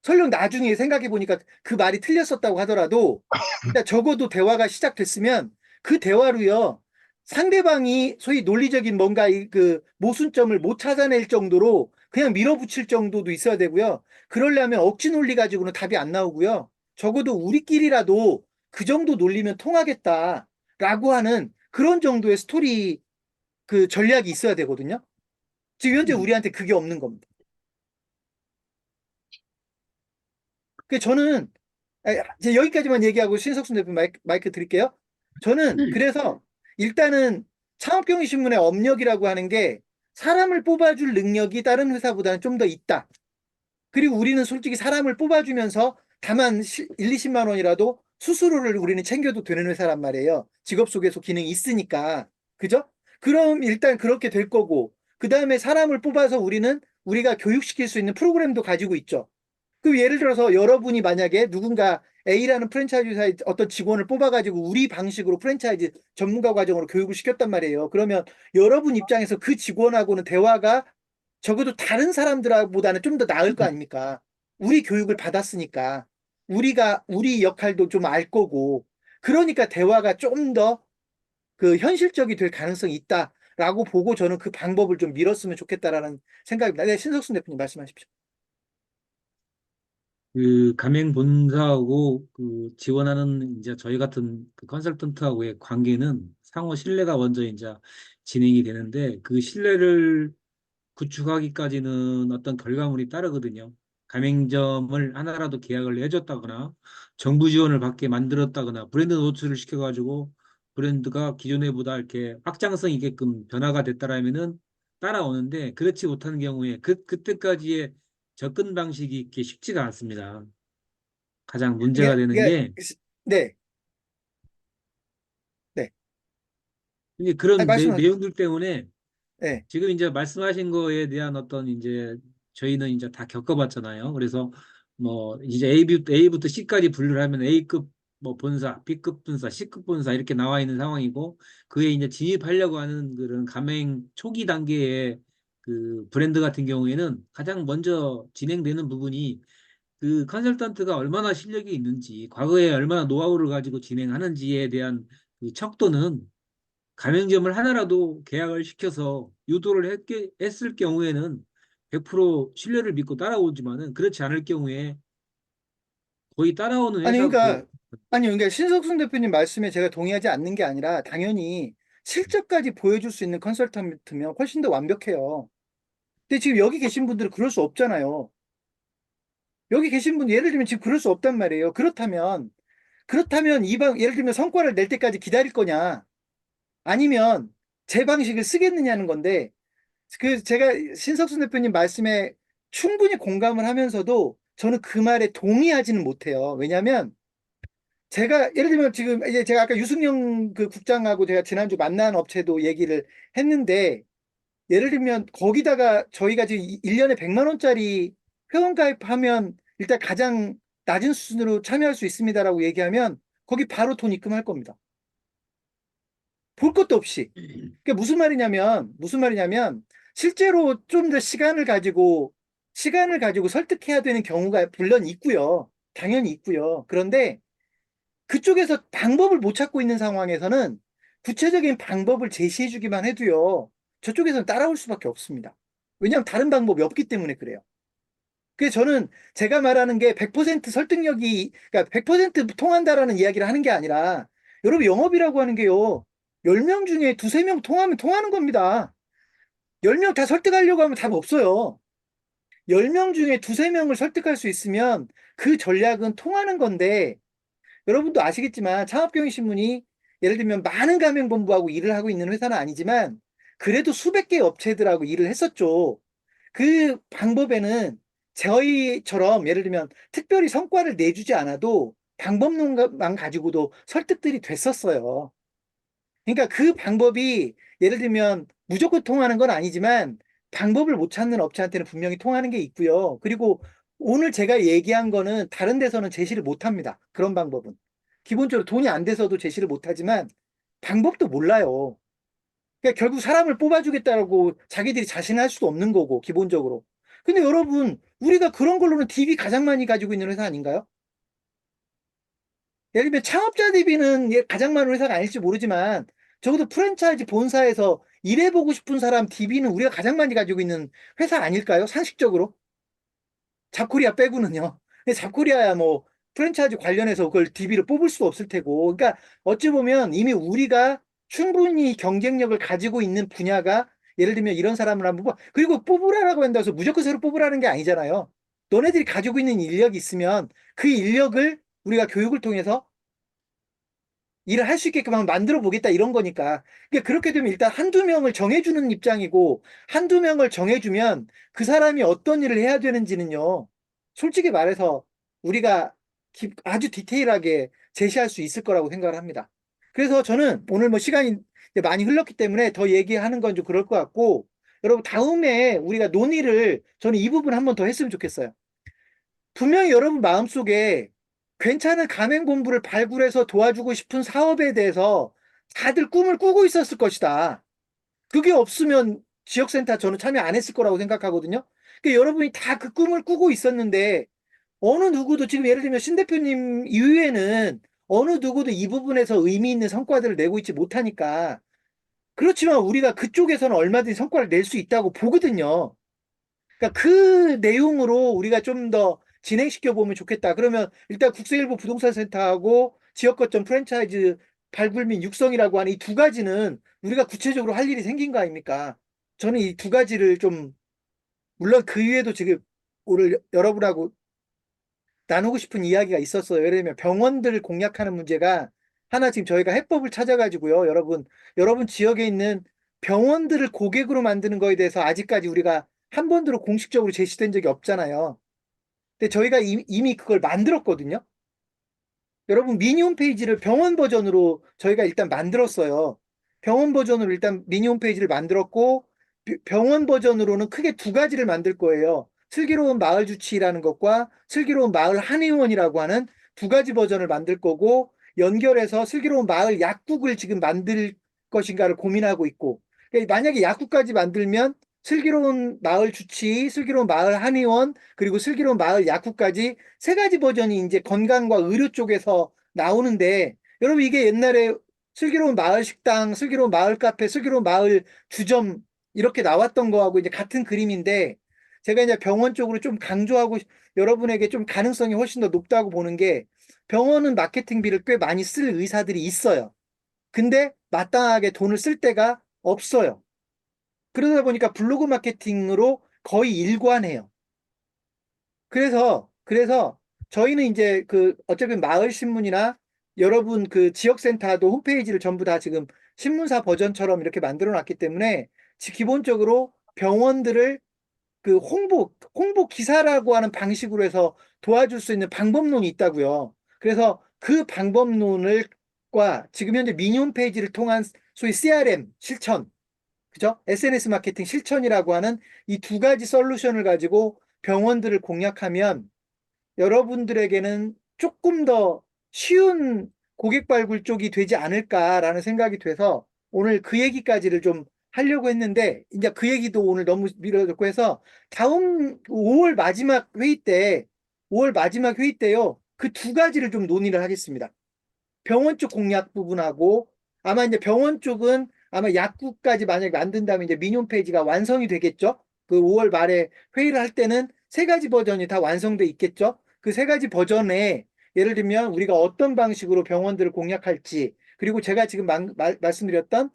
설령 나중에 생각해보니까 그 말이 틀렸었다고 하더라도 일단 적어도 대화가 시작됐으면 그 대화로요, 상대방이 소위 논리적인 뭔가 그 모순점을 못 찾아낼 정도로 그냥 밀어붙일 정도도 있어야 되고요. 그러려면 억지 논리 가지고는 답이 안 나오고요. 적어도 우리끼리라도 그 정도 논리면 통하겠다라고 하는 그런 정도의 스토리 그 전략이 있어야 되거든요. 지금 현재 우리한테 그게 없는 겁니다. 그 저는 이제 여기까지만 얘기하고 신석순 대표 마이크 드릴게요. 저는 그래서 일단은 창업경제신문의 업력이라고 하는 게 사람을 뽑아줄 능력이 다른 회사보다는 좀 더 있다. 그리고 우리는 솔직히 사람을 뽑아주면서 다만 1, 20만 원이라도 수수료를 우리는 챙겨도 되는 회사란 말이에요. 직업소개서 기능이 있으니까. 그죠? 그럼 일단 그렇게 될 거고, 그 다음에 사람을 뽑아서 우리가 교육시킬 수 있는 프로그램도 가지고 있죠. 그 예를 들어서 여러분이 만약에 누군가 A라는 프랜차이즈 회사의 어떤 직원을 뽑아가지고 우리 방식으로 프랜차이즈 전문가 과정으로 교육을 시켰단 말이에요. 그러면 여러분 입장에서 그 직원하고는 대화가 적어도 다른 사람들보다는 좀 더 나을 거 아닙니까? 우리 교육을 받았으니까 우리 역할도 좀 알 거고, 그러니까 대화가 좀 더 그 현실적이 될 가능성이 있다라고 보고 저는 그 방법을 좀 밀었으면 좋겠다라는 생각입니다. 네, 신석순 대표님 말씀하십시오. 그 가맹 본사하고 그 지원하는 이제 저희 같은 그 컨설턴트하고의 관계는 상호 신뢰가 먼저 이제 진행이 되는데, 그 신뢰를 구축하기까지는 어떤 결과물이 따르거든요. 가맹점을 하나라도 계약을 해줬다거나 정부 지원을 받게 만들었다거나 브랜드 노출을 시켜가지고 브랜드가 기존에보다 이렇게 확장성 있게끔 변화가 됐다라면은 따라오는데, 그렇지 못하는 경우에 그때까지의 접근 방식이 이렇게 쉽지가 않습니다. 가장 문제가 되는 게 네, 네. 이제 그런 말씀하세요. 내용들 때문에 네. 지금 이제 말씀하신 거에 대한 어떤 이제 저희는 이제 다 겪어봤잖아요. 그래서 뭐 이제 A부터 C까지 분류를 하면 A급 뭐 본사, B급 본사, C급 본사 이렇게 나와 있는 상황이고, 그에 이제 진입하려고 하는 그런 가맹 초기 단계의 그 브랜드 같은 경우에는 가장 먼저 진행되는 부분이 그 컨설턴트가 얼마나 실력이 있는지, 과거에 얼마나 노하우를 가지고 진행하는지에 대한 그 척도는 가맹점을 하나라도 계약을 시켜서 유도를 했을 경우에는 100% 신뢰를 믿고 따라오지만은, 그렇지 않을 경우에 거의 따라오는 아니, 회사가 거의 그러니까 신석순 대표님 말씀에 제가 동의하지 않는 게 아니라, 당연히 실적까지 보여줄 수 있는 컨설턴트면 훨씬 더 완벽해요. 근데 지금 여기 계신 분들은 그럴 수 없잖아요. 여기 계신 분, 예를 들면 지금 그럴 수 없단 말이에요. 그렇다면 예를 들면 성과를 낼 때까지 기다릴 거냐? 아니면 제 방식을 쓰겠느냐는 건데, 그 제가 신석순 대표님 말씀에 충분히 공감을 하면서도 저는 그 말에 동의하지는 못해요. 왜냐하면 제가 예를 들면 지금 이제 제가 아까 유승용 그 국장하고 제가 지난주 만난 업체도 얘기를 했는데, 예를 들면 거기다가 저희가 지금 1년에 100만 원짜리 회원 가입하면 일단 가장 낮은 수준으로 참여할 수 있습니다라고 얘기하면 거기 바로 돈 입금할 겁니다. 볼 것도 없이. 그게 무슨 말이냐면 실제로 좀 더 시간을 가지고 설득해야 되는 경우가 물론 있고요. 당연히 있고요. 그런데 그쪽에서 방법을 못 찾고 있는 상황에서는 구체적인 방법을 제시해 주기만 해도요. 저쪽에서는 따라올 수밖에 없습니다. 왜냐하면 다른 방법이 없기 때문에 그래요. 그래서 저는 제가 말하는 게 100% 설득력이, 그러니까 100% 통한다라는 이야기를 하는 게 아니라, 여러분 영업이라고 하는 게요. 10명 중에 두세 명 통하면 통하는 겁니다. 10명 다 설득하려고 하면 답 없어요. 10명 중에 두세 명을 설득할 수 있으면 그 전략은 통하는 건데, 여러분도 아시겠지만 창업경영신문이 예를 들면 많은 가맹본부하고 일을 하고 있는 회사는 아니지만 그래도 수백 개의 업체들하고 일을 했었죠. 그 방법에는 저희처럼 예를 들면 특별히 성과를 내주지 않아도 방법론만 가지고도 설득들이 됐었어요. 그러니까 그 방법이 예를 들면 무조건 통하는 건 아니지만 방법을 못 찾는 업체한테는 분명히 통하는 게 있고요. 그리고 오늘 제가 얘기한 거는 다른 데서는 제시를 못 합니다. 그런 방법은. 기본적으로 돈이 안 돼서도 제시를 못 하지만 방법도 몰라요. 그러니까 결국 사람을 뽑아주겠다고 자기들이 자신할 수도 없는 거고, 기본적으로. 근데 여러분, 우리가 그런 걸로는 DB 가장 많이 가지고 있는 회사 아닌가요? 예를 들면 창업자 DB는 가장 많은 회사가 아닐지 모르지만 적어도 프랜차이즈 본사에서 일해보고 싶은 사람 DB는 우리가 가장 많이 가지고 있는 회사 아닐까요? 상식적으로. 잡코리아 빼고는요. 근데 잡코리아야 뭐 프랜차이즈 관련해서 그걸 DB를 뽑을 수도 없을 테고. 그러니까 어찌 보면 이미 우리가 충분히 경쟁력을 가지고 있는 분야가, 예를 들면 이런 사람을 한번 뽑아. 그리고 뽑으라고 한다고 해서 무조건 새로 뽑으라는 게 아니잖아요. 너네들이 가지고 있는 인력이 있으면 그 인력을 우리가 교육을 통해서 일을 할 수 있게끔 한번 만들어 보겠다, 이런 거니까. 그러니까 그렇게 되면 일단 한두 명을 정해주는 입장이고, 한두 명을 정해주면 그 사람이 어떤 일을 해야 되는지는요, 솔직히 말해서 우리가 아주 디테일하게 제시할 수 있을 거라고 생각을 합니다. 그래서 저는 오늘 뭐 시간이 이제 많이 흘렀기 때문에 더 얘기하는 건 좀 그럴 것 같고, 여러분 다음에 우리가 논의를 저는 이 부분 한 번 더 했으면 좋겠어요. 분명히 여러분 마음속에 괜찮은 가맹본부를 발굴해서 도와주고 싶은 사업에 대해서 다들 꿈을 꾸고 있었을 것이다. 그게 없으면 지역센터 저는 참여 안 했을 거라고 생각하거든요. 그러니까 여러분이 다 그 꿈을 꾸고 있었는데 어느 누구도 지금 예를 들면 신 대표님 이후에는 어느 누구도 이 부분에서 의미 있는 성과들을 내고 있지 못하니까, 그렇지만 우리가 그쪽에서는 얼마든지 성과를 낼 수 있다고 보거든요. 그러니까 그 내용으로 우리가 좀 더 진행시켜 보면 좋겠다. 그러면 일단 국세일보 부동산센터하고 지역 거점 프랜차이즈 발굴 및 육성이라고 하는 이 두 가지는 우리가 구체적으로 할 일이 생긴 거 아닙니까? 저는 이 두 가지를 좀, 물론 그 이외에도 지금 오늘 여러분하고 나누고 싶은 이야기가 있었어요. 예를 들면 병원들 공략하는 문제가 하나, 지금 저희가 해법을 찾아가지고요. 여러분 지역에 있는 병원들을 고객으로 만드는 거에 대해서 아직까지 우리가 한 번도 공식적으로 제시된 적이 없잖아요. 근데 저희가 이미 그걸 만들었거든요. 여러분 미니 홈페이지를 병원 버전으로 저희가 일단 만들었어요. 병원 버전으로 일단 미니 홈페이지를 만들었고, 병원 버전으로는 크게 두 가지를 만들 거예요. 슬기로운 마을 주치라는 것과 슬기로운 마을 한의원이라고 하는 두 가지 버전을 만들 거고, 연결해서 슬기로운 마을 약국을 지금 만들 것인가를 고민하고 있고, 그러니까 만약에 약국까지 만들면 슬기로운 마을 주치, 슬기로운 마을 한의원, 그리고 슬기로운 마을 약국까지 세 가지 버전이 이제 건강과 의료 쪽에서 나오는데, 여러분 이게 옛날에 슬기로운 마을 식당, 슬기로운 마을 카페, 슬기로운 마을 주점 이렇게 나왔던 거하고 이제 같은 그림인데, 제가 이제 병원 쪽으로 좀 강조하고 여러분에게 좀 가능성이 훨씬 더 높다고 보는 게, 병원은 마케팅비를 꽤 많이 쓸 의사들이 있어요. 근데 마땅하게 돈을 쓸 데가 없어요. 그러다 보니까 블로그 마케팅으로 거의 일관해요. 그래서 저희는 이제 그 어차피 마을 신문이나 여러분 그 지역센터도 홈페이지를 전부 다 지금 신문사 버전처럼 이렇게 만들어 놨기 때문에 기본적으로 병원들을 그 홍보 기사라고 하는 방식으로 해서 도와줄 수 있는 방법론이 있다고요. 그래서 그 방법론과 지금 현재 미니 홈페이지를 통한 소위 CRM 실천, 그죠? SNS 마케팅 실천이라고 하는 이 두 가지 솔루션을 가지고 병원들을 공략하면 여러분들에게는 조금 더 쉬운 고객 발굴 쪽이 되지 않을까라는 생각이 돼서 오늘 그 얘기까지를 좀 하려고 했는데 이제 그 얘기도 오늘 너무 미뤄졌고 해서 다음 5월 마지막 회의 때 5월 마지막 회의 때요. 그 두 가지를 좀 논의를 하겠습니다. 병원 쪽 공략 부분하고 아마 이제 병원 쪽은 아마 약국까지 만약에 만든다면 이제 미니홈 페이지가 완성이 되겠죠. 그 5월 말에 회의를 할 때는 세 가지 버전이 다 완성돼 있겠죠. 그 세 가지 버전에 예를 들면 우리가 어떤 방식으로 병원들을 공략할지 그리고 제가 지금 말씀드렸던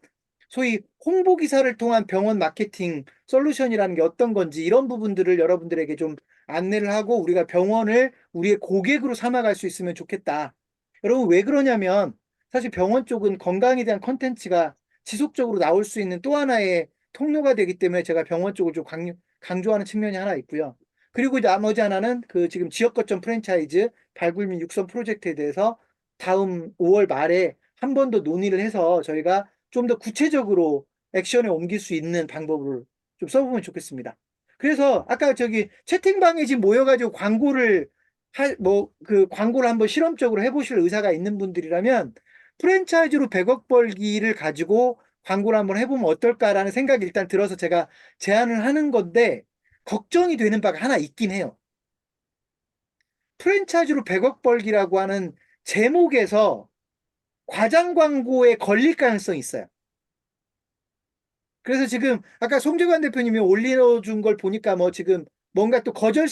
소위 홍보 기사를 통한 병원 마케팅 솔루션이라는 게 어떤 건지 이런 부분들을 여러분들에게 좀 안내를 하고 우리가 병원을 우리의 고객으로 삼아갈 수 있으면 좋겠다. 여러분 왜 그러냐면 사실 병원 쪽은 건강에 대한 컨텐츠가 지속적으로 나올 수 있는 또 하나의 통로가 되기 때문에 제가 병원 쪽을 좀 강조하는 측면이 하나 있고요. 그리고 나머지 하나는 그 지금 지역 거점 프랜차이즈 발굴 및 육성 프로젝트에 대해서 다음 5월 말에 한 번 더 논의를 해서 저희가 좀 더 구체적으로 액션에 옮길 수 있는 방법을 좀 써보면 좋겠습니다. 그래서 아까 저기 채팅방에 지금 모여가지고 광고를 그 광고를 한번 실험적으로 해보실 의사가 있는 분들이라면 프랜차이즈로 100억 벌기를 가지고 광고를 한번 해보면 어떨까라는 생각이 일단 들어서 제가 제안을 하는 건데 걱정이 되는 바가 하나 있긴 해요. 프랜차이즈로 100억 벌기라고 하는 제목에서 과장 광고에 걸릴 가능성이 있어요. 그래서 지금 아까 송재관 대표님이 올려준 걸 보니까 뭐 지금 뭔가 또 거절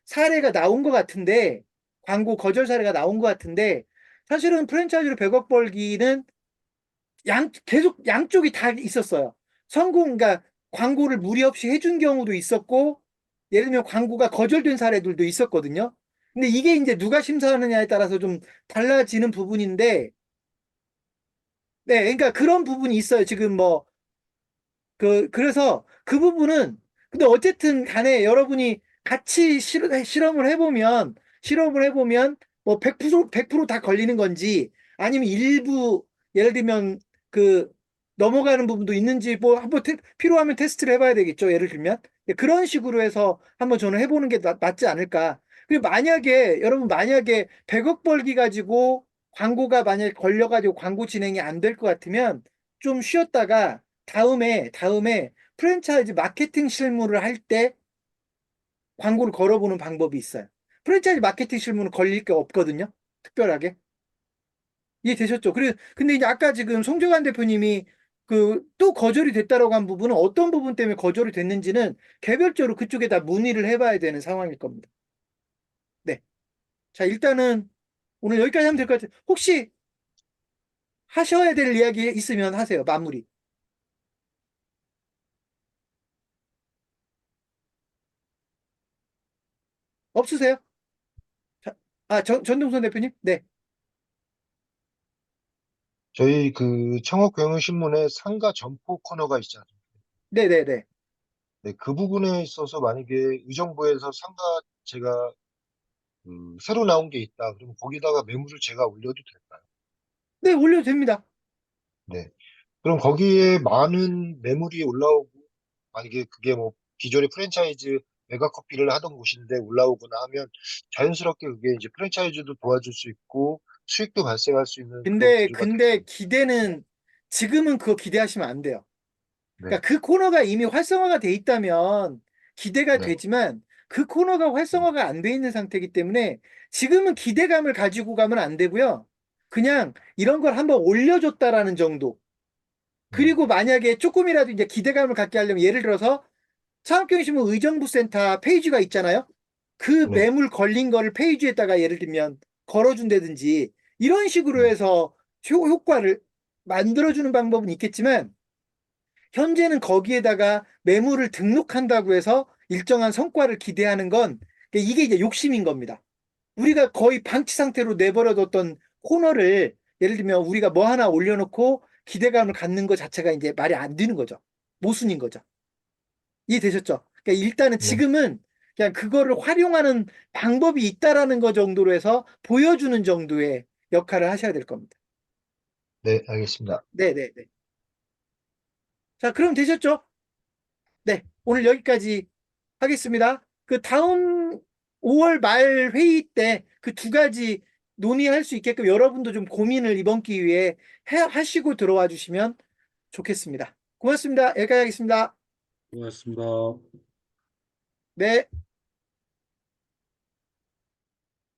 사례가 나온 것 같은데 광고 거절 사례가 나온 것 같은데 사실은 프랜차이즈로 100억 벌기는 계속 양쪽이 다 있었어요. 그러니까 광고를 무리 없이 해준 경우도 있었고 예를 들면 광고가 거절된 사례들도 있었거든요. 근데 이게 이제 누가 심사하느냐에 따라서 좀 달라지는 부분인데 네, 그러니까 그런 부분이 있어요. 지금 뭐 그래서 그 부분은, 근데 어쨌든 간에 여러분이 같이 실험을 해보면, 뭐 100%다 걸리는 건지, 아니면 일부, 예를 들면, 넘어가는 부분도 있는지, 뭐, 한번 필요하면 테스트를 해봐야 되겠죠. 예를 들면. 그런 식으로 해서 한번 저는 해보는 게 맞지 않을까. 그리고 여러분 만약에 100억 벌기 가지고 광고가 만약에 걸려가지고 광고 진행이 안 될 것 같으면 좀 쉬었다가 다음에 프랜차이즈 마케팅 실무를 할 때 광고를 걸어보는 방법이 있어요. 프랜차이즈 마케팅 실무는 걸릴 게 없거든요. 특별하게. 이해되셨죠? 근데 이제 아까 지금 송재관 대표님이 또 거절이 됐다라고 한 부분은 어떤 부분 때문에 거절이 됐는지는 개별적으로 그쪽에다 문의를 해봐야 되는 상황일 겁니다. 네. 자, 일단은 오늘 여기까지 하면 될 것 같아요. 혹시 하셔야 될 이야기 있으면 하세요. 마무리. 없으세요? 자, 전동선 대표님? 네. 저희 그 청업경영신문에 상가 점포 코너가 있잖아요. 네네네. 네, 그 부분에 있어서 만약에 의정부에서 상가 제가 새로 나온 게 있다. 그러면 거기다가 매물을 제가 올려도 될까요? 네, 올려도 됩니다. 네. 그럼 거기에 많은 매물이 올라오고 만약에 그게 뭐 기존의 프랜차이즈 메가커피를 하던 곳인데 올라오거나 하면 자연스럽게 그게 이제 프랜차이즈도 도와줄 수 있고 수익도 발생할 수 있는 그런 구조가 될 근데 겁니다. 기대는 지금은 그거 기대하시면 안 돼요. 네, 그러니까 그 코너가 이미 활성화가 돼 있다면 기대가 네, 되지만 그 코너가 활성화가 안 돼 있는 상태이기 때문에 지금은 기대감을 가지고 가면 안 되고요. 그냥 이런 걸 한번 올려줬다라는 정도. 그리고 만약에 조금이라도 이제 기대감을 갖게 하려면 예를 들어서 창업경신문 의정부센터 페이지가 있잖아요. 그 네, 매물 걸린 거를 페이지에다가 예를 들면 걸어준다든지 이런 식으로 네, 해서 효과를 만들어주는 방법은 있겠지만 현재는 거기에다가 매물을 등록한다고 해서 일정한 성과를 기대하는 건 이게 이제 욕심인 겁니다. 우리가 거의 방치 상태로 내버려뒀던 코너를 예를 들면 우리가 뭐 하나 올려놓고 기대감을 갖는 것 자체가 이제 말이 안 되는 거죠. 모순인 거죠. 이해되셨죠? 그러니까 일단은 네. 지금은 그냥 그거를 활용하는 방법이 있다라는 거 정도로 해서 보여주는 정도의 역할을 하셔야 될 겁니다. 네, 알겠습니다. 네네네. 자, 그럼 되셨죠? 네, 오늘 여기까지 하겠습니다. 그 다음 5월 말 회의 때 그 두 가지 논의할 수 있게끔 여러분도 좀 고민을 이번 기회에 하시고 들어와 주시면 좋겠습니다. 고맙습니다. 여기까지 하겠습니다. 고맙습니다. 네.